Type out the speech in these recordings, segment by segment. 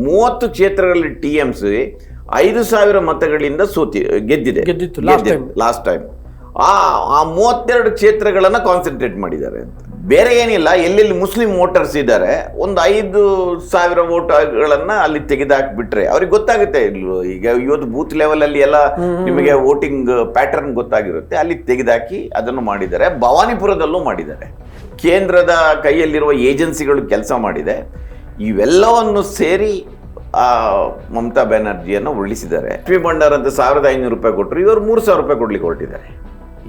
30 ಕ್ಷೇತ್ರಗಳಲ್ಲಿ TMC 5,000 ಮತಗಳಿಂದ ಗೆದ್ದಿತ್ತು last time. ಆ 32 ಕ್ಷೇತ್ರಗಳನ್ನ ಕಾನ್ಸಂಟ್ರೇಟ್ ಮಾಡಿದ್ದಾರೆ ಅಂತ. ಬೇರೆ ಏನಿಲ್ಲ, ಎಲ್ಲೆಲ್ಲಿ ಮುಸ್ಲಿಂ ವೋಟರ್ಸ್ ಇದ್ದಾರೆ ಒಂದು 5,000 ವೋಟ್ಗಳನ್ನ ಅಲ್ಲಿ ತೆಗೆದಾಕ್ಬಿಟ್ರೆ ಅವ್ರಿಗೆ ಗೊತ್ತಾಗುತ್ತೆ. ಈಗ ಇವತ್ತು ಬೂತ್ ಲೆವೆಲ್ ಅಲ್ಲಿ ಎಲ್ಲ ನಿಮಗೆ ವೋಟಿಂಗ್ ಪ್ಯಾಟರ್ನ್ ಗೊತ್ತಾಗಿರುತ್ತೆ. ಅಲ್ಲಿ ತೆಗೆದಾಕಿ ಅದನ್ನು ಮಾಡಿದ್ದಾರೆ. ಭವಾನಿಪುರದಲ್ಲೂ ಮಾಡಿದ್ದಾರೆ. ಕೇಂದ್ರದ ಕೈಯಲ್ಲಿರುವ ಏಜೆನ್ಸಿಗಳು ಕೆಲಸ ಮಾಡಿದೆ. ಇವೆಲ್ಲವನ್ನು ಸೇರಿ ಮಮತಾ ಬ್ಯಾನರ್ಜಿಯನ್ನು ಉರುಳಿಸಿದ್ದಾರೆ. ಲಕ್ಷ್ಮೀ ಭಂಡಾರ ಅಂತ 1,500 ರೂಪಾಯಿ ಕೊಟ್ಟರು, ಇವರು 3,000 ರೂಪಾಯಿ ಕೊಡ್ಲಿಕ್ಕೆ ಹೊರಟಿದ್ದಾರೆ.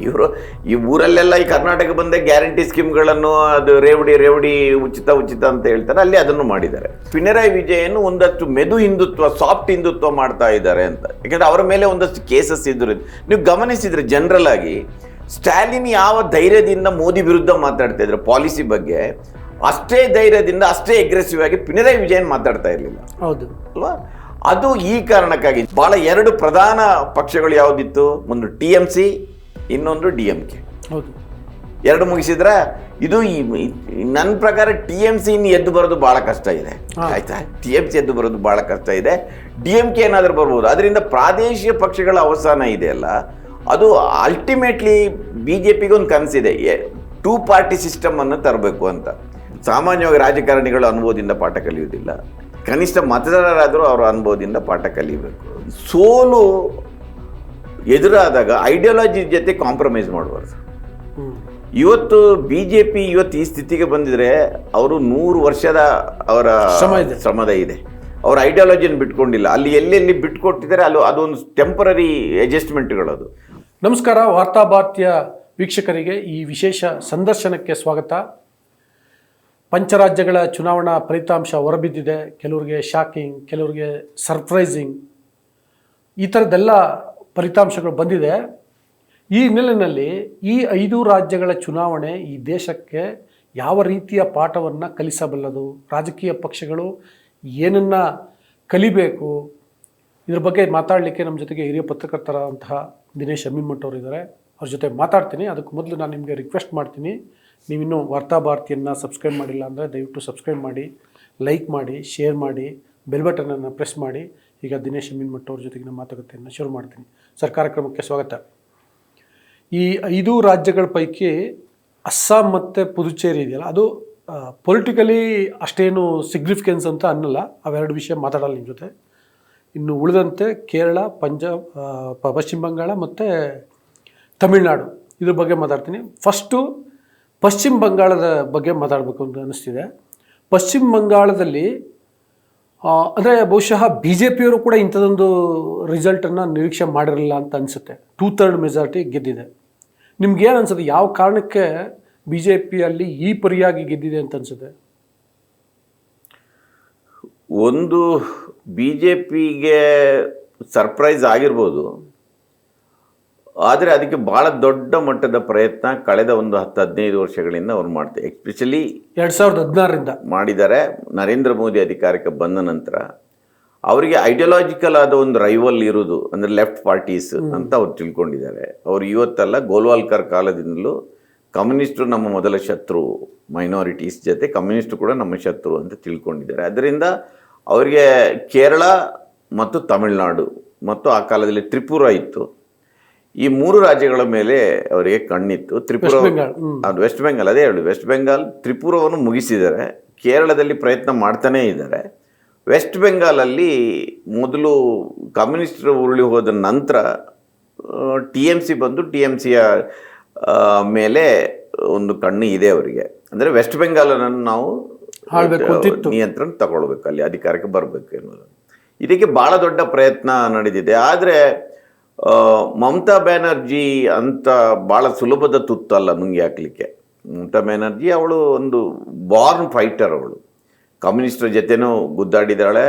ಇವರು ಈ ಊರಲ್ಲೆಲ್ಲ ಈ ಕರ್ನಾಟಕ ಬಂದೆ ಗ್ಯಾರಂಟಿ ಸ್ಕೀಮ್ಗಳನ್ನು ಅದು ರೇವಡಿ ಉಚಿತ ಅಂತ ಹೇಳ್ತಾರೆ, ಅಲ್ಲಿ ಅದನ್ನು ಮಾಡಿದ್ದಾರೆ. ಪಿಣರಾಯಿ ವಿಜಯನ್ ಒಂದಷ್ಟು ಮೆದು ಹಿಂದುತ್ವ, ಸಾಫ್ಟ್ ಹಿಂದುತ್ವ ಮಾಡ್ತಾ ಇದ್ದಾರೆ ಅಂತ. ಯಾಕಂದ್ರೆ ಅವರ ಮೇಲೆ ಒಂದಷ್ಟು ಕೇಸಸ್ ಇದ್ರು. ನೀವು ಗಮನಿಸಿದ್ರೆ ಜನರಲ್ ಆಗಿ ಸ್ಟಾಲಿನ್ ಯಾವ ಧೈರ್ಯದಿಂದ ಮೋದಿ ವಿರುದ್ಧ ಮಾತಾಡ್ತಾ ಇದ್ರು ಪಾಲಿಸಿ ಬಗ್ಗೆ, ಅಷ್ಟೇ ಧೈರ್ಯದಿಂದ ಅಷ್ಟೇ ಅಗ್ರೆಸಿವ್ ಆಗಿ ಪಿಣರಾಯಿ ವಿಜಯನ್ ಮಾತಾಡ್ತಾ ಇರಲಿಲ್ಲ. ಹೌದು ಅಲ್ವಾ? ಅದು ಈ ಕಾರಣಕ್ಕಾಗಿ ಬಹಳ 2 ಪ್ರಧಾನ ಪಕ್ಷಗಳು ಯಾವುದಿತ್ತು, ಒಂದು TMC, ಇನ್ನೊಂದು DMK. ಹೌದು, 2 ಮುಗಿಸಿದ್ರೆ ಇದು ನನ್ನ ಪ್ರಕಾರ TMC ಇನ್ನು ಎದ್ದು ಬರೋದು ಬಹಳ ಕಷ್ಟ ಇದೆ. ಆಯ್ತಾ? TMC ಎದ್ದು ಬರೋದು ಬಹಳ ಕಷ್ಟ ಇದೆ. DMK ಏನಾದರೂ ಬರ್ಬೋದು. ಅದರಿಂದ ಪ್ರಾದೇಶಿಕ ಪಕ್ಷಗಳ ಅವಸಾನ ಇದೆ ಅಲ್ಲ, ಅದು ಅಲ್ಟಿಮೇಟ್ಲಿ BJPಗೆ ಒಂದು ಕನಸಿದೆ, 2 ಪಾರ್ಟಿ ಸಿಸ್ಟಮ್ ಅನ್ನು ತರಬೇಕು ಅಂತ. ಸಾಮಾನ್ಯವಾಗಿ ರಾಜಕಾರಣಿಗಳು ಅನುಭವದಿಂದ ಪಾಠ ಕಲಿಯುವುದಿಲ್ಲ, ಕನಿಷ್ಠ ಮತದಾರರಾದರೂ ಅವರ ಅನುಭವದಿಂದ ಪಾಠ ಕಲಿಯಬೇಕು. ಸೋಲು ಎದುರಾದಾಗ ಐಡಿಯಾಲಜಿ ಜೊತೆ ಕಾಂಪ್ರಮೈಸ್ ಮಾಡಬಾರ್ದು. ಇವತ್ತು BJP ಇವತ್ತು ಈ ಸ್ಥಿತಿಗೆ ಬಂದಿದ್ರೆ ಅವರು 100 ವರ್ಷದ ಅವರ ಶ್ರಮದ ಇದೆ. ಅವರ ಐಡಿಯಾಲಜಿಯನ್ನು ಬಿಟ್ಕೊಂಡಿಲ್ಲ. ಅಲ್ಲಿ ಎಲ್ಲೆಲ್ಲಿ ಬಿಟ್ಕೊಟ್ಟಿದ್ದಾರೆ ಅದೊಂದು ಟೆಂಪರರಿ ಅಡ್ಜಸ್ಟ್ಮೆಂಟ್ಗಳದು. ನಮಸ್ಕಾರ, ವಾರ್ತಾ ಭಾರತೀಯ ವೀಕ್ಷಕರಿಗೆ ಈ ವಿಶೇಷ ಸಂದರ್ಶನಕ್ಕೆ ಸ್ವಾಗತ. ಪಂಚರಾಜ್ಯಗಳ ಚುನಾವಣಾ ಫಲಿತಾಂಶ ಹೊರಬಿದ್ದಿದೆ. ಕೆಲವರಿಗೆ ಶಾಕಿಂಗ್, ಕೆಲವರಿಗೆ ಸರ್ಪ್ರೈಸಿಂಗ್, ಈ ಥರದ್ದೆಲ್ಲ ಫಲಿತಾಂಶಗಳು ಬಂದಿದೆ. ಈ ಹಿನ್ನೆಲೆಯಲ್ಲಿ ಈ 5 ರಾಜ್ಯಗಳ ಚುನಾವಣೆ ಈ ದೇಶಕ್ಕೆ ಯಾವ ರೀತಿಯ ಪಾಠವನ್ನು ಕಲಿಸಬಲ್ಲದು, ರಾಜಕೀಯ ಪಕ್ಷಗಳು ಏನನ್ನು ಕಲಿಬೇಕು, ಇದ್ರ ಬಗ್ಗೆ ಮಾತಾಡಲಿಕ್ಕೆ ನಮ್ಮ ಜೊತೆಗೆ ಹಿರಿಯ ಪತ್ರಕರ್ತರಾದಂತಹ ದಿನೇಶ್ ಅಮೀನ್ಮಠ್ ಅವರು ಇದ್ದಾರೆ. ಅವ್ರ ಜೊತೆ ಮಾತಾಡ್ತೀನಿ. ಅದಕ್ಕೆ ಮೊದಲು ನಾನು ನಿಮಗೆ ರಿಕ್ವೆಸ್ಟ್ ಮಾಡ್ತೀನಿ, ನೀವಿನ್ನೂ ವಾರ್ತಾ ಭಾರತಿಯನ್ನು ಸಬ್ಸ್ಕ್ರೈಬ್ ಮಾಡಿಲ್ಲ ಅಂದರೆ ದಯವಿಟ್ಟು ಸಬ್ಸ್ಕ್ರೈಬ್ ಮಾಡಿ, ಲೈಕ್ ಮಾಡಿ, ಶೇರ್ ಮಾಡಿ, ಬೆಲ್ ಬಟನನ್ನು ಪ್ರೆಸ್ ಮಾಡಿ. ಈಗ ದಿನೇಶ್ ಅಮೀನ್ಮಠ್ ಅವ್ರ ಜೊತೆಗಿನ ಮಾತುಕತೆಯನ್ನು ಶುರು ಮಾಡ್ತೀನಿ. ಸರ್, ಕಾರ್ಯಕ್ರಮಕ್ಕೆ ಸ್ವಾಗತ. ಈ 5 ರಾಜ್ಯಗಳ ಪೈಕಿ ಅಸ್ಸಾಂ ಮತ್ತು ಪುದುಚೇರಿ ಇದೆಯಲ್ಲ, ಅದು ಪೊಲಿಟಿಕಲಿ ಅಷ್ಟೇನು ಸಿಗ್ನಿಫಿಕೆನ್ಸ್ ಅಂತ ಅನ್ನಲ್ಲ. ಅವೆರಡು ವಿಷಯ ಮಾತಾಡಲ್ಲ ನಿಮ್ಮ ಜೊತೆ. ಇನ್ನು ಉಳಿದಂತೆ ಕೇರಳ, ಪಂಜಾಬ್, ಪಶ್ಚಿಮ ಬಂಗಾಳ ಮತ್ತು ತಮಿಳುನಾಡು, ಇದ್ರ ಬಗ್ಗೆ ಮಾತಾಡ್ತೀನಿ. ಫಸ್ಟು ಪಶ್ಚಿಮ ಬಂಗಾಳದ ಬಗ್ಗೆ ಮಾತಾಡಬೇಕು ಅಂತ ಅನ್ನಿಸ್ತಿದೆ. ಪಶ್ಚಿಮ ಬಂಗಾಳದಲ್ಲಿ ಅಂದರೆ ಬಹುಶಃ BJPಯವರು ಕೂಡ ಇಂಥದ್ದೊಂದು ರಿಸಲ್ಟನ್ನು ನಿರೀಕ್ಷೆ ಮಾಡಿರಲಿಲ್ಲ ಅಂತ ಅನಿಸುತ್ತೆ. 2/3 ಮೆಜಾರಿಟಿ ಗೆದ್ದಿದೆ. ನಿಮ್ಗೇನು ಅನ್ಸುತ್ತೆ, ಯಾವ ಕಾರಣಕ್ಕೆ BJPಯಲ್ಲಿ ಈ ಪರಿಯಾಗಿ ಗೆದ್ದಿದೆ ಅಂತ ಅನಿಸುತ್ತೆ? ಒಂದು BJPಗೆ ಸರ್ಪ್ರೈಸ್ ಆಗಿರ್ಬೋದು, ಆದರೆ ಅದಕ್ಕೆ ಭಾಳ ದೊಡ್ಡ ಮಟ್ಟದ ಪ್ರಯತ್ನ ಕಳೆದ ಒಂದು 10-15 ವರ್ಷಗಳಿಂದ ಅವ್ರು ಮಾಡ್ತಾರೆ. ಎಸ್ಪೆಷಲಿ 2016ರಿಂದ ಮಾಡಿದ್ದಾರೆ. ನರೇಂದ್ರ ಮೋದಿ ಅಧಿಕಾರಕ್ಕೆ ಬಂದ ನಂತರ ಅವರಿಗೆ ಐಡಿಯಾಲಜಿಕಲ್ ಆದ ಒಂದು ರೈವಲ್ ಇರೋದು ಅಂದರೆ ಲೆಫ್ಟ್ ಪಾರ್ಟೀಸ್ ಅಂತ ಅವ್ರು ತಿಳ್ಕೊಂಡಿದ್ದಾರೆ. ಅವರು ಇವತ್ತಲ್ಲ, ಗೋಲ್ವಾಲ್ಕರ್ ಕಾಲದಿಂದಲೂ ಕಮ್ಯುನಿಸ್ಟರು ನಮ್ಮ ಮೊದಲ ಶತ್ರು, ಮೈನಾರಿಟೀಸ್ ಜೊತೆ ಕಮ್ಯುನಿಸ್ಟು ಕೂಡ ನಮ್ಮ ಶತ್ರು ಅಂತ ತಿಳ್ಕೊಂಡಿದ್ದಾರೆ. ಅದರಿಂದ ಅವರಿಗೆ ಕೇರಳ ಮತ್ತು ತಮಿಳುನಾಡು ಮತ್ತು ಆ ಕಾಲದಲ್ಲಿ ತ್ರಿಪುರ ಇತ್ತು, ಈ 3 ರಾಜ್ಯಗಳ ಮೇಲೆ ಅವರಿಗೆ ಕಣ್ಣಿತ್ತು. ತ್ರಿಪುರ, ಅದು ವೆಸ್ಟ್ ಬೆಂಗಾಲ್, ಅದೇ ಹೇಳಿ ವೆಸ್ಟ್ ಬೆಂಗಾಲ್, ತ್ರಿಪುರವನ್ನು ಮುಗಿಸಿದ್ದಾರೆ. ಕೇರಳದಲ್ಲಿ ಪ್ರಯತ್ನ ಮಾಡ್ತಾನೇ ಇದ್ದಾರೆ. ವೆಸ್ಟ್ ಬೆಂಗಾಲಲ್ಲಿ ಮೊದಲು ಕಮ್ಯುನಿಸ್ಟರು ಉರುಳಿ ಹೋದ ನಂತರ TMC ಬಂದು TMCಯ ಮೇಲೆ ಒಂದು ಕಣ್ಣು ಇದೆ ಅವರಿಗೆ. ಅಂದರೆ ವೆಸ್ಟ್ ಬೆಂಗಾಲನ್ನು ನಾವು ನಿಯಂತ್ರಣ ತಗೊಳ್ಬೇಕು, ಅಲ್ಲಿ ಅಧಿಕಾರಕ್ಕೆ ಬರಬೇಕು ಎನ್ನುವುದು. ಇದಕ್ಕೆ ಭಾಳ ದೊಡ್ಡ ಪ್ರಯತ್ನ ನಡೆದಿದೆ. ಆದರೆ ಮಮತಾ ಬ್ಯಾನರ್ಜಿ ಅಂತ ಭಾಳ ಸುಲಭದ ತುತ್ತಲ್ಲ ನುಂಗಿ ಹಾಕಲಿಕ್ಕೆ. ಮಮತಾ ಬ್ಯಾನರ್ಜಿ ಅವಳು ಒಂದು ಬಾರ್ನ್ ಫೈಟರ್. ಅವಳು ಕಮ್ಯುನಿಸ್ಟರ ಜೊತೆನೂ ಗುದ್ದಾಡಿದಾಳೆ,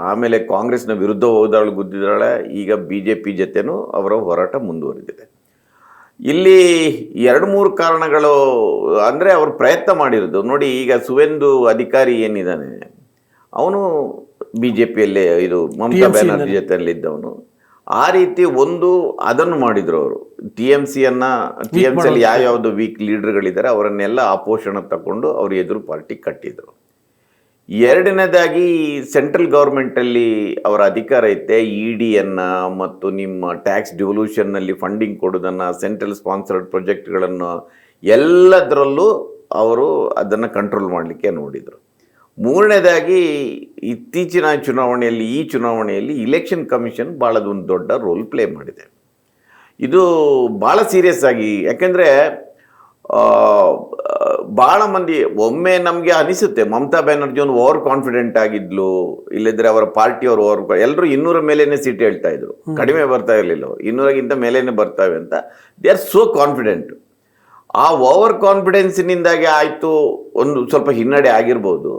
ಆಮೇಲೆ ಕಾಂಗ್ರೆಸ್ನ ವಿರುದ್ಧ ಹೋದವಳು ಗುದ್ದಿದ್ದಾಳೆ. ಈಗ BJP ಜೊತೆನೂ ಅವರ ಹೋರಾಟ ಮುಂದುವರಿದಿದೆ. ಇಲ್ಲಿ 2-3 ಕಾರಣಗಳು ಅಂದರೆ ಅವರು ಪ್ರಯತ್ನ ಮಾಡಿರೋದು ನೋಡಿ. ಈಗ ಸುವೇಂದು ಅಧಿಕಾರಿ ಏನಿದ್ದಾನೆ, ಅವನು BJPಯಲ್ಲೇ ಇದು ಮಮತಾ ಬ್ಯಾನರ್ಜಿ ಜೊತೆಯಲ್ಲಿದ್ದವನು. ಆ ರೀತಿ ಒಂದು ಅದನ್ನು ಮಾಡಿದರು ಅವರು. TMCಯಲ್ಲಿ ಯಾವ್ಯಾವುದು ವೀಕ್ ಲೀಡರ್ಗಳಿದ್ದಾರೆ ಅವರನ್ನೆಲ್ಲ ಆಪೋಷಣ ತಗೊಂಡು ಅವರು ಎದುರು ಪಾರ್ಟಿ ಕಟ್ಟಿದರು. ಎರಡನೇದಾಗಿ ಸೆಂಟ್ರಲ್ ಗೌರ್ಮೆಂಟಲ್ಲಿ ಅವರ ಅಧಿಕಾರ ಐತೆ ಇಡಿಯನ್ನು ಮತ್ತು ನಿಮ್ಮ ಟ್ಯಾಕ್ಸ್ ಡಿವಲ್ಯೂಷನ್ನಲ್ಲಿ ಫಂಡಿಂಗ್ ಕೊಡೋದನ್ನು, ಸೆಂಟ್ರಲ್ ಸ್ಪಾನ್ಸರ್ಡ್ ಪ್ರಾಜೆಕ್ಟ್ಗಳನ್ನು ಎಲ್ಲದರಲ್ಲೂ ಅವರು ಅದನ್ನು ಕಂಟ್ರೋಲ್ ಮಾಡಲಿಕ್ಕೆ ನೋಡಿದರು. ಮೂರನೇದಾಗಿ ಇತ್ತೀಚಿನ ಚುನಾವಣೆಯಲ್ಲಿ, ಈ ಚುನಾವಣೆಯಲ್ಲಿ ಇಲೆಕ್ಷನ್ ಕಮಿಷನ್ ಭಾಳದೊಂದು ದೊಡ್ಡ ರೋಲ್ ಪ್ಲೇ ಮಾಡಿದೆ. ಇದು ಭಾಳ ಸೀರಿಯಸ್ ಆಗಿ, ಯಾಕೆಂದರೆ ಭಾಳ ಮಂದಿ ಒಮ್ಮೆ ನಮಗೆ ಅನಿಸುತ್ತೆ ಮಮತಾ ಬ್ಯಾನರ್ಜಿ ಒಂದು ಓವರ್ ಕಾನ್ಫಿಡೆಂಟ್ ಆಗಿದ್ಲು, ಇಲ್ಲದ್ರೆ ಅವರ ಪಾರ್ಟಿಯವರು ಎಲ್ಲರೂ 200 ಮೇಲೇನೆ ಸೀಟ್ ಹೇಳ್ತಾ ಇದ್ರು, ಕಡಿಮೆ ಬರ್ತಾ ಇರಲಿಲ್ಲ, 200ಗಿಂತ ಮೇಲೇನೆ ಬರ್ತಾವೆ ಅಂತ. They are so confident. ಆ ಓವರ್ ಕಾನ್ಫಿಡೆನ್ಸಿನಿಂದಾಗಿ ಆಯಿತು, ಒಂದು ಸ್ವಲ್ಪ ಹಿನ್ನಡೆ ಆಗಿರ್ಬೋದು.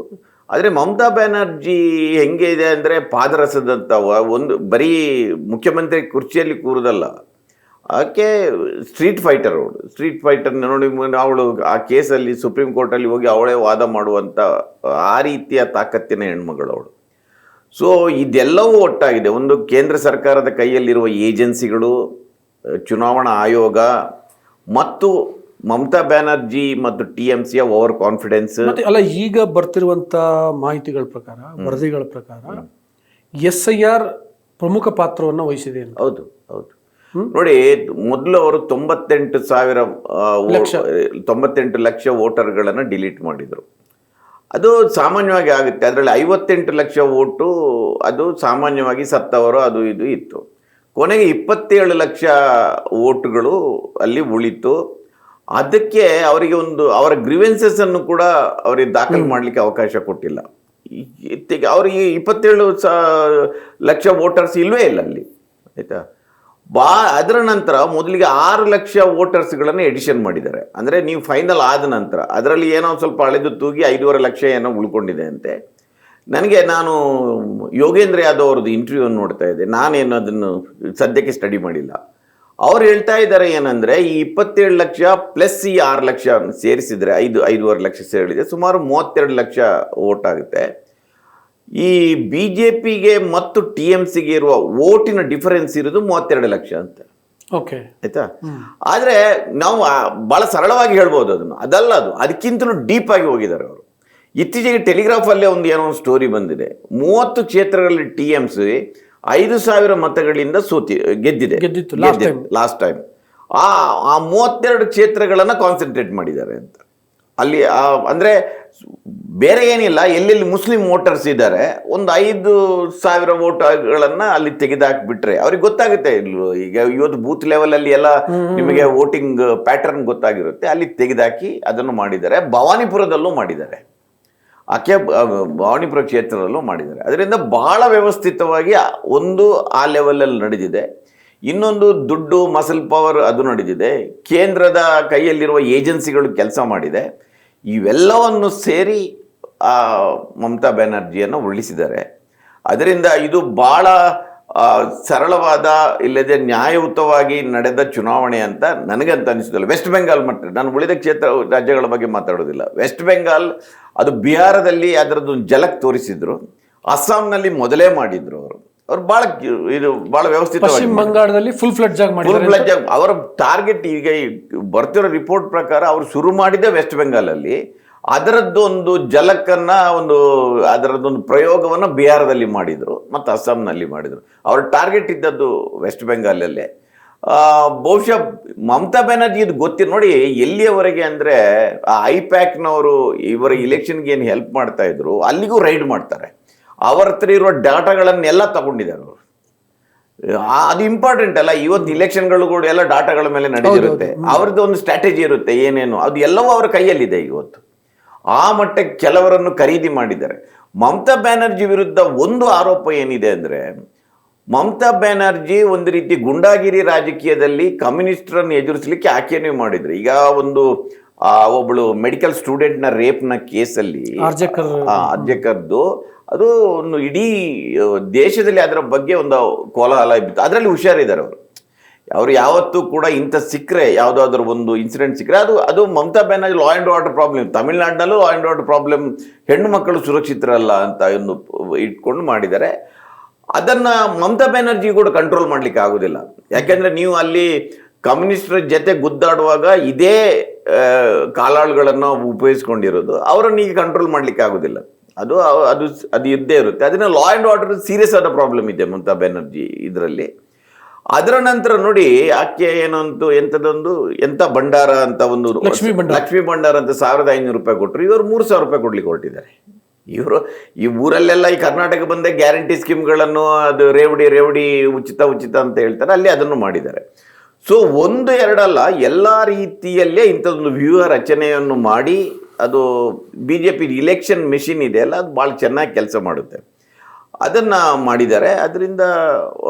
ಆದರೆ ಮಮತಾ ಬ್ಯಾನರ್ಜಿ ಹೆಂಗೆ ಇದೆ ಅಂದರೆ ಪಾದರಸದಂಥ ಒಂದು ಬರೀ ಮುಖ್ಯಮಂತ್ರಿ ಕುರ್ಚಿಯಲ್ಲಿ ಕೂರುದಲ್ಲ, ಆಕೆ ಸ್ಟ್ರೀಟ್ ಫೈಟರ್. ಅವಳು ಸ್ಟ್ರೀಟ್ ಫೈಟರ್ ನೋಡಿ, ಅವಳು ಆ ಕೇಸಲ್ಲಿ ಸುಪ್ರೀಂ ಕೋರ್ಟಲ್ಲಿ ಹೋಗಿ ಅವಳೇ ವಾದ ಮಾಡುವಂಥ ಆ ರೀತಿಯ ತಾಕತ್ತಿನ ಹೆಣ್ಮಗಳು ಅವಳು. ಸೊ ಇದೆಲ್ಲವೂ ಒಟ್ಟಾಗಿದೆ. ಒಂದು ಕೇಂದ್ರ ಸರ್ಕಾರದ ಕೈಯಲ್ಲಿರುವ ಏಜೆನ್ಸಿಗಳು, ಚುನಾವಣಾ ಆಯೋಗ ಮತ್ತು ಮಮತಾ ಬ್ಯಾನರ್ಜಿ ಮತ್ತು TMCಯ ಓವರ್ ಕಾನ್ಫಿಡೆನ್ಸ್. ಅಲ್ಲ, ಈಗ ಬರ್ತಿರುವಂಥ ಮಾಹಿತಿಗಳ ಪ್ರಕಾರ, ವರದಿಗಳ ಪ್ರಕಾರ SIR ಪ್ರಮುಖ ಪಾತ್ರವನ್ನು ವಹಿಸಿದೆ ಅಂತ. ಹೌದು ಹೌದು. ನೋಡಿ, ಮೊದಲು ಅವರು 98 ಲಕ್ಷ ವೋಟರ್ಗಳನ್ನು ಡಿಲೀಟ್ ಮಾಡಿದರು. ಅದು ಸಾಮಾನ್ಯವಾಗಿ ಆಗುತ್ತೆ. ಅದರಲ್ಲಿ 58 ಲಕ್ಷ ವೋಟು ಅದು ಸಾಮಾನ್ಯವಾಗಿ ಸತ್ತವರು ಅದು ಇದು ಇತ್ತು. ಕೊನೆಗೆ 27 ಲಕ್ಷ ವೋಟುಗಳು ಅಲ್ಲಿ ಉಳಿತು. ಅದಕ್ಕೆ ಅವರಿಗೆ ಅವರ ಗ್ರೀವೆನ್ಸಸ್ ಅನ್ನು ಕೂಡ ಅವರಿಗೆ ದಾಖಲು ಮಾಡಲಿಕ್ಕೆ ಅವಕಾಶ ಕೊಟ್ಟಿಲ್ಲ. ಅವರಿಗೆ 27 ಲಕ್ಷ ವೋಟರ್ಸ್ ಇಲ್ಲವೇ ಇಲ್ಲ ಅಲ್ಲಿ, ಆಯಿತಾ. ಅದರ ನಂತರ ಮೊದಲಿಗೆ 6 ಲಕ್ಷ ವೋಟರ್ಸ್ಗಳನ್ನು ಎಡಿಷನ್ ಮಾಡಿದ್ದಾರೆ. ಅಂದರೆ ನೀವು ಫೈನಲ್ ಆದ ನಂತರ ಅದರಲ್ಲಿ ಏನೋ ಸ್ವಲ್ಪ ಅಳೆದು ತೂಗಿ 5.5 ಲಕ್ಷ ಏನೋ ಉಳ್ಕೊಂಡಿದೆ ಅಂತೆ. ನಾನು ಯೋಗೇಂದ್ರ ಯಾದವ್ ಅವ್ರದ್ದು ಇಂಟರ್ವ್ಯೂ ನೋಡ್ತಾ ಇದ್ದೆ, ನಾನೇನು ಅದನ್ನು ಸದ್ಯಕ್ಕೆ ಸ್ಟಡಿ ಮಾಡಿಲ್ಲ. ಅವ್ರು ಹೇಳ್ತಾ ಇದ್ದಾರೆ ಏನಂದರೆ, ಈ 27 ಲಕ್ಷ ಪ್ಲಸ್ ಈ 6 ಲಕ್ಷ ಸೇರಿಸಿದರೆ 5.5 ಲಕ್ಷ ಸೇರಿದೆ, ಸುಮಾರು 32 ಲಕ್ಷ ವೋಟ್ ಆಗುತ್ತೆ. ಈ BJPಗೆ ಮತ್ತು TMCಗೆ ಇರುವ ವೋಟಿನ ಡಿಫರೆನ್ಸ್ ಇರೋದು 32 ಲಕ್ಷ ಅಂತ. ಓಕೆ, ಆಯ್ತಾ. ಆದರೆ ನಾವು ಭಾಳ ಸರಳವಾಗಿ ಹೇಳ್ಬೋದು ಅದನ್ನು, ಅದಲ್ಲ, ಅದಕ್ಕಿಂತಲೂ ಡೀಪ್ ಆಗಿ ಹೋಗಿದ್ದಾರೆ ಅವರು. ಇತ್ತೀಚೆಗೆ ಟೆಲಿಗ್ರಾಫಲ್ಲೇ ಏನೋ ಒಂದು ಸ್ಟೋರಿ ಬಂದಿದೆ. 30 ಕ್ಷೇತ್ರಗಳಲ್ಲಿ TMC 5,000 ಮತಗಳಿಂದ ಗೆದ್ದಿತ್ತು ಲಾಸ್ಟ್ ಟೈಮ್. ಆ 32 ಕ್ಷೇತ್ರಗಳನ್ನು ಕಾನ್ಸಂಟ್ರೇಟ್ ಮಾಡಿದ್ದಾರೆ ಅಂತ. ಅಲ್ಲಿ ಅಂದರೆ ಬೇರೆ ಏನಿಲ್ಲ, ಎಲ್ಲೆಲ್ಲಿ ಮುಸ್ಲಿಂ ವೋಟರ್ಸ್ ಇದ್ದಾರೆ ಒಂದು 5,000 ವೋಟ್ಗಳನ್ನು ಅಲ್ಲಿ ತೆಗೆದಾಕ್ಬಿಟ್ರೆ ಅವ್ರಿಗೆ ಗೊತ್ತಾಗುತ್ತೆ. ಈಗ ಇವತ್ತು ಬೂತ್ ಲೆವೆಲಲ್ಲಿ ಎಲ್ಲ ನಿಮಗೆ ವೋಟಿಂಗ್ ಪ್ಯಾಟರ್ನ್ ಗೊತ್ತಾಗಿರುತ್ತೆ. ಅಲ್ಲಿ ತೆಗೆದಾಕಿ ಅದನ್ನು ಮಾಡಿದ್ದಾರೆ. ಭವಾನಿಪುರದಲ್ಲೂ ಮಾಡಿದ್ದಾರೆ, ಭವಾನಿಪುರ ಕ್ಷೇತ್ರದಲ್ಲೂ ಮಾಡಿದ್ದಾರೆ. ಅದರಿಂದ ಬಹಳ ವ್ಯವಸ್ಥಿತವಾಗಿ ಒಂದು ಆ ಲೆವೆಲಲ್ಲಿ ನಡೆದಿದೆ. ಇನ್ನೊಂದು ದುಡ್ಡು, ಮಸಲ್ ಪವರ್ ಅದು ನಡೆದಿದೆ. ಕೇಂದ್ರದ ಕೈಯಲ್ಲಿರುವ ಏಜೆನ್ಸಿಗಳು ಕೆಲಸ ಮಾಡಿದೆ. ಇವೆಲ್ಲವನ್ನು ಸೇರಿ ಮಮತಾ ಬ್ಯಾನರ್ಜಿಯನ್ನು ಉರುಳಿಸಿದ್ದಾರೆ. ಅದರಿಂದ ಇದು ಭಾಳ ಸರಳವಾದ, ಇಲ್ಲದೆ ನ್ಯಾಯಯುತವಾಗಿ ನಡೆದ ಚುನಾವಣೆ ಅಂತ ನನಗಂತ ಅನಿಸೋದಿಲ್ಲ. ವೆಸ್ಟ್ ಬೆಂಗಾಲ್ ಮಟ್ಟ, ನಾನು ಉಳಿದ ರಾಜ್ಯಗಳ ಬಗ್ಗೆ ಮಾತಾಡೋದಿಲ್ಲ. ವೆಸ್ಟ್ ಬೆಂಗಾಲ್ ಅದು ಬಿಹಾರದಲ್ಲಿ ಅದರದ್ದು ಝಲಕ್ ತೋರಿಸಿದ್ರು, ಅಸ್ಸಾಂನಲ್ಲಿ ಮೊದಲೇ ಮಾಡಿದ್ರು. ಅವರು ಭಾಳ ವ್ಯವಸ್ಥಿತವಾಗಿ. ಪಶ್ಚಿಮ ಬಂಗಾಳದಲ್ಲಿ ಫುಲ್ ಫ್ಲೆಡ್ಜ್ ಆಗಿ ಅವರ ಟಾರ್ಗೆಟ್ ಈಗ ಬರ್ತಿರೋ ರಿಪೋರ್ಟ್ ಪ್ರಕಾರ ಅವರು ಶುರು ಮಾಡಿದ್ದೆ ವೆಸ್ಟ್ ಬೆಂಗಾಲಲ್ಲಿ. ಅದರದ್ದೊಂದು ಝಲಕನ್ನು ಅದರದ್ದೊಂದು ಪ್ರಯೋಗವನ್ನು ಬಿಹಾರದಲ್ಲಿ ಮಾಡಿದರು ಮತ್ತು ಅಸ್ಸಾಂನಲ್ಲಿ ಮಾಡಿದರು. ಅವರ ಟಾರ್ಗೆಟ್ ಇದ್ದದ್ದು ವೆಸ್ಟ್ ಬೆಂಗಾಲಲ್ಲೇ. ಬಹುಶಃ ಮಮತಾ ಬ್ಯಾನರ್ಜಿ ಇದು ಗೊತ್ತಿಲ್ಲ ನೋಡಿ, ಎಲ್ಲಿಯವರೆಗೆ ಅಂದರೆ ಐಪ್ಯಾಕ್ನವರು ಇವರ ಇಲೆಕ್ಷನ್ಗೆ ಏನು ಹೆಲ್ಪ್ ಮಾಡ್ತಾ ಇದ್ರು ಅಲ್ಲಿಗೂ ರೈಡ್ ಮಾಡ್ತಾರೆ. ಅವರ ಹತ್ರ ಇರುವ ಡಾಟಾಗಳನ್ನೆಲ್ಲ ತಗೊಂಡಿದ್ದಾರೆ ಅವರು. ಅದು ಇಂಪಾರ್ಟೆಂಟ್ ಅಲ್ಲ. ಇವತ್ತು ಇಲೆಕ್ಷನ್ಗಳು ಕೂಡ ಎಲ್ಲ ಡಾಟಾಗಳ ಮೇಲೆ ನಡೆದಿರುತ್ತೆ. ಅವ್ರದ್ದು ಒಂದು ಸ್ಟ್ರಾಟಜಿ ಇರುತ್ತೆ, ಏನೇನು ಅದು ಎಲ್ಲವೂ ಅವರ ಕೈಯಲ್ಲಿದೆ ಇವತ್ತು. ಆ ಮಟ್ಟಕ್ಕೆ ಕೆಲವರನ್ನು ಖರೀದಿ ಮಾಡಿದ್ದಾರೆ. ಮಮತಾ ಬ್ಯಾನರ್ಜಿ ವಿರುದ್ಧ ಒಂದು ಆರೋಪ ಏನಿದೆ ಅಂದರೆ, ಮಮತಾ ಬ್ಯಾನರ್ಜಿ ಒಂದು ರೀತಿ ಗುಂಡಾಗಿರಿ ರಾಜಕೀಯದಲ್ಲಿ ಕಮ್ಯುನಿಸ್ಟರನ್ನು ಎದುರಿಸಲಿಕ್ಕೆ ಆಕೆಯೇ ಮಾಡಿದ್ರು. ಈಗ ಒಬ್ಬಳು ಮೆಡಿಕಲ್ ಸ್ಟೂಡೆಂಟ್ನ ರೇಪ್ನ ಕೇಸಲ್ಲಿ ಅರ್ಜಕರ್ದು ಅದು ಒಂದು ಇಡೀ ದೇಶದಲ್ಲಿ ಅದರ ಬಗ್ಗೆ ಒಂದು ಕೋಲಾಹಲ ಇತ್ತು. ಅದರಲ್ಲಿ ಹುಷಾರಿದ್ದಾರೆ ಅವರು ಯಾವತ್ತೂ ಕೂಡ ಇಂಥ ಸಿಕ್ಕರೆ, ಯಾವುದಾದ್ರೂ ಒಂದು ಇನ್ಸಿಡೆಂಟ್ ಸಿಕ್ಕರೆ ಅದು Mamata Banerjee law and order problem, ತಮಿಳ್ನಾಡಿನಲ್ಲೂ ಲಾ ಆ್ಯಂಡ್ ಆರ್ಡರ್ ಪ್ರಾಬ್ಲಮ್, ಹೆಣ್ಣು ಮಕ್ಕಳು ಸುರಕ್ಷಿತರಲ್ಲ ಅಂತ ಇಟ್ಕೊಂಡು ಮಾಡಿದ್ದಾರೆ. ಅದನ್ನು ಮಮತಾ ಬ್ಯಾನರ್ಜಿ ಕೂಡ ಕಂಟ್ರೋಲ್ ಮಾಡಲಿಕ್ಕೆ ಆಗೋದಿಲ್ಲ. ಯಾಕೆಂದರೆ ನೀವು ಅಲ್ಲಿ ಕಮ್ಯುನಿಸ್ಟರ ಜೊತೆ ಗುದ್ದಾಡುವಾಗ ಇದೇ ಕಾಲಾಳುಗಳನ್ನು ಉಪಯೋಗಿಸ್ಕೊಂಡಿರೋದು, ಅವರನ್ನು ಈಗ ಕಂಟ್ರೋಲ್ ಮಾಡಲಿಕ್ಕೆ ಆಗೋದಿಲ್ಲ. ಅದು ಅದು ಅದು ಇದ್ದೇ ಇರುತ್ತೆ. ಅದನ್ನ ಲಾ ಆ್ಯಂಡ್ ಆರ್ಡರ್ ಸೀರಿಯಸ್ ಆದ ಪ್ರಾಬ್ಲಮ್ ಇದೆ ಮಮತಾ ಬ್ಯಾನರ್ಜಿ ಇದರಲ್ಲಿ. ಅದರ ನಂತರ ನೋಡಿ ಆಕೆ ಏನಂತೂ ಎಂತ ಭಂಡಾರ ಅಂತ ಒಂದು ಲಕ್ಷ್ಮೀ ಭಂಡಾರ ಅಂತ 1,500 ರೂಪಾಯಿ ಕೊಟ್ಟರು. ಇವರು 3,000 ರೂಪಾಯಿ ಕೊಡ್ಲಿಕ್ಕೆ ಹೊರಟಿದ್ದಾರೆ. ಇವರು ಈ ಊರಲ್ಲೆಲ್ಲ ಈ ಕರ್ನಾಟಕ ಬಂದ ಗ್ಯಾರಂಟಿ ಸ್ಕೀಮ್ಗಳನ್ನು ಅದು ರೇವಡಿ ಉಚಿತ ಅಂತ ಹೇಳ್ತಾರೆ, ಅಲ್ಲಿ ಅದನ್ನು ಮಾಡಿದ್ದಾರೆ. ಸೊ 1-2 ಅಲ್ಲ, ಎಲ್ಲ ರೀತಿಯಲ್ಲೇ ಇಂಥದ್ದೊಂದು ವ್ಯೂಹ ರಚನೆಯನ್ನು ಮಾಡಿ ಅದು BJP ಇಲೆಕ್ಷನ್ ಮೆಷಿನ್ ಇದೆ ಅಲ್ಲ, ಅದು ಭಾಳ ಚೆನ್ನಾಗಿ ಕೆಲಸ ಮಾಡುತ್ತೆ. ಅದನ್ನು ಮಾಡಿದ್ದಾರೆ. ಅದರಿಂದ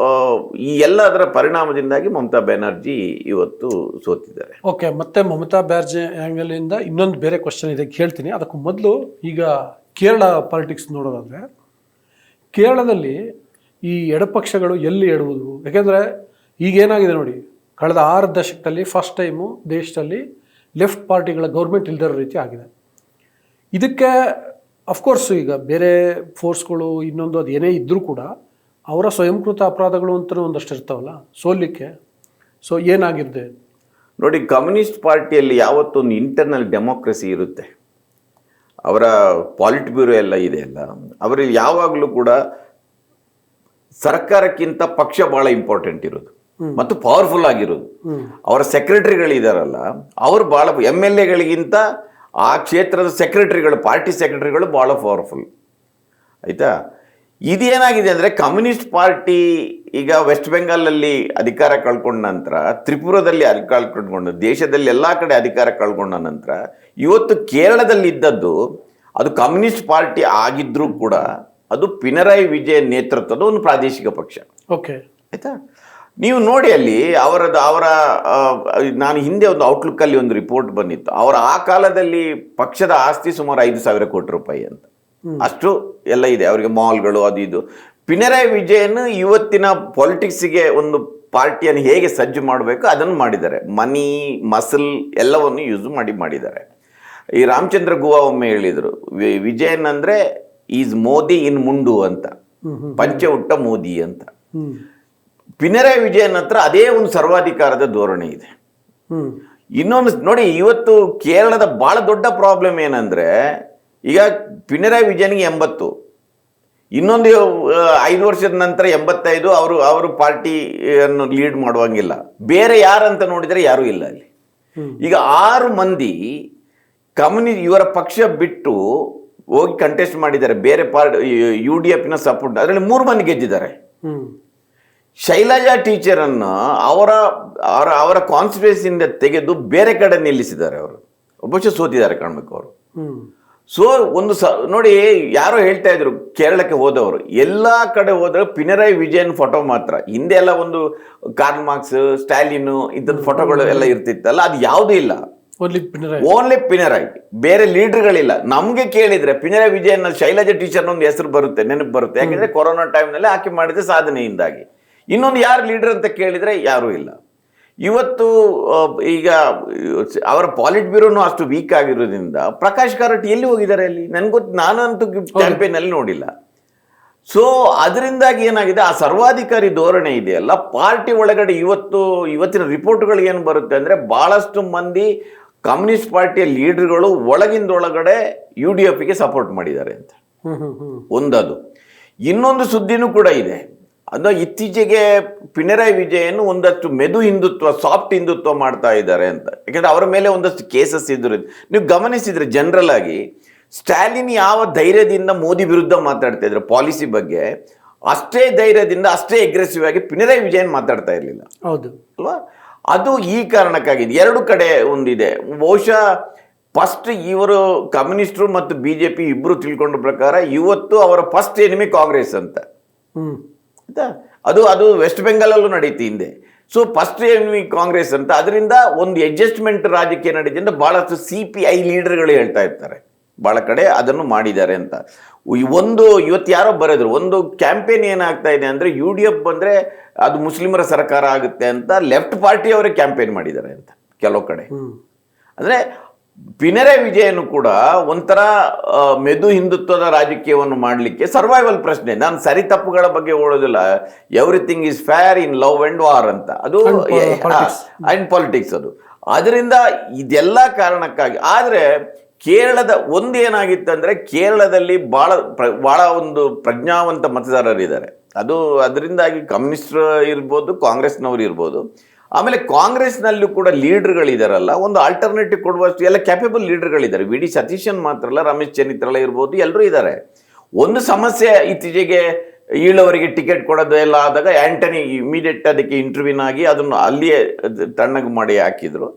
ಈ ಎಲ್ಲದರ ಪರಿಣಾಮದಿಂದಾಗಿ ಮಮತಾ ಬ್ಯಾನರ್ಜಿ ಇವತ್ತು ಸೋತಿದ್ದಾರೆ. ಓಕೆ, ಮತ್ತೆ ಮಮತಾ ಬ್ಯಾನರ್ಜಿ ಆ್ಯಂಗಲಿಂದ ಇನ್ನೊಂದು ಬೇರೆ ಕ್ವಶನ್ ಇದೆ, ಕೇಳ್ತೀನಿ. ಅದಕ್ಕೂ ಮೊದಲು ಈಗ ಕೇರಳ ಪಾಲಿಟಿಕ್ಸ್ ನೋಡೋದಾದರೆ, ಕೇರಳದಲ್ಲಿ ಈ ಎಡಪಕ್ಷಗಳು ಎಲ್ಲಿ ಎಡುವುದು? ಯಾಕೆಂದರೆ ಈಗೇನಾಗಿದೆ ನೋಡಿ, ಕಳೆದ 6 ದಶಕದಲ್ಲಿ ಫಸ್ಟ್ ಟೈಮು ದೇಶದಲ್ಲಿ ಲೆಫ್ಟ್ ಪಾರ್ಟಿಗಳ ಗೌರ್ಮೆಂಟ್ ಇಲ್ದಿರೋ ರೀತಿ ಆಗಿದೆ. ಇದಕ್ಕೆ ಅಫ್ಕೋರ್ಸ್ ಈಗ ಬೇರೆ ಫೋರ್ಸ್ಗಳು ಇನ್ನೊಂದು ಅದು ಏನೇ ಇದ್ದರೂ ಕೂಡ ಅವರ ಸ್ವಯಂಕೃತ ಅಪರಾಧಗಳು ಅಂತಲೂ ಒಂದಷ್ಟು ಇರ್ತಾವಲ್ಲ ಸೋಲಿಕ್ಕೆ. ಸೊ ಏನಾಗಿದೆ ನೋಡಿ, ಕಮ್ಯುನಿಸ್ಟ್ ಪಾರ್ಟಿಯಲ್ಲಿ ಯಾವತ್ತೊಂದು ಇಂಟರ್ನಲ್ ಡೆಮೋಕ್ರಸಿ ಇರುತ್ತೆ. ಅವರ ಪಾಲಿಟ್ ಬ್ಯೂರೋ ಎಲ್ಲ ಇದೆ ಅಲ್ಲ, ಅವರಲ್ಲಿ ಯಾವಾಗಲೂ ಕೂಡ ಸರ್ಕಾರಕ್ಕಿಂತ ಪಕ್ಷ ಭಾಳ ಇಂಪಾರ್ಟೆಂಟ್ ಇರೋದು ಮತ್ತು ಪವರ್ಫುಲ್ ಆಗಿರೋದು. ಅವರ ಸೆಕ್ರೆಟರಿಗಳಿದಾರಲ್ಲ, ಅವರು ಭಾಳ MLAಗಳಿಗಿಂತ ಆ ಕ್ಷೇತ್ರದ ಸೆಕ್ರೆಟರಿಗಳು, ಪಾರ್ಟಿ ಸೆಕ್ರೆಟರಿಗಳು ಭಾಳ ಪವರ್ಫುಲ್. ಆಯಿತಾ? ಇದೇನಾಗಿದೆ ಅಂದರೆ, ಕಮ್ಯುನಿಸ್ಟ್ ಪಾರ್ಟಿ ಈಗ ವೆಸ್ಟ್ ಬೆಂಗಾಲಲ್ಲಿ ಅಧಿಕಾರ ಕಳ್ಕೊಂಡ ನಂತರ, ತ್ರಿಪುರದಲ್ಲಿ ಅಧಿಕಾರ ಕಳ್ಕೊಂಡು, ದೇಶದಲ್ಲಿ ಎಲ್ಲ ಕಡೆ ಅಧಿಕಾರ ಕಳ್ಕೊಂಡ ನಂತರ ಇವತ್ತು ಕೇರಳದಲ್ಲಿ ಇದ್ದದ್ದು ಅದು ಕಮ್ಯುನಿಸ್ಟ್ ಪಾರ್ಟಿ ಆಗಿದ್ರೂ ಕೂಡ ಅದು ಪಿನರಾಯಿ ವಿಜಯನ್ ನೇತೃತ್ವದ ಒಂದು ಪ್ರಾದೇಶಿಕ ಪಕ್ಷ. ಓಕೆ, ಆಯಿತಾ? ನೀವು ನೋಡಿ ಅಲ್ಲಿ ಅವರ ನಾನು ಹಿಂದೆ ಒಂದು ಔಟ್ಲುಕ್ಕಲ್ಲಿ ಒಂದು ರಿಪೋರ್ಟ್ ಬಂದಿತ್ತು. ಅವರ ಆ ಕಾಲದಲ್ಲಿ ಪಕ್ಷದ ಆಸ್ತಿ ಸುಮಾರು 5,000 ಕೋಟಿ ರೂಪಾಯಿ ಅಂತ, ಅಷ್ಟು ಎಲ್ಲ ಇದೆ ಅವರಿಗೆ, ಮಾಲ್ಗಳು ಅದು ಇದು. ಪಿನರಾಯಿ ವಿಜಯನ್ ಇವತ್ತಿನ ಪೊಲಿಟಿಕ್ಸ್ಗೆ ಒಂದು ಪಾರ್ಟಿಯನ್ನು ಹೇಗೆ ಸಜ್ಜು ಮಾಡಬೇಕು ಅದನ್ನು ಮಾಡಿದ್ದಾರೆ. ಮನಿ ಮಸಲ್ ಎಲ್ಲವನ್ನು ಯೂಸ್ ಮಾಡಿದ್ದಾರೆ. ಈ ರಾಮಚಂದ್ರ ಗುವಾ ಒಮ್ಮೆ ಹೇಳಿದರು, ವಿಜಯನ್ ಅಂದರೆ ಈಸ್ ಮೋದಿ ಇನ್ ಮುಂಡು ಅಂತ, ಪಂಚೆ ಉಟ್ಟ ಮೋದಿ ಅಂತ. ಪಿನರಾಯಿ ವಿಜಯನ್ ಹತ್ರ ಅದೇ ಒಂದು ಸರ್ವಾಧಿಕಾರದ ಧೋರಣೆ ಇದೆ. ಇನ್ನೊಂದು ನೋಡಿ, ಇವತ್ತು ಕೇರಳದ ಬಹಳ ದೊಡ್ಡ ಪ್ರಾಬ್ಲಮ್ ಏನಂದ್ರೆ, ಈಗ ಪಿನರಾಯಿ ವಿಜಯನ್ಗೆ 80, ಇನ್ನೊಂದು 5 ವರ್ಷದ ನಂತರ 85, ಅವರು ಪಾರ್ಟಿಯನ್ನು ಲೀಡ್ ಮಾಡುವಂಗಿಲ್ಲ. ಬೇರೆ ಯಾರಂತ ನೋಡಿದರೆ ಯಾರೂ ಇಲ್ಲ ಅಲ್ಲಿ. ಈಗ 6 ಮಂದಿ ಇವರ ಪಕ್ಷ ಬಿಟ್ಟು ಹೋಗಿ ಕಂಟೆಸ್ಟ್ ಮಾಡಿದ್ದಾರೆ ಬೇರೆ UDFನ ಸಪೋರ್ಟ್. ಅದರಲ್ಲಿ 3 ಮಂದಿ ಗೆದ್ದಿದ್ದಾರೆ. ಶೈಲಜಾ ಟೀಚರನ್ನು ಅವರ ಕಾನ್ಸ್ಟಿಟ್ಯೂನ್ಸಿಯಿಂದ ತೆಗೆದು ಬೇರೆ ಕಡೆ ನಿಲ್ಲಿಸಿದ್ದಾರೆ. ಅವರು ಒಬ್ಬ ಸೋತಿದ್ದಾರೆ ಕಾಣಬೇಕು ಅವರು. ಸೊ ನೋಡಿ, ಯಾರೋ ಹೇಳ್ತಾ ಇದ್ರು ಕೇರಳಕ್ಕೆ ಹೋದವರು, ಎಲ್ಲ ಕಡೆ ಹೋದ್ರೆ ಪಿನರಾಯಿ ವಿಜಯನ್ ಫೋಟೋ ಮಾತ್ರ. ಹಿಂದೆ ಎಲ್ಲ ಒಂದು ಕಾರ್ಲ್ ಮಾರ್ಕ್ಸ್, ಸ್ಟಾಲಿನ್ ಇಂಥದ್ದು ಫೋಟೋಗಳು ಎಲ್ಲ ಇರ್ತಿತ್ತಲ್ಲ, ಅದು ಯಾವುದೂ ಇಲ್ಲ. ಓನ್ಲಿ ಪಿನರಾಯಿ, ಬೇರೆ ಲೀಡರ್ಗಳಿಲ್ಲ. ನಮ್ಗೆ ಕೇಳಿದ್ರೆ ಪಿನರಾಯಿ ವಿಜಯನ್, ಶೈಲಜಾ ಟೀಚರ್ ಒಂದು ಹೆಸರು ಬರುತ್ತೆ, ನೆನಪು ಬರುತ್ತೆ. ಯಾಕೆಂದ್ರೆ ಕೊರೋನಾ ಟೈಮ್ನಲ್ಲಿ ಆಕೆ ಮಾಡಿದ ಸಾಧನೆಯಿಂದಾಗಿ. ಇನ್ನೊಂದು ಯಾರು ಲೀಡರ್ ಅಂತ ಕೇಳಿದರೆ ಯಾರೂ ಇಲ್ಲ. ಇವತ್ತು ಈಗ ಅವರ ಪಾಲಿಟ್ ಬ್ಯೂರೋನು ಅಷ್ಟು ವೀಕ್ ಆಗಿರೋದ್ರಿಂದ ಪ್ರಕಾಶ್ ಕಾರಟ್ ಎಲ್ಲಿ ಹೋಗಿದ್ದಾರೆ ಅಲ್ಲಿ ನಾನಂತೂ ಕ್ಯಾಂಪೇನಲ್ಲಿ ನೋಡಿಲ್ಲ. ಸೊ ಅದರಿಂದಾಗಿ ಏನಾಗಿದೆ, ಆ ಸರ್ವಾಧಿಕಾರಿ ಧೋರಣೆ ಇದೆಯಲ್ಲ ಪಾರ್ಟಿ ಒಳಗಡೆ. ಇವತ್ತಿನ ರಿಪೋರ್ಟ್ಗಳು ಏನು ಬರುತ್ತೆ ಅಂದರೆ, ಭಾಳಷ್ಟು ಮಂದಿ ಕಮ್ಯುನಿಸ್ಟ್ ಪಾರ್ಟಿಯ ಲೀಡರ್ಗಳು ಒಳಗಿಂದೊಳಗಡೆ UDFಗೆ ಸಪೋರ್ಟ್ ಮಾಡಿದ್ದಾರೆ ಅಂತ ಒಂದದು. ಇನ್ನೊಂದು ಸುದ್ದಿನೂ ಕೂಡ ಇದೆ, ಅದು ಇತ್ತೀಚೆಗೆ ಪಿನರಾಯಿ ವಿಜಯನ್ ಒಂದಷ್ಟು ಮೆದು ಹಿಂದುತ್ವ, ಸಾಫ್ಟ್ ಹಿಂದುತ್ವ ಮಾಡ್ತಾ ಇದ್ದಾರೆ ಅಂತ. ಯಾಕಂದ್ರೆ ಅವರ ಮೇಲೆ ಒಂದಷ್ಟು ಕೇಸಸ್ ಇದ್ರು. ನೀವು ಗಮನಿಸಿದ್ರೆ ಜನರಲ್ ಆಗಿ ಸ್ಟಾಲಿನ್ ಯಾವ ಧೈರ್ಯದಿಂದ ಮೋದಿ ವಿರುದ್ಧ ಮಾತಾಡ್ತಾ ಇದ್ರು ಪಾಲಿಸಿ ಬಗ್ಗೆ, ಅಷ್ಟೇ ಧೈರ್ಯದಿಂದ, ಅಷ್ಟೇ ಅಗ್ರೆಸಿವ್ ಆಗಿ ಪಿನರಾಯಿ ವಿಜಯನ್ ಮಾತಾಡ್ತಾ ಇರಲಿಲ್ಲ. ಹೌದು ಅಲ್ವಾ? ಅದು ಈ ಕಾರಣಕ್ಕಾಗಿದೆ. 2 ಕಡೆ ಒಂದಿದೆ. ಬಹುಶಃ ಫಸ್ಟ್ ಇವರು ಕಮ್ಯುನಿಸ್ಟರು ಮತ್ತು BJP ಇಬ್ರು ತಿಳ್ಕೊಂಡ ಪ್ರಕಾರ ಇವತ್ತು ಅವರ ಫಸ್ಟ್ ಎನಿಮಿ ಕಾಂಗ್ರೆಸ್ ಅಂತ. ಅದು ವೆಸ್ಟ್ ಬೆಂಗಾಲಲ್ಲೂ ನಡೀತಿ ಹಿಂದೆ. ಸೊ ಫಸ್ಟ್ ಎನಿಮಿ ಕಾಂಗ್ರೆಸ್ ಅಂತ. ಅದರಿಂದ ಒಂದು ಅಡ್ಜಸ್ಟ್ಮೆಂಟ್ ರಾಜಕೀಯ ನಡೀತಿ ಅಂತ ಬಹಳಷ್ಟು CPI ಲೀಡರ್ಗಳು ಹೇಳ್ತಾ ಇರ್ತಾರೆ. ಭಾಳ ಕಡೆ ಅದನ್ನು ಮಾಡಿದ್ದಾರೆ ಅಂತ. ಇವತ್ತು ಯಾರೋ ಬರೆದ್ರು, ಒಂದು ಕ್ಯಾಂಪೇನ್ ಏನಾಗ್ತಾ ಇದೆ ಅಂದರೆ, UDF ಬಂದರೆ ಅದು ಮುಸ್ಲಿಮರ ಸರ್ಕಾರ ಆಗುತ್ತೆ ಅಂತ ಲೆಫ್ಟ್ ಪಾರ್ಟಿ ಅವರೇ ಕ್ಯಾಂಪೇನ್ ಮಾಡಿದ್ದಾರೆ ಅಂತ ಕೆಲವು ಕಡೆ. ಅಂದರೆ ಪಿನರಾಯಿ ವಿಜಯನ್ ಕೂಡ ಒಂಥರ ಮೆದು ಹಿಂದುತ್ವದ ರಾಜಕೀಯವನ್ನು ಮಾಡಲಿಕ್ಕೆ ಸರ್ವೈವಲ್ ಪ್ರಶ್ನೆ. ನಾನು ಸರಿ ತಪ್ಪುಗಳ ಬಗ್ಗೆ ಹೇಳೋದಿಲ್ಲ. Everything is fair in love and war ಅಂತ, ಅದು ಅಂಡ್ ಪಾಲಿಟಿಕ್ಸ್ ಅದು. ಅದರಿಂದ ಇದೆಲ್ಲ ಕಾರಣಕ್ಕಾಗಿ. ಆದರೆ ಕೇರಳದ ಒಂದು ಏನಾಗಿತ್ತಂದ್ರೆ ಕೇರಳದಲ್ಲಿ ಬಹಳ ಒಂದು ಪ್ರಜ್ಞಾವಂತ ಮತದಾರರಿದ್ದಾರೆ. ಅದರಿಂದಾಗಿ ಕಮ್ಯುನಿಸ್ಟ್ ಇರ್ಬೋದು, ಕಾಂಗ್ರೆಸ್ನವರು ಇರ್ಬೋದು, ಆಮೇಲೆ ಕಾಂಗ್ರೆಸ್ನಲ್ಲೂ ಕೂಡ ಲೀಡರ್ಗಳಿದಾರಲ್ಲ, ಒಂದು ಆಲ್ಟರ್ನೇಟಿವ್ ಕೊಡುವಷ್ಟು ಎಲ್ಲ ಕ್ಯಾಪಬಲ್ ಲೀಡರ್ಗಳಿದ್ದಾರೆ. ವಿ ಡಿ ಸತೀಶನ್ ಮಾತ್ರ ಅಲ್ಲ, ರಮೇಶ್ ಚೆನ್ನಿತ್ರಲ್ಲ ಇರ್ಬೋದು, ಎಲ್ಲರೂ ಇದ್ದಾರೆ. ಒಂದು ಸಮಸ್ಯೆ ಇತ್ತೀಚೆಗೆ ಈಳವರಿಗೆ ಟಿಕೆಟ್ ಕೊಡೋದು ಎಲ್ಲ ಆದಾಗ ಆಂಟನಿ ಇಮಿಡಿಯೇಟ್ ಅದಕ್ಕೆ ಇಂಟರ್ವ್ಯೂನ್ ಆಗಿ ಅದನ್ನು ಅಲ್ಲಿಯೇ ತಣ್ಣಗೆ ಮಾಡಿ ಹಾಕಿದ್ರು.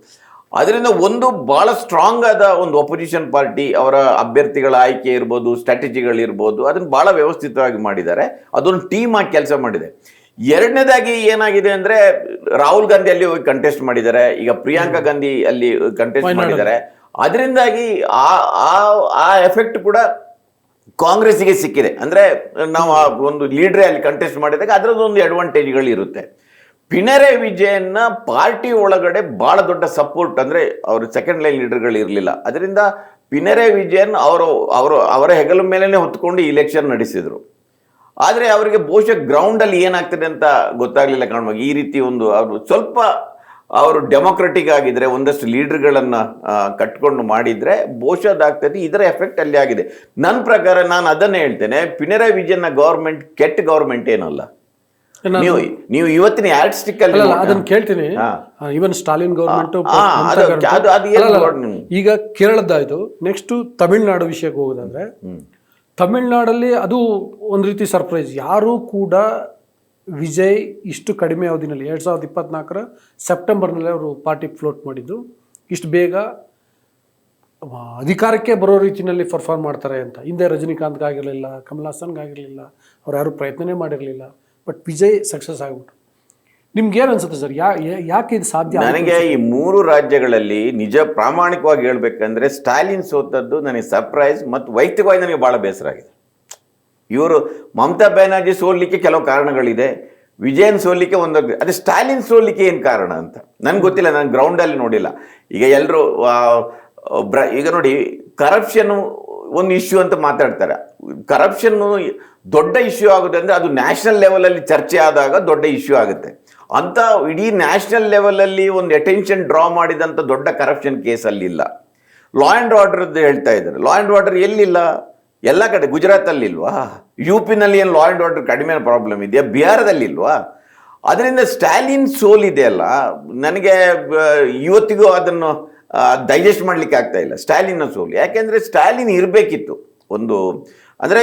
ಅದರಿಂದ ಒಂದು ಬಹಳ ಸ್ಟ್ರಾಂಗ್ ಆದ ಒಂದು ಅಪೋಸಿಷನ್ ಪಾರ್ಟಿ, ಅವರ ಅಭ್ಯರ್ಥಿಗಳ ಆಯ್ಕೆ ಇರ್ಬೋದು, ಸ್ಟ್ರಾಟಜಿಗಳಿರ್ಬೋದು, ಅದನ್ನು ಬಹಳ ವ್ಯವಸ್ಥಿತವಾಗಿ ಮಾಡಿದ್ದಾರೆ. ಅದೊಂದು ಟೀಮ್ ಆಗಿ ಕೆಲಸ ಮಾಡಿದೆ. ಎರಡನೇದಾಗಿ ಏನಾಗಿದೆ ಅಂದ್ರೆ, ರಾಹುಲ್ ಗಾಂಧಿ ಅಲ್ಲಿ ಹೋಗಿ ಕಂಟೆಸ್ಟ್ ಮಾಡಿದ್ದಾರೆ, ಈಗ ಪ್ರಿಯಾಂಕಾ ಗಾಂಧಿ ಅಲ್ಲಿ ಕಂಟೆಸ್ಟ್ ಮಾಡಿದ್ದಾರೆ. ಅದರಿಂದಾಗಿ ಆ ಎಫೆಕ್ಟ್ ಕೂಡ ಕಾಂಗ್ರೆಸ್ಸಿಗೆ ಸಿಕ್ಕಿದೆ. ಅಂದ್ರೆ ನಾವು ಒಂದು ಲೀಡ್ರೇ ಅಲ್ಲಿ ಕಂಟೆಸ್ಟ್ ಮಾಡಿದಾಗ ಅದರದ್ದೊಂದು ಅಡ್ವಾಂಟೇಜ್ಗಳು ಇರುತ್ತೆ. ಪಿಣರಾಯಿ ವಿಜಯನ್ನ ಪಾರ್ಟಿ ಒಳಗಡೆ ಬಹಳ ದೊಡ್ಡ ಸಪೋರ್ಟ್, ಅಂದ್ರೆ ಅವರು ಸೆಕೆಂಡ್ ಲೈನ್ ಲೀಡರ್ಗಳು ಇರಲಿಲ್ಲ. ಅದರಿಂದ ಪಿಣರಾಯಿ ವಿಜಯನ್ ಅವರ ಹೆಗಲ ಮೇಲೇನೆ ಹೊತ್ಕೊಂಡು ಇಲೆಕ್ಷನ್ ನಡೆಸಿದ್ರು. ಆದರೆ ಅವರಿಗೆ ಬಹುಶಃ ಗ್ರೌಂಡಲ್ಲಿ ಏನಾಗ್ತದೆ ಅಂತ ಗೊತ್ತಾಗಲಿಲ್ಲ ಕಾಣುವಾಗ. ಈ ರೀತಿ ಒಂದು ಅವರು ಡೆಮೊಕ್ರೆಟಿಕ್ ಆಗಿದ್ರೆ, ಒಂದಷ್ಟು ಲೀಡರ್ಗಳನ್ನು ಕಟ್ಕೊಂಡು ಮಾಡಿದರೆ ಬಹುಶಃ ಅದಾಗ್ತದೆ. ಇದರ ಎಫೆಕ್ಟ್ ಅಲ್ಲಿ ಆಗಿದೆ. ನನ್ನ ಪ್ರಕಾರ ನಾನು ಅದನ್ನೇ ಹೇಳ್ತೇನೆ, ಪಿಣರಾಯಿ ವಿಜಯನ್ನ ಗೌರ್ಮೆಂಟ್ ಕೆಟ್ಟ ಗೌರ್ಮೆಂಟ್ ಏನಲ್ಲ. ನೀವು ಇವತ್ತಿನ ಯಾರ್ಡ್ಸ್ಟಿಕ್ ಅಲ್ಲಿ ಅದನ್ನ ಕೇಳ್ತೀನಿ. ಈವನ್ ಸ್ಟಾಲಿನ್ ಗೌರ್ಮೆಂಟ್ ಈಗ ಕೇರಳದ್ದಾಯ್ತು, ನೆಕ್ಸ್ಟ್ ತಮಿಳ್ನಾಡು ವಿಷಯಕ್ಕೆ ಹೋಗೋದಾದ್ರೆ, ತಮಿಳ್ನಾಡಲ್ಲಿ ಅದು ಒಂದು ರೀತಿ ಸರ್ಪ್ರೈಸ್. ಯಾರೂ ಕೂಡ ವಿಜಯ್ ಇಷ್ಟು ಕಡಿಮೆ ಅವಧಿನಲ್ಲಿ 2024 ಸೆಪ್ಟೆಂಬರ್ನಲ್ಲಿ ಅವರು ಪಾರ್ಟಿ ಫ್ಲೋಟ್ ಮಾಡಿದ್ದು, ಇಷ್ಟು ಬೇಗ ಅಧಿಕಾರಕ್ಕೆ ಬರೋ ರೀತಿಯಲ್ಲಿ ಪರ್ಫಾರ್ಮ್ ಮಾಡ್ತಾರೆ ಅಂತ. ಹಿಂದೆ ರಜನಿಕಾಂತ್ಗಾಗಿರಲಿಲ್ಲ, ಕಮಲ್ ಹಾಸನ್ಗಾಗಿರಲಿಲ್ಲ, ಅವ್ರು ಯಾರು ಪ್ರಯತ್ನನೇ ಮಾಡಿರಲಿಲ್ಲ. ಬಟ್ ವಿಜಯ್ ಸಕ್ಸಸ್ ಆಗ್ಬಿಟ್ಟು. ನಿಮ್ಗೆ ಏನು ಅನ್ಸುತ್ತೆ ಸರ್, ಯಾಕೆ ಇದು ಸಾಧ್ಯ? ನನಗೆ ಈ 3 ರಾಜ್ಯಗಳಲ್ಲಿ ನಿಜ ಪ್ರಾಮಾಣಿಕವಾಗಿ ಹೇಳ್ಬೇಕಂದ್ರೆ ಸ್ಟಾಲಿನ್ ಸೋತದ್ದು ನನಗೆ ಸರ್ಪ್ರೈಸ್ ಮತ್ತು ವೈಯಕ್ತಿಕವಾಗಿ ನನಗೆ ಭಾಳ ಬೇಸರ ಆಗಿದೆ. ಇವರು ಮಮತಾ ಬ್ಯಾನರ್ಜಿ ಸೋಲಿಕ್ಕೆ ಕೆಲವು ಕಾರಣಗಳಿದೆ, ವಿಜಯನ್ ಸೋಲಿಕ್ಕೆ ಒಂದೊಂದು, ಅದೇ ಸ್ಟಾಲಿನ್ ಸೋಲಿಕ್ಕೆ ಏನು ಕಾರಣ ಅಂತ ನನಗೆ ಗೊತ್ತಿಲ್ಲ. ನಾನು ಗ್ರೌಂಡಲ್ಲಿ ನೋಡಿಲ್ಲ. ಈಗ ಎಲ್ಲರೂ ಈಗ ನೋಡಿ, ಕರಪ್ಷನ್ನು ಒಂದು ಇಶ್ಯೂ ಅಂತ ಮಾತಾಡ್ತಾರೆ. ಕರಪ್ಷನ್ನು ದೊಡ್ಡ ಇಶ್ಯೂ ಆಗುತ್ತೆ ಅಂದರೆ ಅದು ನ್ಯಾಷನಲ್ ಲೆವೆಲಲ್ಲಿ ಚರ್ಚೆ ಆದಾಗ ದೊಡ್ಡ ಇಶ್ಯೂ ಆಗುತ್ತೆ. ಅಂತ ಇಡೀ ನ್ಯಾಷನಲ್ ಲೆವೆಲಲ್ಲಿ ಒಂದು ಅಟೆನ್ಷನ್ ಡ್ರಾ ಮಾಡಿದಂಥ ದೊಡ್ಡ ಕರಪ್ಷನ್ ಕೇಸಲ್ಲಿಲ್ಲ. ಲಾ ಆ್ಯಂಡ್ ಆರ್ಡರ್ದು ಹೇಳ್ತಾ ಇದ್ದಾರೆ. ಲಾ ಆ್ಯಂಡ್ ಆರ್ಡರ್ ಎಲ್ಲಿಲ್ಲ? ಎಲ್ಲ ಕಡೆ. ಗುಜರಾತಲ್ಲಿ ಇಲ್ವಾ? ಯು ಪಿನಲ್ಲಿ ಏನು ಲಾ ಆ್ಯಂಡ್ ಆರ್ಡರ್ ಕಡಿಮೆ ಪ್ರಾಬ್ಲಮ್ ಇದೆಯಾ? ಬಿಹಾರದಲ್ಲಿ ಇಲ್ವಾ? ಅದರಿಂದ ಸ್ಟಾಲಿನ್ ಸೋಲಿದೆ ಅಲ್ಲ, ನನಗೆ ಇವತ್ತಿಗೂ ಅದನ್ನು ಡೈಜೆಸ್ಟ್ ಮಾಡಲಿಕ್ಕೆ ಆಗ್ತಾ ಇಲ್ಲ ಸ್ಟಾಲಿನ್ನ ಸೋಲು. ಯಾಕೆಂದರೆ ಸ್ಟಾಲಿನ್ ಇರಬೇಕಿತ್ತು ಒಂದು, ಅಂದರೆ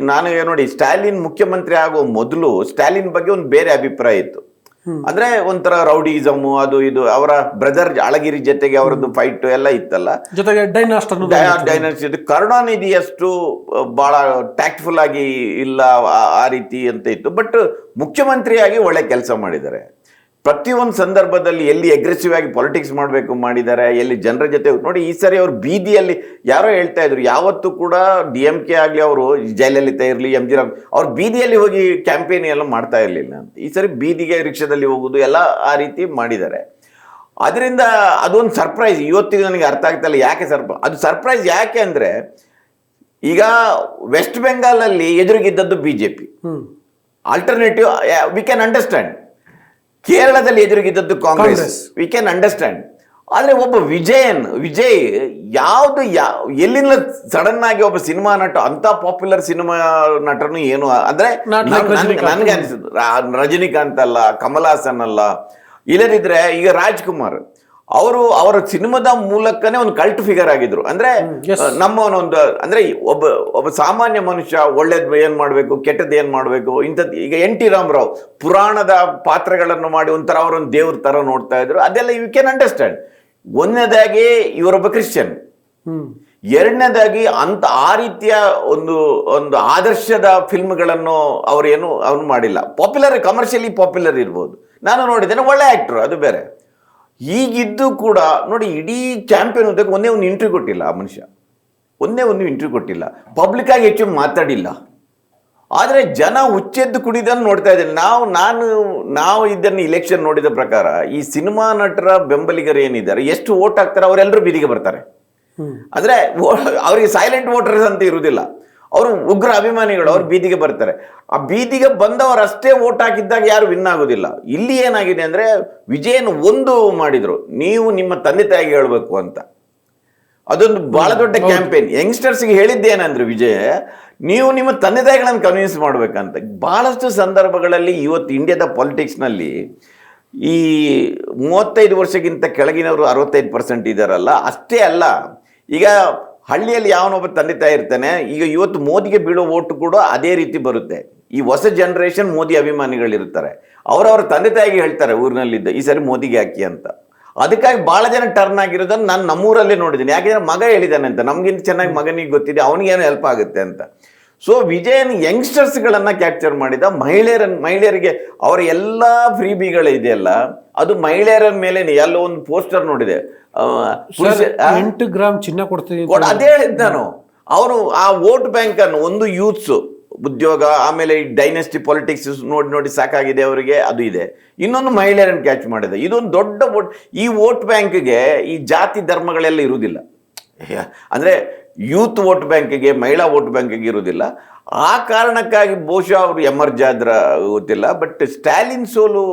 ನಾನು ನೋಡಿ, ಸ್ಟಾಲಿನ್ ಮುಖ್ಯಮಂತ್ರಿ ಆಗೋ ಮೊದಲು ಸ್ಟಾಲಿನ್ ಬಗ್ಗೆ ಒಂದು ಬೇರೆ ಅಭಿಪ್ರಾಯ ಇತ್ತು. ಅಂದ್ರೆ ಒಂಥರ ರೌಡಿಸಮ್, ಅದು ಇದು, ಅವರ ಬ್ರದರ್ ಅಳಗಿರಿ ಜೊತೆಗೆ ಅವರದ್ದು ಫೈಟ್ ಎಲ್ಲ ಇತ್ತಲ್ಲ, ಜೊತೆಗೆ ಡೈನಾಸ್ಟಿ. ಕರುಣಾನಿಧಿಯಷ್ಟು ಬಹಳ ಟ್ಯಾಕ್ಟ್ಫುಲ್ ಆಗಿ ಇಲ್ಲ ಆ ರೀತಿ ಅಂತ ಇತ್ತು. ಬಟ್ ಮುಖ್ಯಮಂತ್ರಿಯಾಗಿ ಒಳ್ಳೆ ಕೆಲಸ ಮಾಡಿದ್ದಾರೆ. ಪ್ರತಿಯೊಂದು ಸಂದರ್ಭದಲ್ಲಿ ಎಲ್ಲಿ ಅಗ್ರೆಸಿವ್ ಆಗಿ ಪಾಲಿಟಿಕ್ಸ್ ಮಾಡಬೇಕು ಮಾಡಿದ್ದಾರೆ, ಎಲ್ಲಿ ಜನರ ಜೊತೆ ನೋಡಿ. ಈ ಸರಿ ಅವರು ಬೀದಿಯಲ್ಲಿ ಯಾರೋ ಹೇಳ್ತಾ ಇದ್ರು, ಯಾವತ್ತೂ ಕೂಡ DMK ಆಗಲಿ, ಅವರು ಜಯಲಲಿತಾ ಇರಲಿ, MG ರಾವ್, ಅವ್ರು ಬೀದಿಯಲ್ಲಿ ಹೋಗಿ ಕ್ಯಾಂಪೇನ್ ಎಲ್ಲ ಮಾಡ್ತಾ ಇರಲಿಲ್ಲ ಅಂತ. ಈ ಸರಿ ಬೀದಿಗೆ ರಿಕ್ಷಾದಲ್ಲಿ ಹೋಗೋದು ಎಲ್ಲ ಆ ರೀತಿ ಮಾಡಿದ್ದಾರೆ. ಅದರಿಂದ ಅದೊಂದು ಸರ್ಪ್ರೈಸ್. ಇವತ್ತಿಗೆ ನನಗೆ ಅರ್ಥ ಆಗ್ತಾ ಇಲ್ಲ ಯಾಕೆ ಅದು ಸರ್ಪ್ರೈಸ್ ಯಾಕೆ ಅಂದರೆ, ಈಗ ವೆಸ್ಟ್ ಬೆಂಗಾಲಲ್ಲಿ ಎದುರಿಗಿದ್ದದ್ದು BJP, alternative we can understand. ಕೇರಳದಲ್ಲಿ ಎದುರಿಗಿದ್ದದ್ದು ಕಾಂಗ್ರೆಸ್, ವಿ ಕ್ಯಾನ್ ಅಂಡರ್ಸ್ಟ್ಯಾಂಡ್. ಆದರೆ ಒಬ್ಬ ವಿಜಯ್ ಎಲ್ಲಿಂದ ಸಡನ್ ಆಗಿ ಒಬ್ಬ ಸಿನಿಮಾ ನಟ, ಅಂತ ಪಾಪ್ಯುಲರ್ ಸಿನಿಮಾ ನಟನು ಏನು ಅಂದ್ರೆ ನನಗೆ ಅನಿಸಿದ್ದು, ರಜನಿಕಾಂತ್ ಅಲ್ಲ, ಕಮಲ್ ಹಾಸನ್ ಅಲ್ಲ, ಇಲ್ಲದಿದ್ರೆ ಈಗ ರಾಜ್ಕುಮಾರ್ ಅವರ ಸಿನಿಮಾದ ಮೂಲಕನೇ ಒಂದು ಕಲ್ಟ್ ಫಿಗರ್ ಆಗಿದ್ರು. ಅಂದ್ರೆ ನಮ್ಮವನೊಂದು, ಅಂದ್ರೆ ಒಬ್ಬ ಸಾಮಾನ್ಯ ಮನುಷ್ಯ ಒಳ್ಳೇದ್ ಏನ್ ಮಾಡ್ಬೇಕು, ಕೆಟ್ಟದ್ ಏನ್ ಮಾಡ್ಬೇಕು ಇಂಥದ್ದು. ಈಗ NT ರಾಮರಾವ್ ಪುರಾಣದ ಪಾತ್ರಗಳನ್ನು ಮಾಡಿ ಒಂಥರ ಅವರೊಂದು ದೇವ್ರ ತರ ನೋಡ್ತಾ ಇದ್ರು. ಅದೆಲ್ಲ ಯು ಕ್ಯಾನ್ ಅಂಡರ್ಸ್ಟ್ಯಾಂಡ್. ಒಂದನೇದಾಗಿ ಇವರೊಬ್ಬ ಕ್ರಿಶ್ಚಿಯನ್, ಎರಡನೇದಾಗಿ ಆ ರೀತಿಯ ಒಂದು ಆದರ್ಶದ ಫಿಲ್ಮ್ಗಳನ್ನು ಅವನು ಮಾಡಿಲ್ಲ. ಪಾಪ್ಯುಲರ್, ಕಮರ್ಷಿಯಲಿ ಪಾಪ್ಯುಲರ್ ಇರ್ಬೋದು, ನಾನು ನೋಡಿದ್ದೇನೆ, ಒಳ್ಳೆ ಆಕ್ಟರ್, ಅದು ಬೇರೆ. ಈಗಿದ್ದು ಕೂಡ ನೋಡಿ, ಇಡೀ ಚಾಂಪಿಯನ್ ಉದ್ದಕ್ಕೆ ಒಂದೇ ಒಂದು ಇಂಟರ್ವ್ಯೂ ಕೊಟ್ಟಿಲ್ಲ ಆ ಮನುಷ್ಯ, ಒಂದೇ ಒಂದು ಇಂಟರ್ವ್ಯೂ ಕೊಟ್ಟಿಲ್ಲ, ಪಬ್ಲಿಕ್ ಆಗಿ ಹೆಚ್ಚು ಮಾತಾಡಿಲ್ಲ. ಆದರೆ ಜನ ಹುಚ್ಚೆದ್ದು ಕುಡಿದನ್ನು ನೋಡ್ತಾ ಇದ್ದೇನೆ. ನಾವು ಇದನ್ನು ಇಲೆಕ್ಷನ್ ನೋಡಿದ ಪ್ರಕಾರ ಈ ಸಿನಿಮಾ ನಟರ ಬೆಂಬಲಿಗರು ಏನಿದ್ದಾರೆ, ಎಷ್ಟು ವೋಟ್ ಹಾಕ್ತಾರೆ, ಅವರೆಲ್ಲರೂ ಬೀದಿಗೆ ಬರ್ತಾರೆ. ಅಂದ್ರೆ ಅವರಿಗೆ ಸೈಲೆಂಟ್ ವೋಟರ್ಸ್ ಅಂತ ಇರುವುದಿಲ್ಲ, ಅವರು ಉಗ್ರ ಅಭಿಮಾನಿಗಳು, ಅವ್ರು ಬೀದಿಗೆ ಬರ್ತಾರೆ. ಆ ಬೀದಿಗೆ ಬಂದವರು ಅಷ್ಟೇ ವೋಟ್ ಹಾಕಿದ್ದಾಗ ಯಾರು ವಿನ್ ಆಗೋದಿಲ್ಲ. ಇಲ್ಲಿ ಏನಾಗಿದೆ ಅಂದ್ರೆ, ವಿಜಯನ್ ಒಂದು ಮಾಡಿದ್ರು, ನೀವು ನಿಮ್ಮ ತಂದೆ ತಾಯಿಗೆ ಹೇಳ್ಬೇಕು ಅಂತ. ಅದೊಂದು ಬಹಳ ದೊಡ್ಡ ಕ್ಯಾಂಪೇನ್. ಯಂಗ್ಸ್ಟರ್ಸ್ಗೆ ಹೇಳಿದ್ದೇನಂದ್ರೆ ವಿಜಯ್, ನೀವು ನಿಮ್ಮ ತಂದೆ ತಾಯಿಗಳನ್ನು ಕನ್ವಿನ್ಸ್ ಮಾಡ್ಬೇಕಂತ. ಬಹಳಷ್ಟು ಸಂದರ್ಭಗಳಲ್ಲಿ ಇವತ್ತು ಇಂಡಿಯಾದ ಪಾಲಿಟಿಕ್ಸ್ನಲ್ಲಿ ಈ 35 ವರ್ಷಕ್ಕಿಂತ ಕೆಳಗಿನವರು 65% ಇದ್ದಾರಲ್ಲ, ಅಷ್ಟೇ ಅಲ್ಲ, ಈಗ ಹಳ್ಳಿಯಲ್ಲಿ ಯಾವನೊಬ್ಬ ತಂದೆ ತಾಯಿ ಇರ್ತಾನೆ, ಈಗ ಇವತ್ತು ಮೋದಿಗೆ ಬೀಳೋ ಓಟು ಕೂಡ ಅದೇ ರೀತಿ ಬರುತ್ತೆ. ಈ ಹೊಸ ಜನರೇಷನ್ ಮೋದಿ ಅಭಿಮಾನಿಗಳಿರ್ತಾರೆ, ಅವರವರ ತಂದೆ ತಾಯಿಗೆ ಹೇಳ್ತಾರೆ ಊರಿನಲ್ಲಿದ್ದ, ಈ ಸರಿ ಮೋದಿಗೆ ಹಾಕಿ ಅಂತ. ಅದಕ್ಕಾಗಿ ಭಾಳ ಜನ ಟರ್ನ್ ಆಗಿರೋದನ್ನು ನಾನು ನಮ್ಮೂರಲ್ಲೇ ನೋಡಿದ್ದೀನಿ. ಯಾಕೆಂದರೆ ಮಗ ಹೇಳಿದ್ದಾನೆ ಅಂತ, ನಮಗಿಂತ ಚೆನ್ನಾಗಿ ಮಗನಿಗೆ ಗೊತ್ತಿದೆ, ಅವನಿಗೇನು ಹೆಲ್ಪ್ ಆಗುತ್ತೆ ಅಂತ. ಸೊ ವಿಜಯನ್ ಯಂಗ್ಸ್ಟರ್ಸ್ಗಳನ್ನು ಕ್ಯಾಪ್ಚರ್ ಮಾಡಿದ. ಮಹಿಳೆಯರಿಗೆ ಅವರ ಎಲ್ಲ ಫ್ರೀ ಬಿಗಳಿದೆಯಲ್ಲ, ಅದು ಮಹಿಳೆಯರ ಮೇಲೆ ಎಲ್ಲೋ ಒಂದು ಪೋಸ್ಟರ್ ನೋಡಿದೆ, 8 ಗ್ರಾಮ್ ಚಿನ್ನ ಕೊಡ್ತೀನಿ ಅದೇ ಹೇಳಿದ್ ನಾನು. ಅವರು ಆ ವೋಟ್ ಬ್ಯಾಂಕ್ ಅನ್ನು, ಒಂದು ಯೂತ್ಸ್ ಉದ್ಯೋಗ, ಆಮೇಲೆ ಈ ಡೈನೆಸ್ಟಿ ಪಾಲಿಟಿಕ್ಸ್ ನೋಡಿ ನೋಡಿ ಸಾಕಾಗಿದೆ ಅವರಿಗೆ, ಅದು ಇದೆ. ಇನ್ನೊಂದು ಮಹಿಳೆಯರನ್ನು ಕ್ಯಾಚ್ ಮಾಡಿದೆ. ಇದೊಂದು ದೊಡ್ಡ ವೋಟ್. ಈ ವೋಟ್ ಬ್ಯಾಂಕ್ಗೆ ಈ ಜಾತಿ ಧರ್ಮಗಳೆಲ್ಲ ಇರುವುದಿಲ್ಲ. ಅಂದರೆ ಯೂತ್ ವೋಟ್ ಬ್ಯಾಂಕಿಗೆ, ಮಹಿಳಾ ವೋಟ್ ಬ್ಯಾಂಕಿಗೆ ಇರುವುದಿಲ್ಲ. ಆ ಕಾರಣಕ್ಕಾಗಿ ಬಹುಶಃ ಅವರು ಎಮರ್ಜ್ ಆದ್ರ ಗೊತ್ತಿಲ್ಲ. ಬಟ್ ಸ್ಟಾಲಿನ್ ಸೋಲು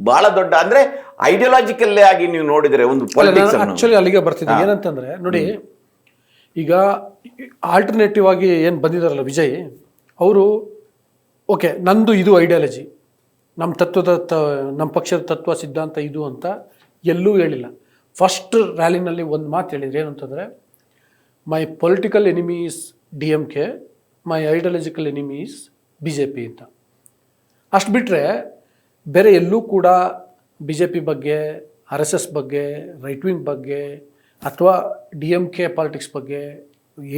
ಬಹಳ ದೊಡ್ಡ, ಅಂದ್ರೆ ಐಡಿಯಾಲಜಿಕಲ್ ಆಗಿ ನೀವು ನೋಡಿದ್ರೆ ಒಂದು ಪಾಲಿಟಿಕ್ಸ್ ಆಕ್ಚುಲಿ ಅಲ್ಲಿಗೆ ಬರ್ತಿದೆ. ಏನಂತಂದ್ರೆ ನೋಡಿ, ಈಗ ಆಲ್ಟರ್ನೇಟಿವ್ ಆಗಿ ಏನು ಬಂದಿದಾರಲ್ಲ ವಿಜಯ್ ಅವರು, ಓಕೆ ನಂದು ಇದು ಐಡಿಯಾಲಜಿ, ನಮ್ಮ ಪಕ್ಷದ ತತ್ವ ಸಿದ್ಧಾಂತ ಇದು ಅಂತ ಎಲ್ಲೂ ಹೇಳಿಲ್ಲ. ಫಸ್ಟ್ ರ್ಯಾಲಿನಲ್ಲಿ ಒಂದು ಮಾತು ಹೇಳಿದ್ರು, ಏನಂತಂದರೆ my political enemy is DMK, my ideological enemy is BJP ಅಂತ. ಅಷ್ಟು ಬಿಟ್ಟರೆ ಬೇರೆ ಎಲ್ಲೂ ಕೂಡ BJP ಬಗ್ಗೆ, RSS ಬಗ್ಗೆ, ರೈಟ್ ವಿಂಗ್ ಬಗ್ಗೆ, ಅಥವಾ DMK ಪಾಲಿಟಿಕ್ಸ್ ಬಗ್ಗೆ,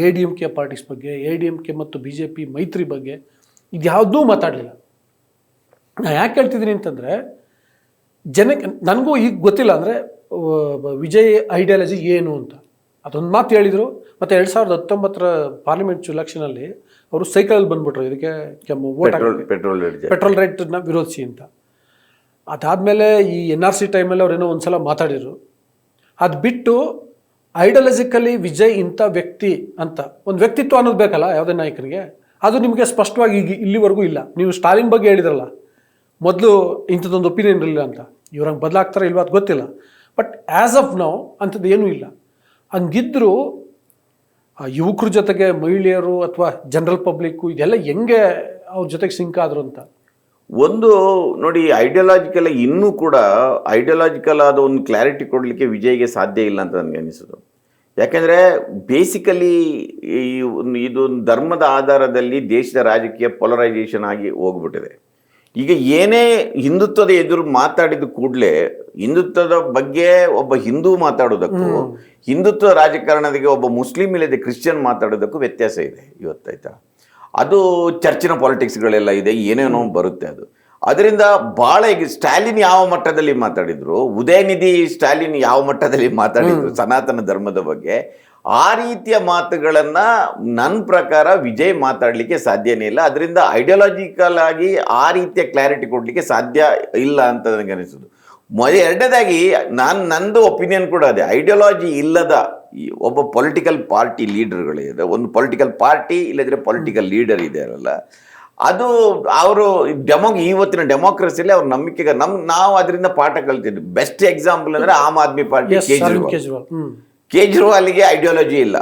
ADMK ಪಾಲಿಟಿಕ್ಸ್ ಬಗ್ಗೆ, ADMK ಮತ್ತು BJP ಮೈತ್ರಿ ಬಗ್ಗೆ ಇದ್ಯಾವುದೂ ಮಾತಾಡಲಿಲ್ಲ. ನಾನು ಯಾಕೆ ಹೇಳ್ತಿದ್ದೀನಿ ಅಂತಂದರೆ, ಜನಕ್ಕೆ ನನಗೂ ಈಗ ಗೊತ್ತಿಲ್ಲ ಅಂದರೆ ವಿಜಯ್ ಐಡಿಯಾಲಜಿ ಏನು ಅಂತ. ಅದೊಂದು ಮಾತು ಹೇಳಿದರು. ಮತ್ತು 2019 ಪಾರ್ಲಿಮೆಂಟ್ ಎಲೆಕ್ಷನಲ್ಲಿ ಅವರು ಸೈಕಲಲ್ಲಿ ಬಂದ್ಬಿಟ್ರು, ಇದಕ್ಕೆ ಪೆಟ್ರೋಲ್ ರೇಟ್ನ ವಿರೋಧಿಸಿ ಅಂತ. ಅದಾದಮೇಲೆ ಈ NRC ಟೈಮಲ್ಲಿ ಅವ್ರೇನೋ ಒಂದು ಸಲ ಮಾತಾಡಿದರು. ಅದು ಬಿಟ್ಟು ಐಡಿಯಾಲಜಿಕಲಿ ವಿಜಯ್ ಇಂಥ ವ್ಯಕ್ತಿ ಅಂತ ಒಂದು ವ್ಯಕ್ತಿತ್ವ ಅನ್ನೋದು ಬೇಕಲ್ಲ ಯಾವುದೇ ನಾಯಕನಿಗೆ, ಅದು ನಿಮಗೆ ಸ್ಪಷ್ಟವಾಗಿ ಈಗ ಇಲ್ಲಿವರೆಗೂ ಇಲ್ಲ. ನೀವು ಸ್ಟಾಲಿನ್ ಬಗ್ಗೆ ಹೇಳಿದ್ರಲ್ಲ, ಮೊದಲು ಇಂಥದ್ದೊಂದು ಒಪಿನಿಯನ್ ಇರಲಿಲ್ಲ ಅಂತ, ಇವ್ರಂಗೆ ಬದಲಾಗ್ತಾರೆ ಇಲ್ವಾ ಅದು ಗೊತ್ತಿಲ್ಲ. ಬಟ್ ಆ್ಯಸ್ ಆಫ್ ನೌ ಅಂಥದ್ದು ಏನೂ ಇಲ್ಲ. ಹಂಗಿದ್ದರೂ ಯುವಕರ ಜೊತೆಗೆ ಮಹಿಳೆಯರು ಅಥವಾ ಜನರಲ್ ಪಬ್ಲಿಕ್ಕು ಇದೆಲ್ಲ ಹೆಂಗೆ ಅವ್ರ ಜೊತೆಗೆ ಸಿಂಕ್ ಆದರು ಅಂತ. ಒಂದು ನೋಡಿ, ಐಡಿಯಾಲಜಿಕಲ್ ಇನ್ನೂ ಕೂಡ ಐಡಿಯಾಲಜಿಕಲ್ ಆದ ಒಂದು ಕ್ಲಾರಿಟಿ ಕೊಡಲಿಕ್ಕೆ ವಿಜಯ್ಗೆ ಸಾಧ್ಯ ಇಲ್ಲ ಅಂತ ನನಗೆ ಅನಿಸೋದು. ಯಾಕೆಂದರೆ ಬೇಸಿಕಲಿ ಇದು ಧರ್ಮದ ಆಧಾರದಲ್ಲಿ ದೇಶದ ರಾಜಕೀಯ ಪೊಲರೈಸೇಷನ್ ಆಗಿ ಹೋಗ್ಬಿಟ್ಟಿದೆ. ಈಗ ಏನೇ ಹಿಂದುತ್ವದ ಎದುರು ಮಾತಾಡಿದ ಕೂಡಲೇ ಹಿಂದುತ್ವದ ಬಗ್ಗೆ ಒಬ್ಬ ಹಿಂದೂ ಮಾತಾಡೋದಕ್ಕೂ, ಹಿಂದುತ್ವ ರಾಜಕಾರಣದಿಗೆ ಒಬ್ಬ ಮುಸ್ಲಿಂ ಇಲ್ಲದೆ ಕ್ರಿಶ್ಚಿಯನ್ ಮಾತಾಡೋದಕ್ಕೂ ವ್ಯತ್ಯಾಸ ಇದೆ ಇವತ್ತಾಯ್ತಾ. ಅದು ಚರ್ಚಿನ ಪಾಲಿಟಿಕ್ಸ್ಗಳೆಲ್ಲ ಇದೆ, ಏನೇನೋ ಬರುತ್ತೆ ಅದು. ಅದರಿಂದ ಭಾಳ ಈಗ ಸ್ಟಾಲಿನ್ ಯಾವ ಮಟ್ಟದಲ್ಲಿ ಮಾತಾಡಿದ್ರು, ಉದಯನಿಧಿ ಸ್ಟಾಲಿನ್ ಯಾವ ಮಟ್ಟದಲ್ಲಿ ಮಾತಾಡಿದ್ರು ಸನಾತನ ಧರ್ಮದ ಬಗ್ಗೆ, ಆ ರೀತಿಯ ಮಾತುಗಳನ್ನು ನನ್ನ ಪ್ರಕಾರ ವಿಜಯ್ ಮಾತಾಡಲಿಕ್ಕೆ ಸಾಧ್ಯನೇ ಇಲ್ಲ. ಅದರಿಂದ ಐಡಿಯಾಲಜಿಕಲ್ ಆಗಿ ಆ ರೀತಿಯ ಕ್ಲಾರಿಟಿ ಕೊಡಲಿಕ್ಕೆ ಸಾಧ್ಯ ಇಲ್ಲ ಅಂತ ನನಗೆ ಅನಿಸೋದು. ಎರಡನೇದಾಗಿ ನಂದು ಒಪಿನಿಯನ್ ಕೂಡ ಅದೇ, ಐಡಿಯಾಲಜಿ ಇಲ್ಲದ ಒಬ್ಬ ಪೊಲಿಟಿಕಲ್ ಪಾರ್ಟಿ ಲೀಡರ್ಗಳಿದೆ, ಒಂದು ಪೊಲಿಟಿಕಲ್ ಪಾರ್ಟಿ ಇಲ್ಲದ್ರೆ ಪೊಲಿಟಿಕಲ್ ಲೀಡರ್ ಇದೆಯಲ್ಲ, ಅದು ಅವರು ಇವತ್ತಿನ ಡೆಮೋಕ್ರಸಿಯಲ್ಲಿ ಅವ್ರ ನಂಬಿಕೆಗೆ ನಾವು ಅದರಿಂದ ಪಾಠ ಕಲ್ತಿದ್ವಿ. ಬೆಸ್ಟ್ ಎಕ್ಸಾಂಪಲ್ ಅಂದರೆ ಆಮ್ ಆದ್ಮಿ ಪಾರ್ಟಿ, ಕೇಜ್ರಿವಾಲ್ಗೆ ಐಡಿಯಾಲಜಿ ಇಲ್ಲ.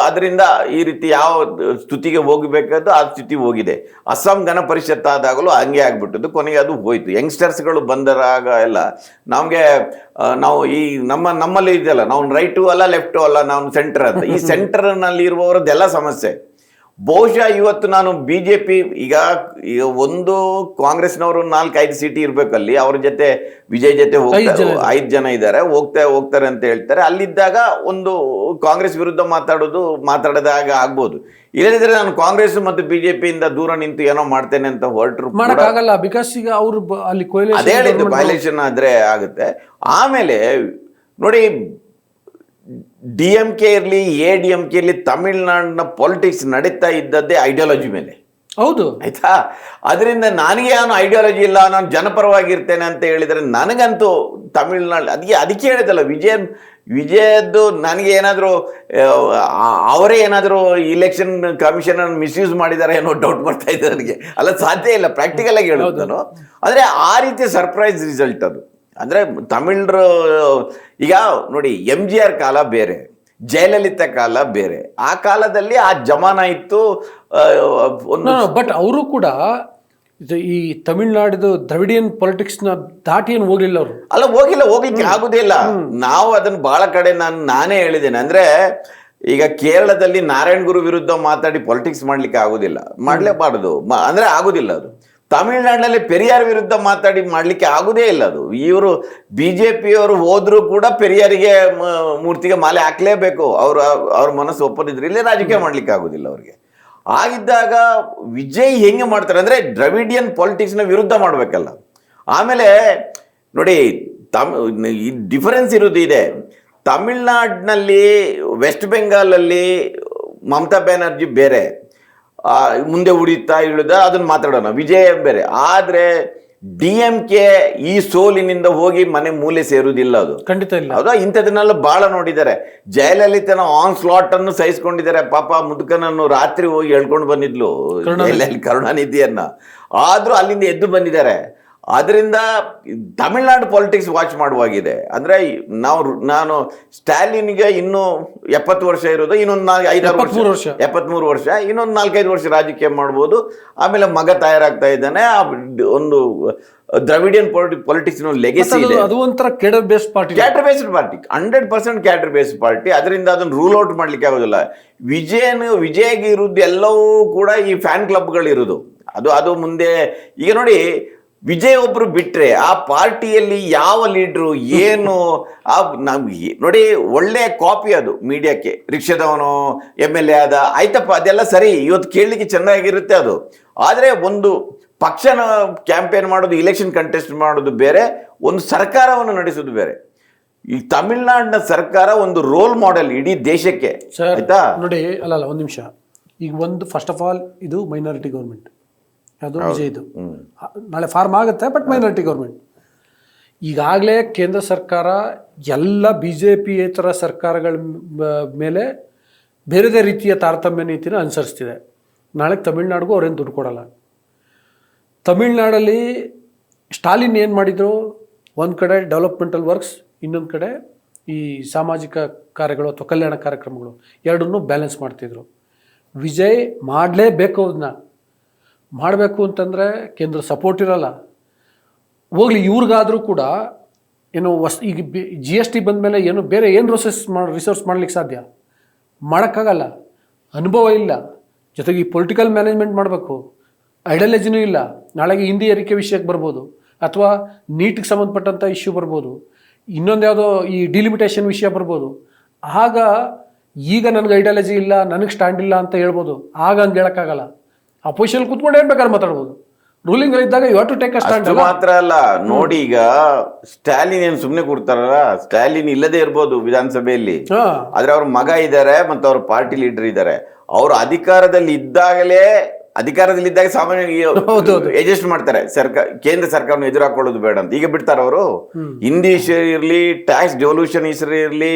ಅದರಿಂದ ಈ ರೀತಿ ಯಾವ ಸ್ಥಿತಿಗೆ ಹೋಗಬೇಕಾದ್ದು ಆ ಸ್ಥಿತಿ ಹೋಗಿದೆ. ಅಸ್ಸಾಂ ಗಣ ಪರಿಷತ್ ಆದಾಗಲೂ ಹಂಗೆ ಆಗ್ಬಿಟ್ಟದ್ದು, ಕೊನೆಗೆ ಅದು ಹೋಯ್ತು. ಯಂಗ್ಸ್ಟರ್ಸ್ಗಳು ಬಂದರಾಗ ಎಲ್ಲ ನಾವು ಈ ನಮ್ಮಲ್ಲಿ ಇದೆಯಲ್ಲ, ನಾವು ರೈಟು ಅಲ್ಲ ಲೆಫ್ಟು ಅಲ್ಲ, ನಾವು ಸೆಂಟರ್ ಅಂತ. ಈ ಸೆಂಟರ್ನಲ್ಲಿ ಇರುವವರದ್ದೆಲ್ಲ ಸಮಸ್ಯೆ. ಬಹುಶಃ ಇವತ್ತು ನಾನು BJP ಈಗ ಒಂದು ಕಾಂಗ್ರೆಸ್ನವರು 4-5 ಸೀಟ್ ಇರ್ಬೇಕಲ್ಲಿ, ಅವ್ರ ಜೊತೆ ವಿಜಯ್ ಜೊತೆ 5 ಜನ ಇದ್ದಾರೆ, ಹೋಗ್ತಾರೆ ಅಂತ ಹೇಳ್ತಾರೆ. ಅಲ್ಲಿದ್ದಾಗ ಒಂದು ಕಾಂಗ್ರೆಸ್ ವಿರುದ್ಧ ಮಾತಾಡೋದಾಗ ಆಗ್ಬೋದು. ಇಲ್ಲದಿದ್ರೆ ನಾನು ಕಾಂಗ್ರೆಸ್ ಮತ್ತು BJPಯಿಂದ ದೂರ ನಿಂತು ಏನೋ ಮಾಡ್ತೇನೆ ಅಂತ ಹೊರಟರು ಮಾಡಕ್ಕಾಗಲ್ಲ. ಬಿಕಾಸ್ ಈಗ ಅವರು ಅಲ್ಲಿ ಅದೇ ಹೇಳಿದ್ದು ವೈಲೇಷನ್ ಆದ್ರೆ ಆಗುತ್ತೆ. ಆಮೇಲೆ ನೋಡಿ, DMK ಇರಲಿ ADMK ಇರಲಿ, ತಮಿಳ್ನಾಡಿನ ಪಾಲಿಟಿಕ್ಸ್ ನಡೀತಾ ಇದ್ದದ್ದೇ ಐಡಿಯಾಲಜಿ ಮೇಲೆ. ಹೌದು ಆಯ್ತಾ. ಅದರಿಂದ ನನಗೆ ಏನು ಐಡಿಯಾಲಜಿ ಇಲ್ಲ, ನಾನು ಜನಪರವಾಗಿರ್ತೇನೆ ಅಂತ ಹೇಳಿದರೆ ನನಗಂತೂ ತಮಿಳ್ನಾಡು ಅದಕ್ಕೆ ಹೇಳಿದಲ್ಲ, ವಿಜಯದ್ದು ನನಗೆ ಏನಾದರೂ ಅವರೇ ಏನಾದರೂ ಇಲೆಕ್ಷನ್ ಕಮಿಷನ್ ಮಿಸ್ಯೂಸ್ ಮಾಡಿದ್ದಾರೆ ಏನೋ ಡೌಟ್ ಬರ್ತಾ ಇದೆ ನನಗೆ. ಅಲ್ಲ, ಸಾಧ್ಯ ಇಲ್ಲ, ಪ್ರಾಕ್ಟಿಕಲ್ ಆಗಿ ಹೇಳೋದು ನಾನು. ಅಂದರೆ ಆ ರೀತಿಯ ಸರ್ಪ್ರೈಸ್ ರಿಸಲ್ಟ್ ಅದು. ಅಂದರೆ ತಮಿಳರು ಈಗ ನೋಡಿ, MGR ಕಾಲ ಬೇರೆ, ಜಯಲಲಿತಾ ಕಾಲ ಬೇರೆ. ಆ ಕಾಲದಲ್ಲಿ ಆ ಜಮಾನ ಇತ್ತು. ಒಂದು ಬಟ್ ಅವರು ಕೂಡ ಈ ತಮಿಳ್ನಾಡಿದು ದ್ರವಿಡಿಯನ್ ಪೊಲಿಟಿಕ್ಸ್ನ ದಾಟಿ ಏನು ಹೋಗ್ಲಿಲ್ಲ ಅವರು. ಅಲ್ಲ, ಹೋಗ್ಲಿಕ್ಕೆ ಆಗುದೇ ಇಲ್ಲ. ನಾವು ಅದನ್ನ ಬಹಳ ಕಡೆ ನಾನೇ ಹೇಳಿದ್ದೇನೆ. ಅಂದ್ರೆ ಈಗ ಕೇರಳದಲ್ಲಿ ನಾರಾಯಣ್ ಗುರು ವಿರುದ್ಧ ಮಾತಾಡಿ ಪೊಲಿಟಿಕ್ಸ್ ಮಾಡ್ಲಿಕ್ಕೆ ಆಗುದಿಲ್ಲ, ಮಾಡ್ಲೇಬಾರದು, ಅಂದ್ರೆ ಆಗುದಿಲ್ಲ ಅದು. ತಮಿಳ್ನಾಡಿನಲ್ಲಿ ಪೆರಿಯಾರ್ ವಿರುದ್ಧ ಮಾತಾಡಿ ಮಾಡ್ಲಿಕ್ಕೆ ಆಗುದೇ ಇಲ್ಲ ಅದು. ಇವರು ಬಿಜೆಪಿಯವರು ಹೋದ್ರೂ ಕೂಡ ಪೆರಿಯಾರಿಗೆ ಮೂರ್ತಿಗೆ ಮಾಲೆ ಹಾಕ್ಲೇಬೇಕು. ಅವ್ರ ಮನಸ್ಸು ಒಪ್ಪದಿದ್ರೆ ಇಲ್ಲೇ ರಾಜಕೀಯ ಮಾಡ್ಲಿಕ್ಕೆ ಆಗುದಿಲ್ಲ ಅವ್ರಿಗೆ. ಆಗಿದ್ದಾಗ ವಿಜಯ್ ಹೆಂಗೆ ಮಾಡ್ತಾರೆ ಅಂದ್ರೆ ದ್ರವಿಡಿಯನ್ ಪಾಲಿಟಿಕ್ಸ್ನ ವಿರುದ್ಧ ಮಾಡಬೇಕಲ್ಲ. ಆಮೇಲೆ ನೋಡಿ, ಈ ಡಿಫರೆನ್ಸ್ ಇರೋದು ಇದೆ. ತಮಿಳ್ನಾಡಿನಲ್ಲಿ, ವೆಸ್ಟ್ ಬೆಂಗಾಲಲ್ಲಿ ಮಮತಾ ಬ್ಯಾನರ್ಜಿ ಬೇರೆ, ಮುಂದೆ ಉಳಿತಾ ಇಳಿದ ಅದನ್ನ ಮಾತಾಡೋಣ, ವಿಜಯ್ ಬೇರೆ. ಆದ್ರೆ DMK ಈ ಸೋಲಿನಿಂದ ಹೋಗಿ ಮನೆ ಮೂಲೆ ಸೇರುವುದಿಲ್ಲ, ಅದು ಖಂಡಿತ ಇಲ್ಲ. ಹೌದಾ? ಇಂಥದನ್ನೆಲ್ಲ ಬಹಳ ನೋಡಿದ್ದಾರೆ. ಜಯಲಲಿತನ ಆನ್ ಸ್ಲಾಟ್ ಅನ್ನು ಸಹಿಸ್ಕೊಂಡಿದ್ದಾರೆ. ಪಾಪ ಮುದುಕನನ್ನು ರಾತ್ರಿ ಹೋಗಿ ಹೇಳ್ಕೊಂಡು ಬಂದಿದ್ಲು ಕರುಣಾನಿಧಿಯನ್ನ, ಆದ್ರೂ ಅಲ್ಲಿಂದ ಎದ್ದು ಬಂದಿದ್ದಾರೆ. ಅದರಿಂದ ತಮಿಳ್ನಾಡು ಪಾಲಿಟಿಕ್ಸ್ ವಾಚ್ ಮಾಡುವಾಗಿದೆ. ಅಂದರೆ ನಾನು ಸ್ಟಾಲಿನ್ಗೆ ಇನ್ನೂ 70 ವರ್ಷ ಇರೋದು, ಇನ್ನೊಂದು 5-6 ವರ್ಷ, 73 ವರ್ಷ, ಇನ್ನೊಂದು 4-5 ವರ್ಷ ರಾಜಕೀಯ ಮಾಡ್ಬೋದು. ಆಮೇಲೆ ಮಗ ತಯಾರಾಗ್ತಾ ಇದ್ದಾನೆ. ಒಂದು ದ್ರವಿಡಿಯನ್ ಪೊಲಿಟಿಕ್ಸ್ ಲೆಗೆಸಿ ಇದೆ. ಅದು ಒಂಥರ cadre based party, 100% cadre based party. ಅದರಿಂದ ಅದನ್ನು ರೂಲ್ ಔಟ್ ಮಾಡ್ಲಿಕ್ಕೆ ಆಗೋದಿಲ್ಲ. ವಿಜಯ್ಗೆ ಇರುವುದು ಎಲ್ಲವೂ ಕೂಡ ಈ ಫ್ಯಾನ್ ಕ್ಲಬ್ಗಳು ಇರೋದು. ಅದು ಮುಂದೆ ಈಗ ನೋಡಿ, ವಿಜಯ್ ಒಬ್ರು ಬಿಟ್ರೆ ಆ ಪಾರ್ಟಿಯಲ್ಲಿ ಯಾವ ಲೀಡ್ರು ಏನು ನಮ್ಗೆ ನೋಡಿ, ಒಳ್ಳೆ ಕಾಪಿ ಅದು ಮೀಡಿಯಾಕ್ಕೆ. ರಿಕ್ಷಾದವನು MLA ಆದ, ಆಯ್ತಪ್ಪ, ಅದೆಲ್ಲ ಸರಿ, ಇವತ್ತು ಕೇಳಲಿಕ್ಕೆ ಚೆನ್ನಾಗಿರುತ್ತೆ ಅದು. ಆದರೆ ಒಂದು ಪಕ್ಷನ ಕ್ಯಾಂಪೇನ್ ಮಾಡೋದು, ಇಲೆಕ್ಷನ್ ಕಂಟೆಸ್ಟ್ ಮಾಡೋದು ಬೇರೆ, ಒಂದು ಸರ್ಕಾರವನ್ನು ನಡೆಸೋದು ಬೇರೆ. ಈ ತಮಿಳ್ನಾಡಿನ ಸರ್ಕಾರ ಒಂದು ರೋಲ್ ಮಾಡೆಲ್ ಇಡೀ ದೇಶಕ್ಕೆ. ಆಯ್ತಾ ನೋಡಿ, ಅಲ್ಲ ಒಂದು ನಿಮಿಷ. ಈಗ ಒಂದು ಫಸ್ಟ್ ಆಫ್ ಆಲ್ ಇದು ಮೈನಾರಿಟಿ ಗೌರ್ಮೆಂಟ್, ಅದು ವಿಜಯ್ದು. ನಾಳೆ ಫಾರ್ಮ್ ಆಗುತ್ತೆ, ಬಟ್ ಮೈನಾರಿಟಿ ಗೌರ್ಮೆಂಟ್. ಈಗಾಗಲೇ ಕೇಂದ್ರ ಸರ್ಕಾರ ಎಲ್ಲ BJPಯೇತರ ಸರ್ಕಾರಗಳ ಮೇಲೆ ಬೇರೆ ರೀತಿಯ ತಾರತಮ್ಯ ನೀತಿನ ಅನುಸರಿಸ್ತಿದೆ. ನಾಳೆ ತಮಿಳ್ನಾಡಿಗೂ ಅವ್ರೇನು ದುಡ್ಡು ಕೊಡಲ್ಲ. ತಮಿಳ್ನಾಡಲ್ಲಿ ಸ್ಟಾಲಿನ್ ಏನು ಮಾಡಿದ್ರು, ಒಂದು ಕಡೆ ಡೆವಲಪ್ಮೆಂಟಲ್ ವರ್ಕ್ಸ್, ಇನ್ನೊಂದು ಕಡೆ ಈ ಸಾಮಾಜಿಕ ಕಾರ್ಯಗಳು ಅಥವಾ ಕಲ್ಯಾಣ ಕಾರ್ಯಕ್ರಮಗಳು, ಎರಡನ್ನೂ ಬ್ಯಾಲೆನ್ಸ್ ಮಾಡ್ತಿದ್ರು. ವಿಜಯ್ ಮಾಡಲೇಬೇಕು, ಅದನ್ನ ಮಾಡಬೇಕು ಅಂತಂದರೆ ಕೇಂದ್ರ ಸಪೋರ್ಟ್ ಇರಲ್ಲ. ಹೋಗ್ಲಿ, ಇವ್ರಿಗಾದರೂ ಕೂಡ ಏನು ಈಗ GST ಬಂದ ಮೇಲೆ ಏನು ಬೇರೆ ಏನು ರಿಸೋರ್ಸ್ ಮಾಡ್ಲಿಕ್ಕೆ ಸಾಧ್ಯ? ಮಾಡೋಕ್ಕಾಗಲ್ಲ. ಅನುಭವ ಇಲ್ಲ, ಜೊತೆಗೆ ಈ ಪೊಲಿಟಿಕಲ್ ಮ್ಯಾನೇಜ್ಮೆಂಟ್ ಮಾಡಬೇಕು, ಐಡಿಯಾಲಜಿನೂ ಇಲ್ಲ. ನಾಳೆಗೆ ಹಿಂದಿ ಏರಿಕೆ ವಿಷಯಕ್ಕೆ ಬರ್ಬೋದು, ಅಥವಾ ನೀಟಿಗೆ ಸಂಬಂಧಪಟ್ಟಂಥ ಇಶ್ಯೂ ಬರ್ಬೋದು, ಇನ್ನೊಂದು ಯಾವುದೋ ಈ ಡಿಲಿಮಿಟೇಷನ್ ವಿಷಯ ಬರ್ಬೋದು. ಆಗ ಈಗ ನನಗೆ ಐಡಿಯಾಲಜಿ ಇಲ್ಲ, ನನಗೆ ಸ್ಟ್ಯಾಂಡ್ ಇಲ್ಲ ಅಂತ ಹೇಳ್ಬೋದು. ಆಗ ಹಂಗೆ ಹೇಳೋಕ್ಕಾಗಲ್ಲ. ಅಪೋಸಿಷನ್ ಕೂತ್ಕೊಂಡು ಏನ್ ಬೇಕಾದ್ರೆ ಮಾತಾಡ್ಬೋದು. ರೂಲಿಂಗ್ ಇದ್ದಾಗ you have to take a stand. ಮಾತ್ರ ಅಲ್ಲ ನೋಡಿ, ಈಗ ಸ್ಟಾಲಿನ್ ಏನು ಸುಮ್ಮನೆ ಕೊಡ್ತಾರಲ್ಲ, ಸ್ಟಾಲಿನ್ ಇಲ್ಲದೆ ಇರ್ಬೋದು ವಿಧಾನಸಭೆಯಲ್ಲಿ, ಆದ್ರೆ ಅವ್ರ ಮಗ ಇದ್ದಾರೆ ಮತ್ತು ಅವ್ರ ಪಾರ್ಟಿ ಲೀಡರ್ ಇದ್ದಾರೆ. ಅವರು ಅಧಿಕಾರದಲ್ಲಿದ್ದಾಗ ಸಾಮಾನ್ಯ ಅಡ್ಜಸ್ಟ್ ಮಾಡ್ತಾರೆ. ಕೇಂದ್ರ ಸರ್ಕಾರನ ಎದುರಾಕೊಳ್ಳೋದು ಬೇಡ ಅಂತ. ಈಗ ಬಿಡ್ತಾರ ಅವರು. ಹಿಂದಿ ಇಶ್ಯೂ ಇರಲಿ, ಟ್ಯಾಕ್ಸ್ ಡೆವಲ್ಯೂಷನ್ ಇಶ್ಯೂ ಇರಲಿ,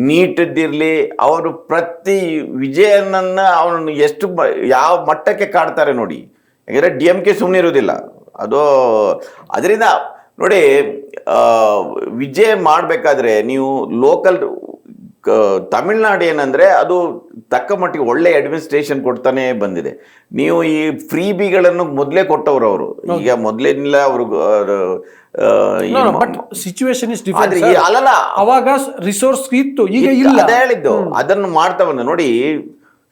ನೀಟದ್ದಿರಲಿ, ಅವರು ಪ್ರತಿ ವಿಜಯನನ್ನ ಅವನನ್ನು ಎಷ್ಟು ಯಾವ ಮಟ್ಟಕ್ಕೆ ಕಾಡ್ತಾರೆ ನೋಡಿ. ಯಾಕಂದ್ರೆ DMK ಸುಮ್ಮನೆ ಇರೋದಿಲ್ಲ ಅದು. ಅದರಿಂದ ನೋಡಿ, ವಿಜಯ್ ಮಾಡಬೇಕಾದ್ರೆ ನೀವು ಲೋಕಲ್ ತಮಿಳ್ನಾಡು ಏನಂದ್ರೆ ಅದು ತಕ್ಕ ಮಟ್ಟಿಗೆ ಒಳ್ಳೆ ಅಡ್ಮಿನಿಸ್ಟ್ರೇಷನ್ ಕೊಡ್ತಾನೆ ಬಂದಿದೆ. ನೀವು ಈ ಫ್ರೀ ಬಿಗಳನ್ನು ಮೊದಲೇ ಕೊಟ್ಟವರು ಅವರು, ಈಗ ಮೊದಲೇನಿಲ್ಲ ಅವರು. ಸಿಚುವೇಶನ್ ಇಸ್ ಅಲ್ಲಲ್ಲ, ಅವಾಗ ರಿಸೋರ್ಸ್ ಇತ್ತು, ಈಗ ಇಲ್ಲ. ಅದೇ ಹೇಳಿದ್ದು, ಅದನ್ನು ಮಾಡ್ತಾ ಬಂದ ನೋಡಿ.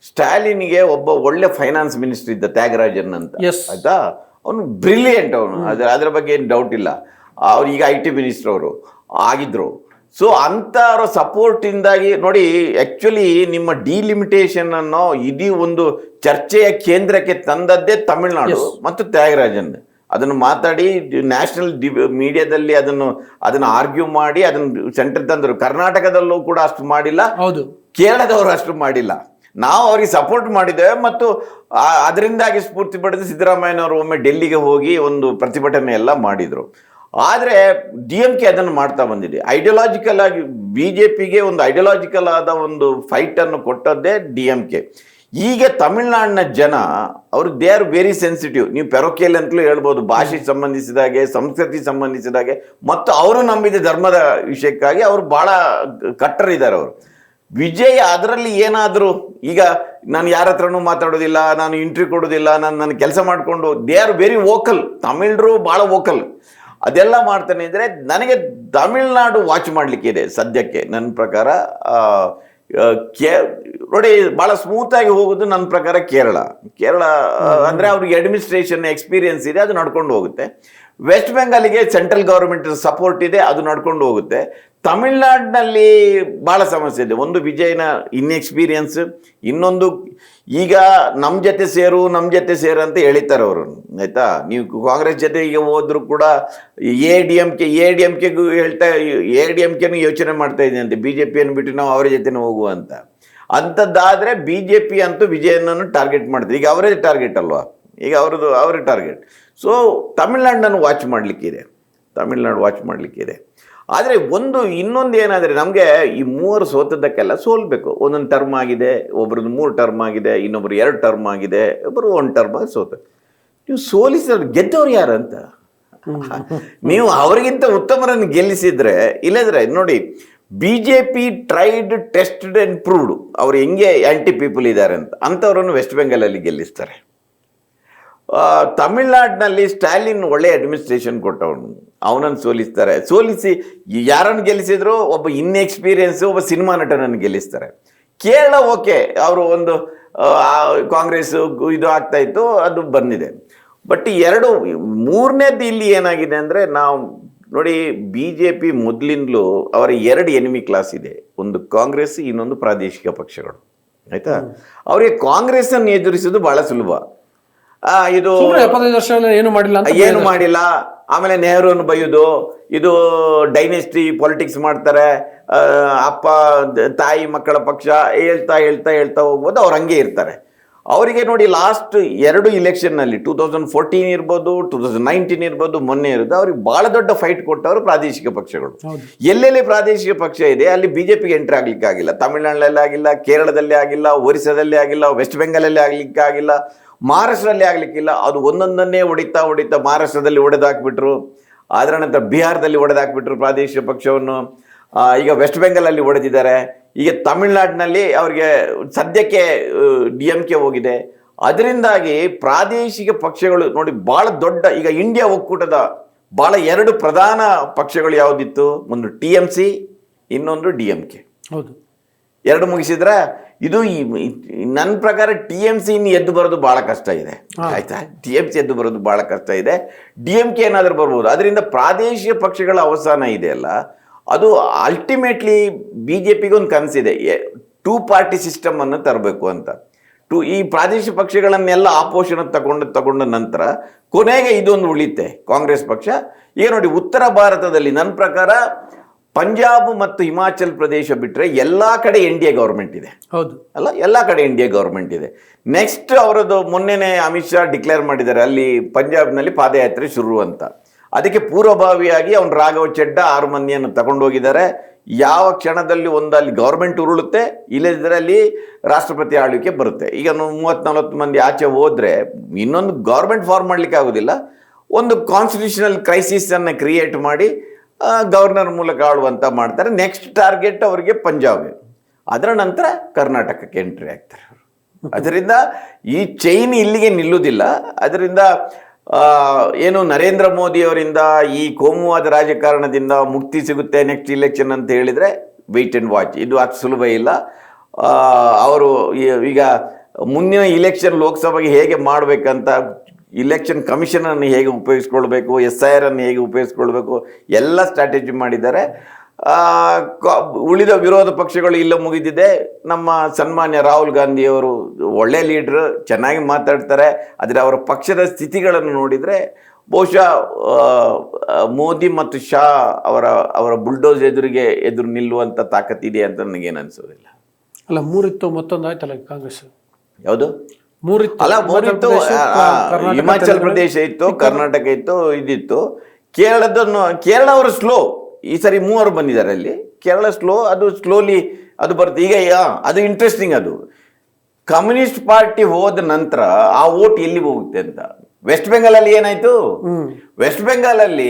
ಸ್ಟಾಲಿನ್ಗೆ ಒಬ್ಬ ಒಳ್ಳೆ ಫೈನಾನ್ಸ್ ಮಿನಿಸ್ಟರ್ ಇದ್ದ, ತ್ಯಾಗರಾಜನ್ ಅಂತ, ಆಯ್ತಾ? ಅವನು ಬ್ರಿಲಿಯಂಟ್, ಅವನು ಅದ್ರ ಬಗ್ಗೆ ಏನು ಡೌಟ್ ಇಲ್ಲ. ಅವ್ರು ಈಗ IT ಮಿನಿಸ್ಟರ್ ಅವರು ಆಗಿದ್ರು. ಸೊ ಅಂಥವ್ರ ಸಪೋರ್ಟ್ ಇಂದಾಗಿ ನೋಡಿ, ಆಕ್ಚುಲಿ ನಿಮ್ಮ ಡಿಲಿಮಿಟೇಷನ್ ಅನ್ನೋ ಇದೀ ಒಂದು ಚರ್ಚೆಯ ಕೇಂದ್ರಕ್ಕೆ ತಂದದ್ದೇ ತಮಿಳ್ನಾಡು ಮತ್ತು ತ್ಯಾಗರಾಜನ್. ಅದನ್ನು ಮಾತಾಡಿ ನ್ಯಾಷನಲ್ ಮೀಡಿಯಾದಲ್ಲಿ ಅದನ್ನು ಆರ್ಗ್ಯೂ ಮಾಡಿ ಅದನ್ನು ಸೆಂಟರ್ ತಂದರು. ಕರ್ನಾಟಕದಲ್ಲೂ ಕೂಡ ಅಷ್ಟು ಮಾಡಿಲ್ಲ, ಹೌದು, ಕೇರಳದವರು ಅಷ್ಟು ಮಾಡಿಲ್ಲ. ನಾವು ಅವ್ರಿಗೆ ಸಪೋರ್ಟ್ ಮಾಡಿದ್ದೇವೆ. ಮತ್ತು ಅದರಿಂದಾಗಿ ಸ್ಫೂರ್ತಿ ಪಡೆದು ಸಿದ್ದರಾಮಯ್ಯನವರು ಒಮ್ಮೆ ಡೆಲ್ಲಿಗೆ ಹೋಗಿ ಒಂದು ಪ್ರತಿಭಟನೆ ಎಲ್ಲ ಮಾಡಿದರು. ಆದರೆ DMK ಅದನ್ನು ಮಾಡ್ತಾ ಬಂದಿದೆ. ಐಡಿಯಾಲಜಿಕಲ್ ಆಗಿ BJPಗೆ ಒಂದು ಐಡಿಯಾಲಜಿಕಲ್ ಆದ ಒಂದು ಫೈಟ್ ಅನ್ನು ಕೊಟ್ಟದ್ದೇ DMK. ಈಗ ತಮಿಳ್ನಾಡಿನ ಜನ ಅವರು ದೇ ಆರ್ ವೆರಿ ಸೆನ್ಸಿಟಿವ್. ನೀವು ಪೆರೋಕಿಯಲ್ ಅಂತಲೂ ಹೇಳ್ಬೋದು, ಭಾಷೆಗೆ ಸಂಬಂಧಿಸಿದಾಗೆ, ಸಂಸ್ಕೃತಿ ಸಂಬಂಧಿಸಿದಾಗೆ, ಮತ್ತು ಅವರು ನಂಬಿದ ಧರ್ಮದ ವಿಷಯಕ್ಕಾಗಿ ಅವರು ಬಹಳ ಕಟ್ಟರಿದ್ದಾರೆ ಅವರು. ವಿಜಯ್ ಅದರಲ್ಲಿ ಏನಾದರೂ ಈಗ ನಾನು ಯಾರ ಹತ್ರನೂ ಮಾತಾಡೋದಿಲ್ಲ, ನಾನು ಇಂಟರ್ವ್ಯೂ ಕೊಡೋದಿಲ್ಲ, ನನ್ನ ಕೆಲಸ ಮಾಡಿಕೊಂಡು ದೇ ಆರ್ ವೆರಿ ವೋಕಲ್, ತಮಿಳರು ಭಾಳ ವೋಕಲ್, ಅದೆಲ್ಲ ಮಾಡ್ತಾನೆ ಇದ್ರೆ ನನಗೆ ತಮಿಳ್ನಾಡು ವಾಚ್ ಮಾಡಲಿಕ್ಕೆ ಇದೆ ಸದ್ಯಕ್ಕೆ. ನನ್ನ ಪ್ರಕಾರ ನೋಡಿ ಭಾಳ ಸ್ಮೂತಾಗಿ ಹೋಗೋದು ನನ್ನ ಪ್ರಕಾರ ಕೇರಳ ಅಂದರೆ ಅವ್ರಿಗೆ ಅಡ್ಮಿನಿಸ್ಟ್ರೇಷನ್ ಎಕ್ಸ್ಪೀರಿಯನ್ಸ್ ಇದೆ, ಅದು ನಡ್ಕೊಂಡು ಹೋಗುತ್ತೆ. ವೆಸ್ಟ್ ಬೆಂಗಾಲಿಗೆ ಸೆಂಟ್ರಲ್ ಗೌರ್ಮೆಂಟ್ ಸಪೋರ್ಟ್ ಇದೆ, ಅದು ನಡ್ಕೊಂಡು ಹೋಗುತ್ತೆ. ತಮಿಳ್ನಾಡಿನಲ್ಲಿ ಭಾಳ ಸಮಸ್ಯೆ ಇದೆ. ಒಂದು ವಿಜಯನ ಇನ್ಎಕ್ಸ್ಪೀರಿಯನ್ಸ್, ಇನ್ನೊಂದು ಈಗ ನಮ್ಮ ಜೊತೆ ಸೇರು ಅಂತ ಹೇಳಿತಾರೆ ಅವರು, ಆಯ್ತಾ. ನೀವು ಕಾಂಗ್ರೆಸ್ ಜೊತೆಗೆ ಹೋದ್ರು ಕೂಡ ಎ ಡಿ ಎಮ್ ಕೆಗೂ ಹೇಳ್ತಾ ADMKನೂ ಯೋಚನೆ ಮಾಡ್ತಾ ಇದೆ ಅಂತೆ, BJPಯನ್ನು ಬಿಟ್ಟು ನಾವು ಅವರ ಜೊತೆನೂ ಹೋಗುವ ಅಂತ. ಅಂಥದ್ದಾದರೆ BJP ಅಂತೂ ವಿಜಯನನ್ನು ಟಾರ್ಗೆಟ್ ಮಾಡ್ತಾರೆ. ಈಗ ಅವರೇ ಟಾರ್ಗೆಟ್ ಅಲ್ವಾ, ಈಗ ಅವರೇ ಟಾರ್ಗೆಟ್. ಸೊ ತಮಿಳ್ನಾಡನ್ನು ವಾಚ್ ಮಾಡಲಿಕ್ಕಿದೆ, ಆದರೆ ಇನ್ನೊಂದು ಏನಾದರೆ ನಮಗೆ ಈ ಮೂವರು ಸೋತದ್ದಕ್ಕೆಲ್ಲ ಸೋಲ್ಬೇಕು. ಒಂದೊಂದು ಟರ್ಮ್ ಆಗಿದೆ, ಒಬ್ರದ್ದು 3 ಟರ್ಮ್ ಆಗಿದೆ, ಇನ್ನೊಬ್ರು 2 ಟರ್ಮ್ ಆಗಿದೆ, ಒಬ್ಬರು 1 ಟರ್ಮ್ ಆಗಿ ಸೋತ. ನೀವು ಸೋಲಿಸಿದ್ರೆ ಗೆದ್ದವ್ರು ಯಾರು ಅಂತ ನೀವು ಅವರಿಗಿಂತ ಉತ್ತಮರನ್ನು ಗೆಲ್ಲಿಸಿದ್ರೆ, ಇಲ್ಲದ್ರೆ ನೋಡಿ BJP tried tested and proved ಅವ್ರು ಹೆಂಗೆ ಆ್ಯಂಟಿ ಪೀಪಲ್ ಇದ್ದಾರೆ ಅಂತ, ಅಂಥವ್ರನ್ನು ವೆಸ್ಟ್ ಬೆಂಗಾಲಲ್ಲಿ ಗೆಲ್ಲಿಸ್ತಾರೆ. ತಮಿಳ್ನಾಡಿನಲ್ಲಿ ಸ್ಟಾಲಿನ್ ಒಳ್ಳೆ ಅಡ್ಮಿನಿಸ್ಟ್ರೇಷನ್ ಕೊಟ್ಟವನು, ಅವನನ್ನು ಸೋಲಿಸಿ ಯಾರನ್ನು ಗೆಲ್ಲಿಸಿದ್ರು, ಒಬ್ಬ ಇನ್ಎಕ್ಸ್ಪೀರಿಯನ್ಸ್ ಒಬ್ಬ ಸಿನಿಮಾ ನಟನನ್ನು ಗೆಲ್ಲಿಸ್ತಾರೆ. ಕೇರಳ ಓಕೆ, ಅವರು ಒಂದು ಕಾಂಗ್ರೆಸ್ ಇದು ಆಗ್ತಾ ಇತ್ತು, ಅದು ಬಂದಿದೆ. ಬಟ್ ಮೂರನೇದು ಇಲ್ಲಿ ಏನಾಗಿದೆ ಅಂದರೆ, ನಾವು ನೋಡಿ BJP ಮೊದಲಿಂದಲೂ ಅವರ 2 ಎನಿಮಿ ಕ್ಲಾಸ್ ಇದೆ, ಒಂದು ಕಾಂಗ್ರೆಸ್, ಇನ್ನೊಂದು ಪ್ರಾದೇಶಿಕ ಪಕ್ಷಗಳು, ಆಯ್ತಾ. ಅವರಿಗೆ ಕಾಂಗ್ರೆಸ್ಸನ್ನು ಎದುರಿಸೋದು ಬಹಳ ಸುಲಭ. ಇದು 75 ವರ್ಷ ಏನು ಮಾಡಿಲ್ಲ, ಆಮೇಲೆ ನೆಹರೂನ್ನು ಬೈಯೋದು, ಇದು ಡೈನೆಸ್ಟಿ ಪಾಲಿಟಿಕ್ಸ್ ಮಾಡ್ತಾರೆ, ಅಪ್ಪ ತಾಯಿ ಮಕ್ಕಳ ಪಕ್ಷ ಹೇಳ್ತಾ ಹೋಗ್ಬೋದು, ಅವ್ರು ಹಂಗೆ ಇರ್ತಾರೆ. ಅವರಿಗೆ ನೋಡಿ ಲಾಸ್ಟ್ 2 ಇಲೆಕ್ಷನ್ನಲ್ಲಿ 2014 ಇರ್ಬೋದು, 2019 ಇರ್ಬೋದು, ಮೊನ್ನೆ ಇರೋದು, ಅವ್ರಿಗೆ ಭಾಳ ದೊಡ್ಡ ಫೈಟ್ ಕೊಟ್ಟವರು ಪ್ರಾದೇಶಿಕ ಪಕ್ಷಗಳು. ಎಲ್ಲೆಲ್ಲಿ ಪ್ರಾದೇಶಿಕ ಪಕ್ಷ ಇದೆ ಅಲ್ಲಿ BJPಗೆ ಎಂಟ್ರಿ ಆಗ್ಲಿಕ್ಕೆ ಆಗಿಲ್ಲ. ತಮಿಳುನಾಡಲ್ಲಿ ಆಗಿಲ್ಲ, ಕೇರಳದಲ್ಲಿ ಆಗಿಲ್ಲ, ಒರಿಸ್ಸಾದಲ್ಲಿ ಆಗಿಲ್ಲ, ವೆಸ್ಟ್ ಬೆಂಗಾಲಲ್ಲಿ ಆಗ್ಲಿಕ್ಕೆ ಆಗಿಲ್ಲ, ಮಹಾರಾಷ್ಟ್ರದಲ್ಲಿ ಆಗ್ಲಿಕ್ಕಿಲ್ಲ. ಅದು ಒಂದೊಂದನ್ನೇ ಹೊಡಿತಾ ಮಹಾರಾಷ್ಟ್ರದಲ್ಲಿ ಹೊಡೆದಾಕ್ಬಿಟ್ರು, ಅದರ ನಂತರ ಬಿಹಾರದಲ್ಲಿ ಹೊಡೆದಾಕ್ಬಿಟ್ರು ಪ್ರಾದೇಶಿಕ ಪಕ್ಷವನ್ನು. ಈಗ ವೆಸ್ಟ್ ಬೆಂಗಾಲಲ್ಲಿ ಹೊಡೆದಿದ್ದಾರೆ. ಈಗ ತಮಿಳ್ನಾಡಿನಲ್ಲಿ ಅವ್ರಿಗೆ ಸದ್ಯಕ್ಕೆ DMK ಹೋಗಿದೆ. ಅದರಿಂದಾಗಿ ಪ್ರಾದೇಶಿಕ ಪಕ್ಷಗಳು ನೋಡಿ ಭಾಳ ದೊಡ್ಡ, ಈಗ ಇಂಡಿಯಾ ಒಕ್ಕೂಟದ ಭಾಳ 2 ಪ್ರಧಾನ ಪಕ್ಷಗಳು ಯಾವುದಿತ್ತು, ಒಂದು TMC, ಇನ್ನೊಂದು DMK. ಹೌದು, 2 ಮುಗಿಸಿದ್ರೆ ಇದು ನನ್ನ ಪ್ರಕಾರ TMC ಇನ್ನು ಎದ್ದು ಬರೋದು ಭಾಳ ಕಷ್ಟ ಇದೆ, ಆಯ್ತಾ. TMC ಎದ್ದು ಬರೋದು ಭಾಳ ಕಷ್ಟ ಇದೆ, DMK ಏನಾದರೂ ಬರ್ಬೋದು. ಅದರಿಂದ ಪ್ರಾದೇಶಿಕ ಪಕ್ಷಗಳ ಅವಸಾನ ಇದೆಯಲ್ಲ, ಅದು ಅಲ್ಟಿಮೇಟ್ಲಿ BJPಗೆ ಒಂದು ಕನಸಿದೆ, 2 ಪಾರ್ಟಿ ಸಿಸ್ಟಮ್ ಅನ್ನು ತರಬೇಕು ಅಂತ. ಈ ಪ್ರಾದೇಶಿಕ ಪಕ್ಷಗಳನ್ನೆಲ್ಲ ಆಪೋಷಣ ತಗೊಂಡ ನಂತರ ಕೊನೆಗೆ ಇದೊಂದು ಉಳಿತೆ, ಕಾಂಗ್ರೆಸ್ ಪಕ್ಷ. ಈಗ ನೋಡಿ ಉತ್ತರ ಭಾರತದಲ್ಲಿ ನನ್ನ ಪ್ರಕಾರ ಪಂಜಾಬ್ ಮತ್ತು ಹಿಮಾಚಲ್ ಪ್ರದೇಶ ಬಿಟ್ಟರೆ ಎಲ್ಲ ಕಡೆ NDA ಗೌರ್ಮೆಂಟ್ ಇದೆ. ಹೌದು ಅಲ್ಲ, ಎಲ್ಲ ಕಡೆ NDA ಗೌರ್ಮೆಂಟ್ ಇದೆ. ನೆಕ್ಸ್ಟ್ ಅವರದ್ದು ಮೊನ್ನೆನೇ ಅಮಿತ್ ಶಾ ಡಿಕ್ಲೇರ್ ಮಾಡಿದ್ದಾರೆ, ಅಲ್ಲಿ ಪಂಜಾಬ್ನಲ್ಲಿ ಪಾದಯಾತ್ರೆ ಶುರು ಅಂತ. ಅದಕ್ಕೆ ಪೂರ್ವಭಾವಿಯಾಗಿ ಅವ್ನು ರಾಘವ್ ಚೆಡ್ಡಾ 6 ಮಂದಿಯನ್ನು ತಗೊಂಡೋಗಿದ್ದಾರೆ. ಯಾವ ಕ್ಷಣದಲ್ಲಿ ಅಲ್ಲಿ ಗೌರ್ಮೆಂಟ್ ಉರುಳುತ್ತೆ, ಇಲ್ಲದಿದ್ದರೆ ಅಲ್ಲಿ ರಾಷ್ಟ್ರಪತಿ ಆಳ್ವಿಕೆ ಬರುತ್ತೆ. ಈಗ 30-40 ಮಂದಿ ಆಚೆ ಹೋದರೆ ಇನ್ನೊಂದು ಗೌರ್ಮೆಂಟ್ ಫಾರ್ಮ್ ಮಾಡಲಿಕ್ಕೆ ಆಗೋದಿಲ್ಲ. ಒಂದು ಕಾನ್ಸ್ಟಿಟ್ಯೂಷನಲ್ ಕ್ರೈಸಿಸನ್ನು ಕ್ರಿಯೇಟ್ ಮಾಡಿ ಗವರ್ನರ್ ಮೂಲಕ ಆಳುವಂತ ಮಾಡ್ತಾರೆ. ನೆಕ್ಸ್ಟ್ ಟಾರ್ಗೆಟ್ ಅವರಿಗೆ ಪಂಜಾಬ್, ಅದರ ನಂತರ ಕರ್ನಾಟಕಕ್ಕೆ ಎಂಟ್ರಿ ಆಗ್ತಾರೆ ಅವರು. ಅದರಿಂದ ಈ ಚೈನ್ ಇಲ್ಲಿಗೆ ನಿಲ್ಲುವುದಿಲ್ಲ. ಅದರಿಂದ ಏನು ನರೇಂದ್ರ ಮೋದಿ ಅವರಿಂದ ಈ ಕೋಮುವಾದ ರಾಜಕಾರಣದಿಂದ ಮುಕ್ತಿ ಸಿಗುತ್ತೆ ನೆಕ್ಸ್ಟ್ ಇಲೆಕ್ಷನ್ ಅಂತ ಹೇಳಿದರೆ ವೆಯ್ಟ್ ಆ್ಯಂಡ್ ವಾಚ್. ಇದು ಅಷ್ಟು ಸುಲಭ ಇಲ್ಲ. ಅವರು ಈಗ ಮುಂದಿನ ಇಲೆಕ್ಷನ್ ಲೋಕಸಭೆಗೆ ಹೇಗೆ ಮಾಡಬೇಕಂತ, ಇಲೆಕ್ಷನ್ ಕಮಿಷನನ್ನು ಹೇಗೆ ಉಪಯೋಗಿಸ್ಕೊಳ್ಬೇಕು, SIR ಅನ್ನು ಹೇಗೆ ಉಪಯೋಗಿಸ್ಕೊಳ್ಬೇಕು, ಎಲ್ಲ ಸ್ಟ್ರಾಟಜಿ ಮಾಡಿದ್ದಾರೆ. ಉಳಿದ ವಿರೋಧ ಪಕ್ಷಗಳು ಇಲ್ಲ ಮುಗಿದಿದೆ. ನಮ್ಮ ಸನ್ಮಾನ್ಯ ರಾಹುಲ್ ಗಾಂಧಿಯವರು ಒಳ್ಳೆ ಲೀಡ್ರು, ಚೆನ್ನಾಗಿ ಮಾತಾಡ್ತಾರೆ. ಆದರೆ ಅವರ ಪಕ್ಷದ ಸ್ಥಿತಿಗಳನ್ನು ನೋಡಿದರೆ ಬಹುಶಃ ಮೋದಿ ಮತ್ತು ಶಾ ಅವರ ಬುಲ್ಡೋಸ್ ಎದುರು ನಿಲ್ಲುವಂಥ ತಾಕತ್ತಿದೆ ಅಂತ ನನಗೇನು ಅನಿಸೋದಿಲ್ಲ. ಅಲ್ಲ, 3 ಇತ್ತು, ಮತ್ತೊಂದು ಆಯ್ತಲ್ಲ ಕಾಂಗ್ರೆಸ್. ಯಾವುದು 3 ಇತ್ತು? ಅಲ್ಲ, 3 ಇತ್ತು. ಹಿಮಾಚಲ್ ಪ್ರದೇಶ ಇತ್ತು, ಕರ್ನಾಟಕ ಇತ್ತು, ಇದಿತ್ತು. ಕೇರಳ ಅವರು ಸ್ಲೋ. ಈ ಸರಿ 3 ಬಂದಿದ್ದಾರೆ ಅಲ್ಲಿ. ಕೇರಳ ಸ್ಲೋ, ಅದು ಸ್ಲೋಲಿ ಅದು ಬರುತ್ತೆ. ಈಗ ಅದು ಇಂಟ್ರೆಸ್ಟಿಂಗ್. ಅದು ಕಮ್ಯುನಿಸ್ಟ್ ಪಾರ್ಟಿ ಹೋದ ನಂತರ ಆ ವೋಟ್ ಎಲ್ಲಿ ಹೋಗುತ್ತೆ ಅಂತ. ವೆಸ್ಟ್ ಬೆಂಗಾಲ್ ಅಲ್ಲಿ ಏನಾಯ್ತು, ವೆಸ್ಟ್ ಬೆಂಗಾಲ್ ಅಲ್ಲಿ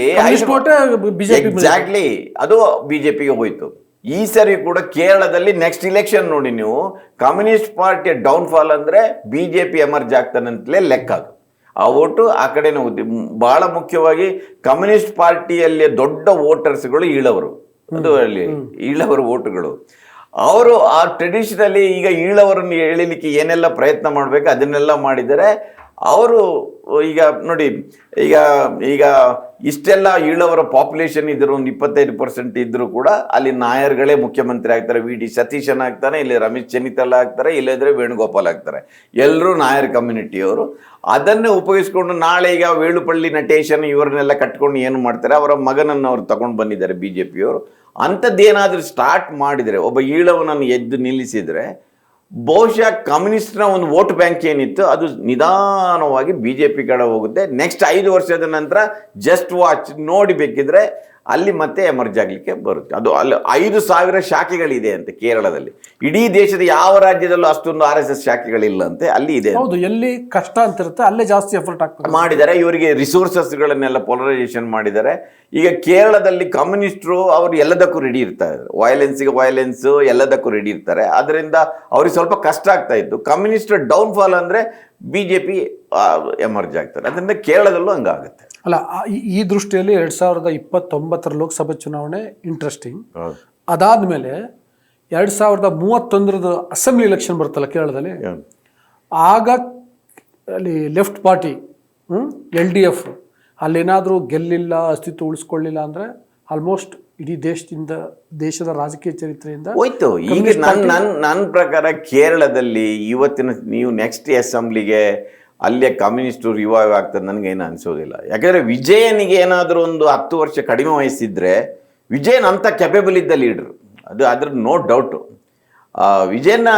ಎಕ್ಸಾಕ್ಟ್ಲಿ ಅದು BJPಗೆ ಹೋಯ್ತು. ಈ ಸರಿ ಕೂಡ ಕೇರಳದಲ್ಲಿ ನೆಕ್ಸ್ಟ್ ಇಲೆಕ್ಷನ್ ನೋಡಿ ನೀವು, ಕಮ್ಯುನಿಸ್ಟ್ ಪಾರ್ಟಿಯ ಡೌನ್ಫಾಲ್ ಅಂದ್ರೆ ಬಿಜೆಪಿ ಎಮರ್ಜ್ ಆಗ್ತಾನಂತಲೇ ಲೆಕ್ಕ ಅದು. ಆ ಓಟು ಆ ಕಡೆನೇ ಹೋಗುತ್ತೆ. ಬಹಳ ಮುಖ್ಯವಾಗಿ ಕಮ್ಯುನಿಸ್ಟ್ ಪಾರ್ಟಿಯಲ್ಲಿ ದೊಡ್ಡ ವೋಟರ್ಸ್ಗಳು ಈಳವರು, ಅದು ಅಲ್ಲಿ ಈಳವರ ಓಟುಗಳು. ಅವರು ಆ ಟ್ರೆಡಿಷನಲಿ ಈಗ ಈಳವರನ್ನು ಎಳಿಲಿಕ್ಕೆ ಏನೆಲ್ಲ ಪ್ರಯತ್ನ ಮಾಡಬೇಕು ಅದನ್ನೆಲ್ಲ ಮಾಡಿದರೆ ಅವರು. ಈಗ ನೋಡಿ, ಈಗ ಈಗ ಇಷ್ಟೆಲ್ಲ ಈಳವರ ಪಾಪ್ಯುಲೇಷನ್ ಇದ್ರು, ಒಂದು 25% ಇದ್ರೂ ಕೂಡ ಅಲ್ಲಿ ನಾಯರ್ಗಳೇ ಮುಖ್ಯಮಂತ್ರಿ ಆಗ್ತಾರೆ. ವಿ ಡಿ ಸತೀಶನ್ ಆಗ್ತಾನೆ, ಇಲ್ಲಿ ರಮೇಶ್ ಚೆನ್ನಿತ್ತಲ ಆಗ್ತಾರೆ, ಇಲ್ಲದ್ರೆ ವೇಣುಗೋಪಾಲ್ ಆಗ್ತಾರೆ. ಎಲ್ಲರೂ ನಾಯರ್ ಕಮ್ಯುನಿಟಿಯವರು. ಅದನ್ನೇ ಉಪಯೋಗಿಸ್ಕೊಂಡು ನಾಳೆ ಈಗ ವೇಳುಪಳ್ಳಿ ನಟೇಶನ್ ಇವರನ್ನೆಲ್ಲ ಕಟ್ಕೊಂಡು ಏನು ಮಾಡ್ತಾರೆ, ಅವರ ಮಗನನ್ನು ಅವರು ತಗೊಂಡು ಬಂದಿದ್ದಾರೆ ಬಿಜೆಪಿಯವರು. ಅಂಥದ್ದೇನಾದರೂ ಸ್ಟಾರ್ಟ್ ಮಾಡಿದರೆ, ಒಬ್ಬ ಈಳವನನ್ನು ಎದ್ದು ನಿಲ್ಲಿಸಿದರೆ ಬಹುಶಃ ಕಮ್ಯುನಿಸ್ಟ್ನ ಒಂದು ವೋಟ್ ಬ್ಯಾಂಕ್ ಏನಿತ್ತು ಅದು ನಿಧಾನವಾಗಿ ಬಿಜೆಪಿ ಕಡೆ ಹೋಗುತ್ತೆ. ನೆಕ್ಸ್ಟ್ 5 ವರ್ಷದ ನಂತರ ಜಸ್ಟ್ ವಾಚ್ ನೋಡಿ, ಬೇಕಿದ್ರೆ ಅಲ್ಲಿ ಮತ್ತೆ ಎಮರ್ಜ್ ಆಗಲಿಕ್ಕೆ ಬರುತ್ತೆ. ಅದು ಅಲ್ಲಿ 5,000 ಶಾಖೆಗಳಿದೆ ಅಂತೆ ಕೇರಳದಲ್ಲಿ. ಇಡೀ ದೇಶದ ಯಾವ ರಾಜ್ಯದಲ್ಲೂ ಅಷ್ಟೊಂದು RSS ಶಾಖೆಗಳಿಲ್ಲಂತೆ, ಅಲ್ಲಿ ಇದೆ. ಹೌದು, ಎಲ್ಲಿ ಕಷ್ಟ ಅಂತಿರುತ್ತೆ ಅಲ್ಲೇ ಜಾಸ್ತಿ ಎಫರ್ಟ್ ಆಗ್ತದೆ ಮಾಡಿದ್ದಾರೆ. ಇವರಿಗೆ ರಿಸೋರ್ಸಸ್ಗಳನ್ನೆಲ್ಲ ಪೊಲರೈಸೇಷನ್ ಮಾಡಿದ್ದಾರೆ. ಈಗ ಕೇರಳದಲ್ಲಿ ಕಮ್ಯುನಿಸ್ಟರು ಅವರು ಎಲ್ಲದಕ್ಕೂ ರೆಡಿ ಇರ್ತಾರೆ, ವಯಲೆನ್ಸ್ಗೆ ವಯಲೆನ್ಸ್ ಎಲ್ಲದಕ್ಕೂ ರೆಡಿ ಇರ್ತಾರೆ. ಅದರಿಂದ ಅವ್ರಿಗೆ ಸ್ವಲ್ಪ ಕಷ್ಟ ಆಗ್ತಾ ಇತ್ತು. ಕಮ್ಯುನಿಸ್ಟ್ ಡೌನ್ಫಾಲ್ ಅಂದರೆ ಬಿಜೆಪಿ ಎಮರ್ಜ್ ಆಗ್ತಾರೆ. ಅದರಿಂದ ಕೇರಳದಲ್ಲೂ ಹಂಗಾಗುತ್ತೆ. ಅಲ್ಲ, ಈ ದೃಷ್ಟಿಯಲ್ಲಿ 2029 ಲೋಕಸಭೆ ಚುನಾವಣೆ ಇಂಟ್ರೆಸ್ಟಿಂಗ್. ಅದಾದ್ಮೇಲೆ 2031 ಅಸೆಂಬ್ಲಿ ಎಲೆಕ್ಷನ್ ಬರುತ್ತಲ್ಲ ಕೇರಳದಲ್ಲಿ, ಆಗ ಅಲ್ಲಿ ಲೆಫ್ಟ್ ಪಾರ್ಟಿ LDF ಅಲ್ಲೇನಾದರೂ ಗೆಲ್ಲಿಲ್ಲ, ಅಸ್ತಿತ್ವ ಉಳಿಸ್ಕೊಳ್ಳಿಲ್ಲ ಅಂದರೆ ಆಲ್ಮೋಸ್ಟ್ ಇಡೀ ದೇಶದ ರಾಜಕೀಯ ಚರಿತ್ರೆಯಿಂದ ಹೋಯ್ತು. ಈಗ ನನ್ನ ಪ್ರಕಾರ ಕೇರಳದಲ್ಲಿ ಇವತ್ತಿನ ನೀವು ನೆಕ್ಸ್ಟ್ ಅಸೆಂಬ್ಲಿಗೆ ಅಲ್ಲೇ ಕಮ್ಯುನಿಸ್ಟು ರಿವೈವ್ ಆಗ್ತದೆ ನನಗೇನು ಅನಿಸೋದಿಲ್ಲ. ಯಾಕಂದರೆ ವಿಜಯನಿಗೆ ಏನಾದರೂ ಒಂದು 10 ವರ್ಷ ಕಡಿಮೆ ವಯಸ್ಸಿದ್ರೆ ವಿಜಯನ್ ಅಂತ ಕೆಪೇಬಲ್ ಇದ್ದ ಲೀಡರ್, ಅದು ಅದ್ರ ನೋ ಡೌಟು. ವಿಜಯನ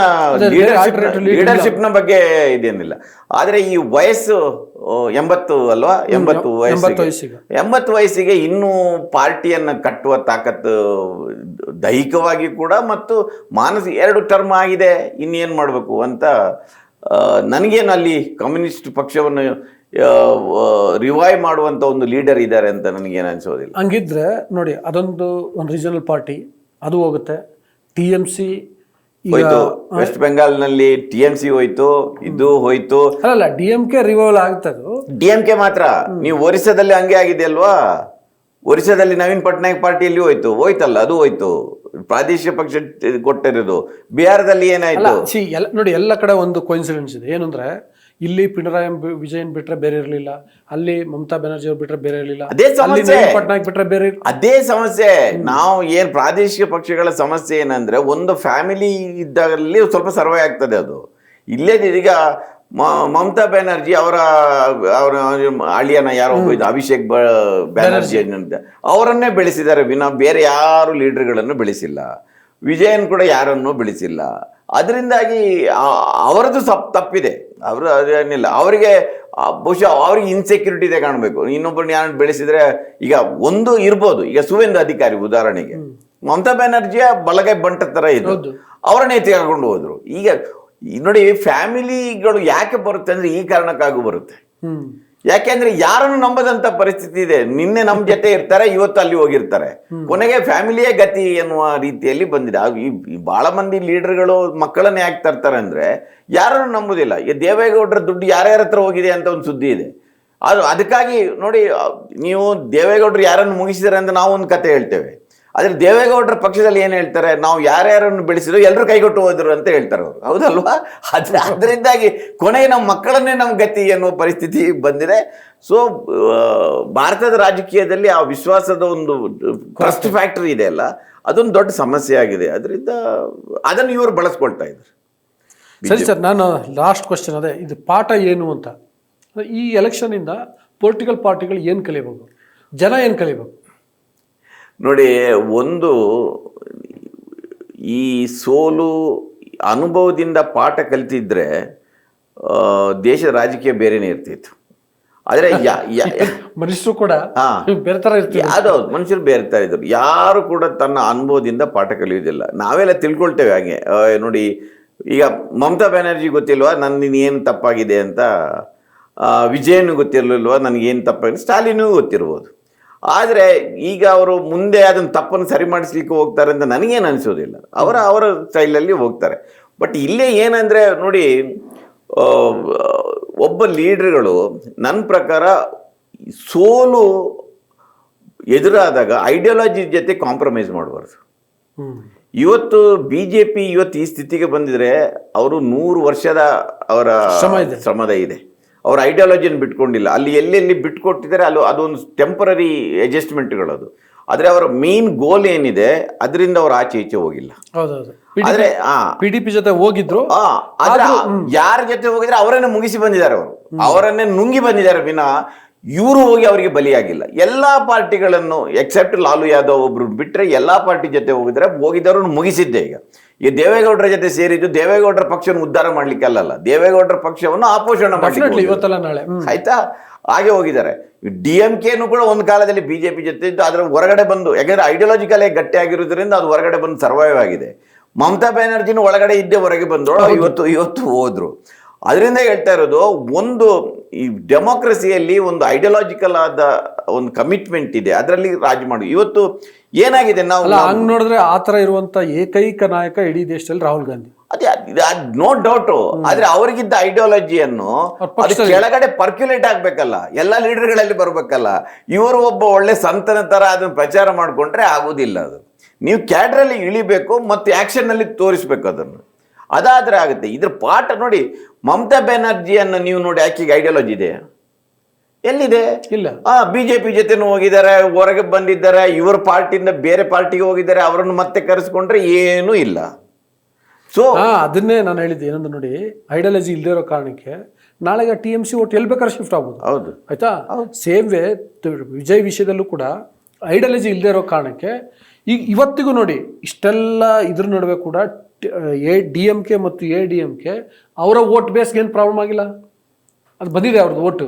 ಲೀಡರ್ಶಿಪ್ನ ಬಗ್ಗೆ ಇದೇನಿಲ್ಲ. ಆದರೆ ಈ ವಯಸ್ಸು 80 ಅಲ್ವಾ, 80 ವಯಸ್ಸಿಗೆ ಇನ್ನೂ ಪಾರ್ಟಿಯನ್ನು ಕಟ್ಟುವ ತಾಕತ್ತು ದೈಹಿಕವಾಗಿ ಕೂಡ ಮತ್ತು ಮಾನಸಿಕ 2 ಟರ್ಮ್ ಆಗಿದೆ, ಇನ್ನೇನು ಮಾಡಬೇಕು ಅಂತ. ನನಗೇನು ಅಲ್ಲಿ ಕಮ್ಯುನಿಸ್ಟ್ ಪಕ್ಷವನ್ನು ರಿವೈವ್ ಮಾಡುವಂಥ ಒಂದು ಲೀಡರ್ ಇದ್ದಾರೆ ಅಂತ ನನಗೇನು ಅನಿಸೋದಿಲ್ಲ. ಹಂಗಿದ್ರೆ ನೋಡಿ, ಅದೊಂದು ರೀಜನಲ್ ಪಾರ್ಟಿ ಅದು ಹೋಗುತ್ತೆ. TMC ಹೋಯ್ತು, ವೆಸ್ಟ್ ಬೆಂಗಾಲ್ನಲ್ಲಿ TMC ಹೋಯ್ತು, ಇದು ಹೋಯ್ತು. ಅಲ್ಲ, DMK ರಿವೈವಲ್ ಆಗ್ತದೆ. DMK ಮಾತ್ರ, ನೀವು ಒರಿಸ್ಸಾದಲ್ಲಿ ಹಂಗೆ ಆಗಿದೆ ಅಲ್ವಾ. ಒರಿಸ್ಸಾದಲ್ಲಿ ನವೀನ್ ಪಟ್ನಾಯಕ್ ಪಾರ್ಟಿಯಲ್ಲಿ ಹೋಯ್ತಲ್ಲ, ಅದು ಹೋಯ್ತು, ಪ್ರಾದೇಶಿಕ ಪಕ್ಷ ಕೊಟ್ಟಿರೋದು. ಬಿಹಾರದಲ್ಲಿ ಏನಾಯ್ತು ನೋಡಿ, ಎಲ್ಲ ಕಡೆ ಒಂದು ಕೋಇನ್ಸಿಡೆನ್ಸ್ ಇದೆ. ಏನಂದ್ರೆ ಇಲ್ಲಿ ಪಿಣರಾಯಿ ವಿಜಯನ್ ಬಿಟ್ರೆ ಬೇರೆ ಇರಲಿಲ್ಲ, ಅಲ್ಲಿ ಮಮತಾ ಬ್ಯಾನರ್ಜಿ ಅವ್ರು ಬಿಟ್ರೆ ಬೇರೆ ಇರಲಿಲ್ಲ, ಅದೇ ಸಮಸ್ಯೆ. ಪಟ್ನಾಯಕ್ ಬಿಟ್ರೆ ಬೇರೆ, ಅದೇ ಸಮಸ್ಯೆ. ನಾವು ಏನ್ ಪ್ರಾದೇಶಿಕ ಪಕ್ಷಗಳ ಸಮಸ್ಯೆ ಏನಂದ್ರೆ ಒಂದು ಫ್ಯಾಮಿಲಿ ಇದ್ದಾಗಲ್ಲಿ ಸ್ವಲ್ಪ ಸರ್ವೇ ಆಗ್ತದೆ ಅದು. ಇಲ್ಲೇ ಈಗ ಮಮತಾ ಬ್ಯಾನರ್ಜಿ ಅವರ ಅಳಿಯನ ಯಾರೋ ಹೋಯ್ತು, ಅಭಿಷೇಕ್ ಬ್ಯಾನರ್ಜಿ ಅಂತ, ಅವರನ್ನೇ ಬೆಳೆಸಿದ್ದಾರೆ ವಿನ ಬೇರೆ ಯಾರು ಲೀಡರ್ಗಳನ್ನು ಬೆಳೆಸಿಲ್ಲ. ವಿಜಯನ್ ಕೂಡ ಯಾರನ್ನೂ ಬೆಳೆಸಿಲ್ಲ. ಅದರಿಂದಾಗಿ ಅವರದ್ದು ತಪ್ಪಿದೆ. ಅವರು ಅದೇನಿಲ್ಲ, ಅವರಿಗೆ ಬಹುಶಃ ಅವ್ರಿಗೆ ಇನ್ಸೆಕ್ಯೂರಿಟಿ ಇದೆ ಕಾಣಬೇಕು. ಇನ್ನೊಬ್ಬರನ್ನ ಯಾರನ್ನು ಬೆಳೆಸಿದ್ರೆ ಈಗ ಒಂದು ಇರ್ಬೋದು. ಈಗ ಸುವೇಂದು ಅಧಿಕಾರಿ ಉದಾಹರಣೆಗೆ, ಮಮತಾ ಬ್ಯಾನರ್ಜಿಯ ಬಲಗೈ ಬಂಟ ತರ ಇದು, ಅವರನ್ನೇ ತೆಗೆದುಕೊಂಡು ಹೋದ್ರು. ಈಗ ನೋಡಿ, ಫ್ಯಾಮಿಲಿಗಳು ಯಾಕೆ ಬರುತ್ತೆ ಅಂದ್ರೆ ಈ ಕಾರಣಕ್ಕಾಗೂ ಬರುತ್ತೆ. ಯಾಕೆಂದ್ರೆ ಯಾರನ್ನು ನಂಬದಂತ ಪರಿಸ್ಥಿತಿ ಇದೆ. ನಿನ್ನೆ ನಮ್ಮ ಜೊತೆ ಇರ್ತಾರೆ, ಇವತ್ತು ಅಲ್ಲಿ ಹೋಗಿರ್ತಾರೆ, ಕೊನೆಗೆ ಫ್ಯಾಮಿಲಿಯೇ ಗತಿ ಎನ್ನುವ ರೀತಿಯಲ್ಲಿ ಬಂದಿದೆ. ಬಹಳ ಮಂದಿ ಲೀಡರ್ಗಳು ಮಕ್ಕಳನ್ನೇ ಯಾಕೆ ತರ್ತಾರೆ ಅಂದ್ರೆ ಯಾರನ್ನು ನಂಬುದಿಲ್ಲ. ಈಗ ದೇವೇಗೌಡರ ದುಡ್ಡು ಯಾರ್ಯಾರ ಹತ್ರ ಹೋಗಿದೆ ಅಂತ ಒಂದು ಸುದ್ದಿ ಇದೆ. ಅದಕ್ಕಾಗಿ ನೋಡಿ, ನೀವು ದೇವೇಗೌಡರು ಯಾರನ್ನು ಮುಗಿಸಿದಾರೆ ಅಂತ ನಾವು ಒಂದು ಕತೆ ಹೇಳ್ತೇವೆ. ಆದ್ರೆ ದೇವೇಗೌಡರ ಪಕ್ಷದಲ್ಲಿ ಏನ್ ಹೇಳ್ತಾರೆ, ನಾವು ಯಾರ್ಯಾರನ್ನು ಬೆಳೆಸಿದ್ರು ಎಲ್ಲರೂ ಕೈಗೊಟ್ಟು ಹೋದ್ರು ಅಂತ ಹೇಳ್ತಾರೆ ಅವರು, ಹೌದಲ್ವಾ? ಅದರಿಂದಾಗಿ ಕೊನೆಗೆ ನಮ್ಮ ಮಕ್ಕಳನ್ನೇ ನಮ್ಮ ಗತಿ ಎನ್ನುವ ಪರಿಸ್ಥಿತಿ ಬಂದಿದೆ. ಸೊ ಭಾರತದ ರಾಜಕೀಯದಲ್ಲಿ ಆ ವಿಶ್ವಾಸದ ಒಂದು ಟ್ರಸ್ಟ್ ಫ್ಯಾಕ್ಟರಿ ಇದೆ ಅಲ್ಲ, ಅದೊಂದು ದೊಡ್ಡ ಸಮಸ್ಯೆ ಆಗಿದೆ. ಅದರಿಂದ ಅದನ್ನು ಇವರು ಬಳಸ್ಕೊಳ್ತಾ ಇದ್ದಾರೆ. ಸರಿ ಸರ್, ನಾನು ಲಾಸ್ಟ್ ಕ್ವಶನ್ ಅದೇ, ಇದು ಪಾಠ ಏನು ಅಂತ. ಈ ಎಲೆಕ್ಷನ್ ಇಂದ ಪೊಲಿಟಿಕಲ್ ಪಾರ್ಟಿಗಳು ಏನು ಕಲಿಬೇಕು, ಜನ ಏನು ಕಲಿಬೇಕು? ನೋಡಿ, ಒಂದು ಈ ಸೋಲು ಅನುಭವದಿಂದ ಪಾಠ ಕಲಿತಿದ್ರೆ ದೇಶದ ರಾಜಕೀಯ ಬೇರೆನೇ ಇರ್ತಿತ್ತು. ಆದರೆ ಮನುಷ್ಯರು ಕೂಡ ಬೇರೆ ಥರ ಇರ್ತೀವಿ. ಯಾವ್ದು ಮನುಷ್ಯರು ಬೇರೆ ಥರ ಇದ್ರು. ಯಾರು ಕೂಡ ತನ್ನ ಅನುಭವದಿಂದ ಪಾಠ ಕಲಿಯೋದಿಲ್ಲ. ನಾವೆಲ್ಲ ತಿಳ್ಕೊಳ್ತೇವೆ ಹಾಗೆ. ನೋಡಿ, ಈಗ ಮಮತಾ ಬ್ಯಾನರ್ಜಿ ಗೊತ್ತಿಲ್ವಾ ನನ್ನೇನು ತಪ್ಪಾಗಿದೆ ಅಂತ, ವಿಜಯನ್ ಗೊತ್ತಿರಲಿಲ್ವಾ ನನಗೇನು ತಪ್ಪಾಗಿದೆ, ಸ್ಟಾಲಿನೂ ಗೊತ್ತಿರ್ಬೋದು. ಆದರೆ ಈಗ ಅವರು ಮುಂದೆ ಅದನ್ನು ತಪ್ಪನ್ನು ಸರಿ ಮಾಡಿಸ್ಲಿಕ್ಕೆ ಹೋಗ್ತಾರೆ ಅಂತ ನನಗೇನು ಅನಿಸೋದಿಲ್ಲ. ಅವರ ಸ್ಟೈಲಲ್ಲಿ ಹೋಗ್ತಾರೆ. ಬಟ್ ಇಲ್ಲೇ ಏನಂದರೆ ನೋಡಿ, ಒಬ್ಬ ಲೀಡ್ರ್ಗಳು ನನ್ನ ಪ್ರಕಾರ ಸೋಲು ಎದುರಾದಾಗ ಐಡಿಯಾಲಜಿ ಜೊತೆ ಕಾಂಪ್ರಮೈಸ್ ಮಾಡಬಾರ್ದು. ಇವತ್ತು BJP ಇವತ್ತು ಈ ಸ್ಥಿತಿಗೆ ಬಂದಿದ್ರೆ ಅವರು 100 ವರ್ಷದ ಅವರ ಶ್ರಮದ ಇದೆ. ಅವ್ರ ಐಡಿಯಾಲಜಿಯನ್ನು ಬಿಟ್ಕೊಂಡಿಲ್ಲ. ಅಲ್ಲಿ ಎಲ್ಲೆಲ್ಲಿ ಬಿಟ್ಕೊಟ್ಟಿದ್ದಾರೆ ಅದೊಂದು ಟೆಂಪರರಿ ಅಡ್ಜಸ್ಟ್ಮೆಂಟ್ಗಳದು. ಆದರೆ ಅವರ ಮೇನ್ ಗೋಲ್ ಏನಿದೆ ಅದರಿಂದ ಅವ್ರು ಆಚೆ ಈಚೆ ಹೋಗಿಲ್ಲ. ಆದ್ರೆ PDP ಜೊತೆ ಹೋಗಿದ್ರು, ಯಾರ ಜೊತೆ ಹೋಗಿದ್ರೆ ಅವರನ್ನೇ ಮುಗಿಸಿ ಬಂದಿದ್ದಾರೆ. ಅವರನ್ನೇ ನುಂಗಿ ಬಂದಿದ್ದಾರೆ ವಿನ ಇವರು ಹೋಗಿ ಅವರಿಗೆ ಬಲಿಯಾಗಿಲ್ಲ. ಎಲ್ಲಾ ಪಾರ್ಟಿಗಳನ್ನು ಎಕ್ಸೆಪ್ಟ್ ಲಾಲು ಯಾದವ್ ಒಬ್ರು ಬಿಟ್ರೆ ಎಲ್ಲಾ ಪಾರ್ಟಿ ಜೊತೆ ಹೋಗಿದ್ದವ್ರನ್ನು ಮುಗಿಸಿದ್ದೆ. ಈಗ ದೇವೇಗೌಡರ ಜೊತೆ ಸೇರಿದ್ದು ದೇವೇಗೌಡರ ಪಕ್ಷವನ್ನು ಉದ್ಧಾರ ಮಾಡ್ಲಿಕ್ಕೆ ಅಲ್ಲಲ್ಲ, ದೇವೇಗೌಡರ ಪಕ್ಷವನ್ನು ಆಪೋಷಣ ಮಾಡ್ಲಿಕ್ಕೆ ಇವತ್ತಲ್ಲ ನಾಳೆ, ಆಯ್ತಾ, ಹಾಗೆ ಹೋಗಿದ್ದಾರೆ. DMKನು ಕೂಡ ಒಂದು ಕಾಲದಲ್ಲಿ BJP ಜೊತೆ ಇದ್ದು ಅದರ ಹೊರಗಡೆ ಬಂದು, ಯಾಕಂದ್ರೆ ಐಡಿಯಾಲಜಿಕಲ್ ಗಟ್ಟಿಯಾಗಿರೋದ್ರಿಂದ ಅದು ಹೊರಗಡೆ ಬಂದು ಸರ್ವೈವ್ ಆಗಿದೆ. ಮಮತಾ ಬ್ಯಾನರ್ಜಿನೂ ಒಳಗಡೆ ಇದ್ದೇ ಹೊರಗೆ ಬಂದೋಳು, ಇವತ್ತು ಹೋದ್ರು. ಅದರಿಂದ ಹೇಳ್ತಾ ಇರೋದು, ಒಂದು ಈ ಡೆಮೋಕ್ರಸಿಯಲ್ಲಿ ಒಂದು ಐಡಿಯಾಲಜಿಕಲ್ ಆದ ಒಂದು ಕಮಿಟ್ಮೆಂಟ್ ಇದೆ, ಅದರಲ್ಲಿ ರಾಜ್ ಮಾಡಿ. ಇವತ್ತು ಏನಾಗಿದೆ, ನಾವು ಹಂಗ್ ನೋಡಿದ್ರೆ ಆತರ ಇರುವಂತ ಏಕೈಕ ನಾಯಕ ಇಡೀ ದೇಶದಲ್ಲಿ ರಾಹುಲ್ ಗಾಂಧಿ. No doubt. ಆದ್ರೆ ಅವರಿಗಿದ್ದ ಐಡಿಯಾಲಜಿಯನ್ನು ಕೆಳಗಡೆ ಪರ್ಕ್ಯುಲೇಟ್ ಆಗ್ಬೇಕಲ್ಲ, ಎಲ್ಲ ಲೀಡರ್ಗಳಲ್ಲಿ ಬರ್ಬೇಕಲ್ಲ. ಇವರು ಒಬ್ಬ ಒಳ್ಳೆ ಸಂತನ ತರ ಅದನ್ನ ಪ್ರಚಾರ ಮಾಡ್ಕೊಂಡ್ರೆ ಆಗುದಿಲ್ಲ. ಅದು ನೀವು ಕ್ಯಾಡ್ರಲ್ಲಿ ಇಳಿಬೇಕು ಮತ್ತು ಆಕ್ಷನ್ ನಲ್ಲಿ ತೋರಿಸ್ಬೇಕು ಅದನ್ನು. ಅದಾದ್ರೆ ಆಗುತ್ತೆ. ಇದ್ರ ಪಾಠ ನೋಡಿ, ಮಮತಾ ಬ್ಯಾನರ್ಜಿಯನ್ನು ನೀವು ನೋಡಿ, ಆಕೆಗೆ ಐಡಿಯಾಲಜಿ ಇದೆ ಎಲ್ಲಿದೆ? ಇಲ್ಲ. BJP ಜೊತೆನೂ ಹೋಗಿದ್ದಾರೆ, ಹೊರಗೆ ಬಂದಿದ್ದಾರೆ, ಇವರ ಪಾರ್ಟಿಯಿಂದ ಬೇರೆ ಪಾರ್ಟಿಗೆ ಹೋಗಿದ್ದಾರೆ, ಅವರನ್ನು ಮತ್ತೆ ಕರೆಸ್ಕೊಂಡ್ರೆ ಏನೂ ಇಲ್ಲ. ಸೊ ಅದನ್ನೇ ನಾನು ಹೇಳಿದ್ದೆ, ಏನಂದ್ರೆ ನೋಡಿ, ಐಡಿಯಾಲಜಿ ಇಲ್ಲದೆ ಇರೋ ಕಾರಣಕ್ಕೆ ನಾಳೆಗೆ TMC ಓಟ್ ಎಲ್ಲಿ ಬೇಕಾದ್ರೆ ಶಿಫ್ಟ್ ಆಗ್ಬೋದು. ಹೌದು, ಆಯ್ತಾ? ಸೇಮ್ ವೇ ವಿಜಯ್ ವಿಷಯದಲ್ಲೂ ಕೂಡ ಐಡಿಯಾಲಜಿ ಇಲ್ಲದೆ ಇರೋ ಕಾರಣಕ್ಕೆ ಈಗ ಇವತ್ತಿಗೂ ನೋಡಿ, ಇಷ್ಟೆಲ್ಲ ಇದ್ರ ನಡುವೆ ಕೂಡ DMK ಮತ್ತು ADMK ಅವರ ವೋಟ್ ಬೇಸ್ಗೆ ಏನು ಪ್ರಾಬ್ಲಮ್ ಆಗಿಲ್ಲ. ಅದು ಬಂದಿದೆ ಅವ್ರದ್ದು ಓಟು.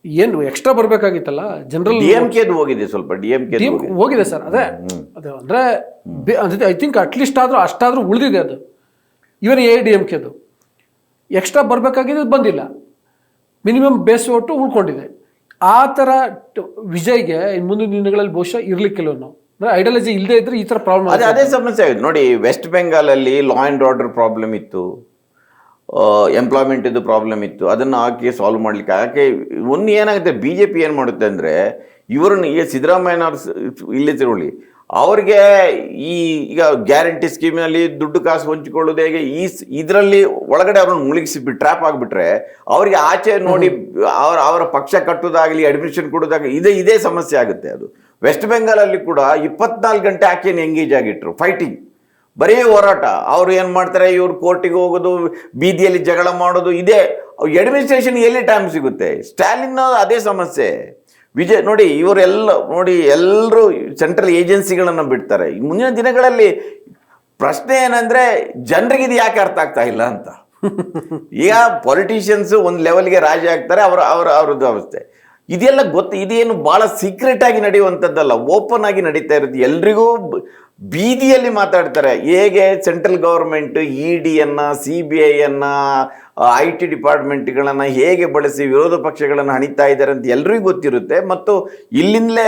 ಏನು ಎಕ್ಸ್ಟ್ರಾ ಬರಬೇಕಾಗಿತ್ತಲ್ಲ, ಜನರಲ್ DMK ಹೋಗಿದೆ, ಸ್ವಲ್ಪ DMK ಹೋಗಿದೆ ಸರ್. ಅದೇ ಅಂದರೆ ಐ ಥಿಂಕ್ ಅಟ್ಲೀಸ್ಟ್ ಆದರೂ ಅಷ್ಟಾದರೂ ಉಳಿದಿದೆ. ಅದು ಇವನ್ ADMKದು ಎಕ್ಸ್ಟ್ರಾ ಬರಬೇಕಾಗಿದೆ, ಬಂದಿಲ್ಲ. ಮಿನಿಮಮ್ ಬೇಸ್ ಓಟು ಉಳ್ಕೊಂಡಿದೆ. ಆ ಥರ ವಿಜಯ್ಗೆ ಮುಂದಿನ ದಿನಗಳಲ್ಲಿ ಬಹುಶಃ ಇರ್ಲಿಕ್ಕಿಲ್ಲ. ನಾವು ಐಡಿಯಾಲಜಿ ಇಲ್ಲದೆ ಇದ್ರೆ ಈ ಥರ ಪ್ರಾಬ್ಲಮ್ ಅದೇ ಸಮಸ್ಯೆ ಆಗಿದೆ ನೋಡಿ. ವೆಸ್ಟ್ ಬೆಂಗಾಲಲ್ಲಿ ಲಾ ಆ್ಯಂಡ್ ಆರ್ಡರ್ ಪ್ರಾಬ್ಲಮ್ ಇತ್ತು, ಎಂಪ್ಲಾಯ್ಮೆಂಟ್ ಇದು ಪ್ರಾಬ್ಲಮ್ ಇತ್ತು. ಅದನ್ನು ಆಕೆ ಸಾಲ್ವ್ ಮಾಡಲಿಕ್ಕೆ ಆಕೆ ಒಂದು ಏನಾಗುತ್ತೆ, BJP ಏನು ಮಾಡುತ್ತೆ ಅಂದರೆ, ಇವರನ್ನು ಈಗ ಸಿದ್ದರಾಮಯ್ಯನವ್ರು ಇಲ್ಲೇ ತಿರುಳಿ ಅವ್ರಿಗೆ ಈಗ ಗ್ಯಾರಂಟಿ ಸ್ಕೀಮಿನಲ್ಲಿ ದುಡ್ಡು ಕಾಸು ಹಂಚಿಕೊಳ್ಳೋದು ಹೇಗೆ, ಇದರಲ್ಲಿ ಒಳಗಡೆ ಅವ್ರನ್ನ ಮುಳುಗಿಸಿ ಟ್ರ್ಯಾಪ್ ಆಗಿಬಿಟ್ರೆ ಅವರಿಗೆ ಆಚೆ ನೋಡಿ ಅವರ ಪಕ್ಷ ಕಟ್ಟೋದಾಗಲಿ ಅಡ್ಮಿಷನ್ ಕೊಡೋದಾಗಲಿ ಇದೇ ಸಮಸ್ಯೆ ಆಗುತ್ತೆ. ಅದು ವೆಸ್ಟ್ ಬೆಂಗಾಲಲ್ಲಿ ಕೂಡ 24 ಗಂಟೆ ಆಕೆಯನ್ನು ಎಂಗೇಜ್ ಆಗಿಟ್ರು, ಫೈಟಿಂಗ್, ಬರೀ ಹೋರಾಟ. ಅವ್ರು ಏನು ಮಾಡ್ತಾರೆ, ಇವ್ರು ಕೋರ್ಟಿಗೆ ಹೋಗೋದು, ಬೀದಿಯಲ್ಲಿ ಜಗಳ ಮಾಡೋದು, ಇದೇ ಅಡ್ಮಿನಿಸ್ಟ್ರೇಷನ್ ಎಲ್ಲಿ ಟೈಮ್ ಸಿಗುತ್ತೆ. ಸ್ಟಾಲಿನ್ ಅದೇ ಸಮಸ್ಯೆ. ವಿಜಯ್ ನೋಡಿ, ಇವರೆಲ್ಲ ನೋಡಿ, ಎಲ್ಲರೂ ಸೆಂಟ್ರಲ್ ಏಜೆನ್ಸಿಗಳನ್ನು ಬಿಡ್ತಾರೆ. ಮುಂದಿನ ದಿನಗಳಲ್ಲಿ ಪ್ರಶ್ನೆ ಏನಂದ್ರೆ, ಜನರಿಗೆ ಇದು ಯಾಕೆ ಅರ್ಥ ಆಗ್ತಾ ಇಲ್ಲ ಅಂತ. ಈಗ ಪೊಲಿಟಿಷಿಯನ್ಸ್ ಒಂದು ಲೆವೆಲ್ಗೆ ರಾಜ ಆಗ್ತಾರೆ, ಅವ್ರದ್ದು ಅವಸ್ಥೆ ಇದೆಲ್ಲ ಗೊತ್ತು. ಇದೇನು ಭಾಳ ಸೀಕ್ರೆಟ್ ಆಗಿ ನಡೆಯುವಂಥದ್ದಲ್ಲ, ಓಪನ್ ಆಗಿ ನಡೀತಾ ಇರುತ್ತೆ. ಎಲ್ರಿಗೂ ಬೀದಿಯಲ್ಲಿ ಮಾತಾಡ್ತಾರೆ. ಹೇಗೆ ಸೆಂಟ್ರಲ್ ಗೌರ್ಮೆಂಟ್ EDಯನ್ನು, CBIಯನ್ನು, IT ಡಿಪಾರ್ಟ್ಮೆಂಟ್ಗಳನ್ನು ಹೇಗೆ ಬಳಸಿ ವಿರೋಧ ಪಕ್ಷಗಳನ್ನು ಹಣಿತಾ ಇದ್ದಾರೆ ಅಂತ ಎಲ್ರಿಗೂ ಗೊತ್ತಿರುತ್ತೆ. ಮತ್ತು ಇಲ್ಲಿಂದಲೇ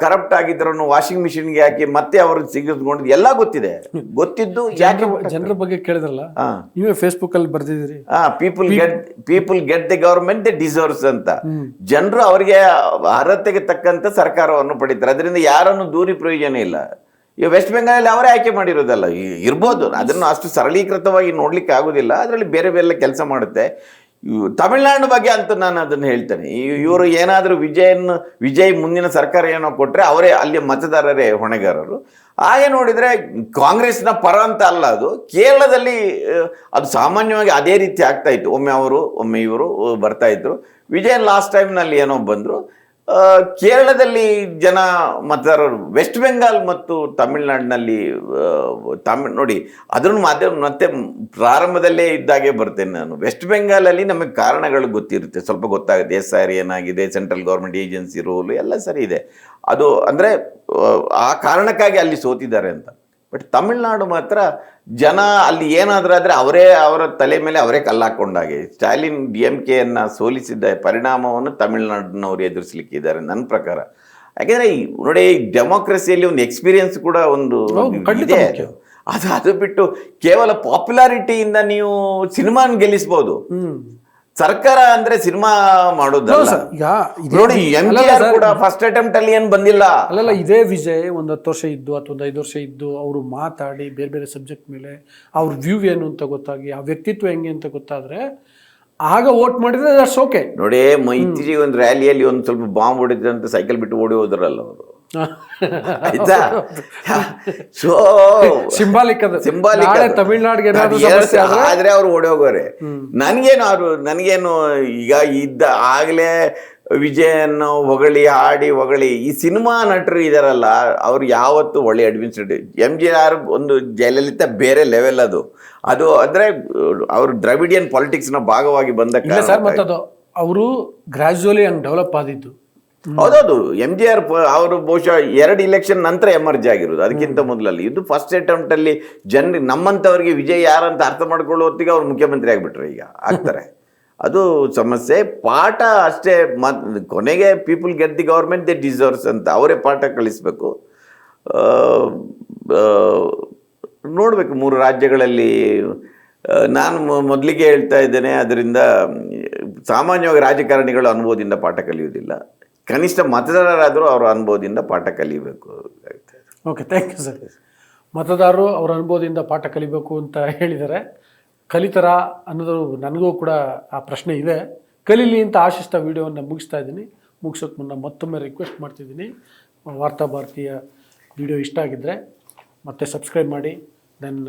ಕರಪ್ಟ್ ಆಗಿದ್ರನ್ನು ವಾಷಿಂಗ್ ಮಿಷಿನ್ಗೆ ಹಾಕಿ ಮತ್ತೆ ಅವರು ಸಿಗಿಸ್ಕೊಂಡಿದ್ದು ಎಲ್ಲ ಗೊತ್ತಿದ್ದು ಯಾಕೆ ಜನರ ಬಗ್ಗೆ ಕೇಳಿದ್ರಲ್ಲ, ನೀವೇ ಫೇಸ್ಬುಕ್ ಅಲ್ಲಿ ಬರ್ದಿದ್ದೀರಿ, people get the government they deserves ಅಂತ. ಜನರು ಅವರಿಗೆ ಅರ್ಹತೆಗೆ ತಕ್ಕಂತ ಸರ್ಕಾರವನ್ನು ಪಡಿತಾರೆ. ಅದರಿಂದ ಯಾರನ್ನು ದೂರಿ ಪ್ರಯೋಜನ ಇಲ್ಲ. ಈಗ ವೆಸ್ಟ್ ಬೆಂಗಾಲಲ್ಲಿ ಅವರೇ ಆಯ್ಕೆ ಮಾಡಿರೋದಲ್ಲ, ಇರ್ಬೋದು, ಅದನ್ನು ಅಷ್ಟು ಸರಳೀಕೃತವಾಗಿ ನೋಡ್ಲಿಕ್ಕೆ ಆಗೋದಿಲ್ಲ. ಅದರಲ್ಲಿ ಬೇರೆ ಬೇರೆ ಕೆಲಸ ಮಾಡುತ್ತೆ. ತಮಿಳ್ನಾಡು ಬಗ್ಗೆ ಅಂತೂ ನಾನು ಅದನ್ನು ಹೇಳ್ತೇನೆ. ಇವರು ಏನಾದರೂ ವಿಜಯ್ ಮುಂದಿನ ಸರ್ಕಾರ ಏನೋ ಕೊಟ್ಟರೆ ಅವರೇ ಅಲ್ಲಿ ಮತದಾರರೇ ಹೊಣೆಗಾರರು. ಹಾಗೆ ನೋಡಿದರೆ ಕಾಂಗ್ರೆಸ್ನ ಪರ ಅಂತ ಅಲ್ಲ, ಅದು ಕೇರಳದಲ್ಲಿ ಅದು ಸಾಮಾನ್ಯವಾಗಿ ಅದೇ ರೀತಿ ಆಗ್ತಾ ಇತ್ತು. ಒಮ್ಮೆ ಅವರು ಒಮ್ಮೆ ಇವರು ಬರ್ತಾ ಇದ್ರು. ವಿಜಯನ್ ಲಾಸ್ಟ್ ಟೈಮ್ನಲ್ಲಿ ಏನೋ ಬಂದರು. ಕೇರಳದಲ್ಲಿ ಜನ ಮತದಾರರು, ವೆಸ್ಟ್ ಬೆಂಗಾಲ್ ಮತ್ತು ತಮಿಳ್ನಾಡಿನಲ್ಲಿ ನೋಡಿ, ಅದನ್ನು ಮತ್ತೆ ಪ್ರಾರಂಭದಲ್ಲೇ ಇದ್ದಾಗೆ ಬರ್ತೇನೆ ನಾನು. ವೆಸ್ಟ್ ಬೆಂಗಾಲಲ್ಲಿ ನಮಗೆ ಕಾರಣಗಳು ಗೊತ್ತಿರುತ್ತೆ, ಸ್ವಲ್ಪ ಗೊತ್ತಾಗುತ್ತೆ. SIR ಏನಾಗಿದೆ, ಸೆಂಟ್ರಲ್ ಗೌರ್ಮೆಂಟ್ ಏಜೆನ್ಸಿ ರೋಲು ಎಲ್ಲ ಸರಿ ಇದೆ. ಅದು ಅಂದರೆ ಆ ಕಾರಣಕ್ಕಾಗಿ ಅಲ್ಲಿ ಸೋತಿದ್ದಾರೆ ಅಂತ. ಬಟ್ ತಮಿಳ್ನಾಡು ಮಾತ್ರ ಜನ ಅಲ್ಲಿ ಏನಾದರೂ ಅವರ ತಲೆ ಮೇಲೆ ಅವರೇ ಕಲ್ಲಾಕೊಂಡಾಗೆ. ಸ್ಟಾಲಿನ್ DMKಯನ್ನು ಸೋಲಿಸಿದ್ದ ಪರಿಣಾಮವನ್ನು ತಮಿಳ್ನಾಡಿನವರು ಎದುರಿಸಲಿಕ್ಕಿದ್ದಾರೆ ನನ್ನ ಪ್ರಕಾರ. ಯಾಕೆಂದ್ರೆ ನೋಡಿ ಡೆಮೋಕ್ರಸಿಯಲ್ಲಿ ಒಂದು ಎಕ್ಸ್ಪೀರಿಯನ್ಸ್ ಕೂಡ ಒಂದು ಖಂಡಿತ ಇದೆ. ಮುಖ್ಯ. ಅದು ಬಿಟ್ಟು ಕೇವಲ ಪಾಪ್ಯುಲಾರಿಟಿಯಿಂದ ನೀವು ಸಿನಿಮಾನ ಗೆಲ್ಲಿಸಬಹುದು. ಸರ್ಕಾರ ಅಂದ್ರೆ ಸಿನಿಮಾ ಮಾಡೋದಲ್ಲ. ಈಗ ನೋಡಿ MGR ಕೂಡ ಫಸ್ಟ್ ಅಟೆಂಪ್ಟ್ ಅಲ್ಲಿ ಏನ್ ಬಂದಿಲ್ಲ. ಅಲ್ಲಲ್ಲ, ಇದೇ ವಿಜಯ್ ಒಂದು 10 ವರ್ಷ ಇದ್ದು ಅಥವಾ ಒಂದು 5 ವರ್ಷ ಇದ್ದು ಅವರು ಮಾತಾಡಿ ಬೇರೆ ಬೇರೆ ಸಬ್ಜೆಕ್ಟ್ ಮೇಲೆ ಅವ್ರ ವ್ಯೂ ಏನು ಅಂತ ಗೊತ್ತಾಗಿ ಆ ವ್ಯಕ್ತಿತ್ವ ಹೆಂಗೆ ಅಂತ ಗೊತ್ತಾದ್ರೆ ಆಗ ವೋಟ್ ಮಾಡಿದ್ರೆ ದಟ್ಸ್ ಓಕೆ. ನೋಡಿ ಇತ್ತೀಚೆಗೆ ಒಂದು ರ್ಯಾಲಿಯಲ್ಲಿ ಒಂದು ಸ್ವಲ್ಪ ಬಾಂಬ್ ಹೊಡಿದಂತ ಸೈಕಲ್ ಬಿಟ್ಟು ಓಡಿ ಹೋದ್ರಲ್ಲ ಅವರು, ಆಯ್ತಾ? ಸೊ ಸಿಂಬಾಲಿಕ್ ತಮಿಳ್ನಾಡಿಗೆ ಆದ್ರೆ ಅವ್ರು ಓಡಿ ಹೋಗೋರೆ. ನನ್ಗೇನು ಈಗ ಆಗ್ಲೇ ವಿಜಯನ್ನು ಹೊಗಳಿ ಹೊಗಳಿ ಈ ಸಿನಿಮಾ ನಟರು ಇದಾರಲ್ಲ, ಅವ್ರು ಯಾವತ್ತು ಒಳ್ಳೆ ಅಡ್ಮಿನಿಸ್ಟ್ರೇಟಿವ್. MGR ಒಂದು ಜಯಲಲಿತಾ ಬೇರೆ ಲೆವೆಲ್ ಅದು ಅಂದ್ರೆ ಅವರು ದ್ರಾವಿಡಿಯನ್ ಪಾಲಿಟಿಕ್ಸ್ ನ ಭಾಗವಾಗಿ ಬಂದ ಮತ್ತದು ಅವರು ಗ್ರಾಜುವಲಿ ಹಂಗ್ ಡೆವಲಪ್ ಆದಿದ್ದು. ಹೌದೌದು, MGR ಅವರು ಬಹುಶಃ 2 ಇಲೆಕ್ಷನ್ ನಂತರ ಎಮರ್ಜ್ ಆಗಿರೋದು, ಅದಕ್ಕಿಂತ ಮೊದಲಲ್ಲಿ. ಇದು ಫಸ್ಟ್ ಅಟೆಂಪ್ಟ್ ಅಲ್ಲಿ ಜನರಿಗೆ ನಮ್ಮಂತವ್ರಿಗೆ ವಿಜಯ್ ಯಾರಂತ ಅರ್ಥ ಮಾಡ್ಕೊಳ್ಳೋ ಹೊತ್ತಿಗೆ ಅವ್ರು ಮುಖ್ಯಮಂತ್ರಿ ಆಗ್ಬಿಟ್ರೆ ಈಗ ಆಗ್ತಾರೆ. ಅದು ಸಮಸ್ಯೆ. ಪಾಠ ಅಷ್ಟೇ, ಕೊನೆಗೆ people get the government they deserves ಅಂತ ಅವರೇ ಪಾಠ ಕಲಿಸ್ಬೇಕು. ನೋಡ್ಬೇಕು 3 ರಾಜ್ಯಗಳಲ್ಲಿ. ನಾನು ಮೊದಲಿಗೆ ಹೇಳ್ತಾ ಇದ್ದೇನೆ, ಅದರಿಂದ ಸಾಮಾನ್ಯವಾಗಿ ರಾಜಕಾರಣಿಗಳು ಅನುಭವದಿಂದ ಪಾಠ ಕಲಿಯುವುದಿಲ್ಲ. ಕನಿಷ್ಠ ಮತದಾರರಾದರೂ ಅವರ ಅನುಭವದಿಂದ ಪಾಠ ಕಲಿಬೇಕು. Okay, thank you sir. ಮತದಾರರು ಅವರ ಅನುಭವದಿಂದ ಪಾಠ ಕಲಿಬೇಕು ಅಂತ ಹೇಳಿದ್ದಾರೆ. ಕಲಿತರ ಅನ್ನೋದು ನನಗೂ ಕೂಡ ಆ ಪ್ರಶ್ನೆ ಇದೆ. ಕಲೀಲಿ ಅಂತ ಆಶಿಸ್ತಾ ವಿಡಿಯೋವನ್ನು ಮುಗಿಸ್ತಾ ಇದ್ದೀನಿ. ಮುಗಿಸೋಕೆ ಮುನ್ನ ಮತ್ತೊಮ್ಮೆ ರಿಕ್ವೆಸ್ಟ್ ಮಾಡ್ತಿದ್ದೀನಿ, ವಾರ್ತಾ ಭಾರತೀಯ ವಿಡಿಯೋ ಇಷ್ಟ ಆಗಿದ್ದರೆ ಮತ್ತೆ ಸಬ್ಸ್ಕ್ರೈಬ್ ಮಾಡಿ, ದೆನ್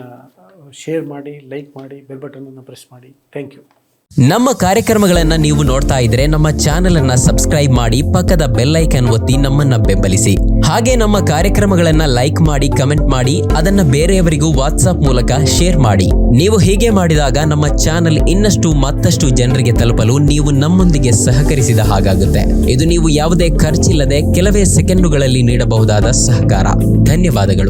ಶೇರ್ ಮಾಡಿ, ಲೈಕ್ ಮಾಡಿ, ಬೆಲ್ ಬಟನನ್ನು ಪ್ರೆಸ್ ಮಾಡಿ. Thank you. ನಮ್ಮ ಕಾರ್ಯಕ್ರಮಗಳನ್ನು ನೀವು ನೋಡ್ತಾ ಇದ್ರೆ ನಮ್ಮ ಚಾನೆಲ್ ಅನ್ನ ಸಬ್ಸ್ಕ್ರೈಬ್ ಮಾಡಿ, ಪಕ್ಕದ ಬೆಲ್ ಐಕಾನ್ ಒತ್ತಿ ನಮ್ಮನ್ನ ಬೆಂಬಲಿಸಿ. ಹಾಗೆ ನಮ್ಮ ಕಾರ್ಯಕ್ರಮಗಳನ್ನ ಲೈಕ್ ಮಾಡಿ, ಕಮೆಂಟ್ ಮಾಡಿ, ಅದನ್ನ ಬೇರೆಯವರಿಗೂ ವಾಟ್ಸ್ಆಪ್ ಮೂಲಕ ಶೇರ್ ಮಾಡಿ. ನೀವು ಹೀಗೆ ಮಾಡಿದಾಗ ನಮ್ಮ ಚಾನೆಲ್ ಇನ್ನಷ್ಟು ಮತ್ತಷ್ಟು ಜನರಿಗೆ ತಲುಪಲು ನೀವು ನಮ್ಮೊಂದಿಗೆ ಸಹಕರಿಸಿದ ಹಾಗಾಗುತ್ತೆ. ಇದು ನೀವು ಯಾವುದೇ ಖರ್ಚಿಲ್ಲದೆ ಕೆಲವೇ ಸೆಕೆಂಡುಗಳಲ್ಲಿ ನೀಡಬಹುದಾದ ಸಹಕಾರ. ಧನ್ಯವಾದಗಳು.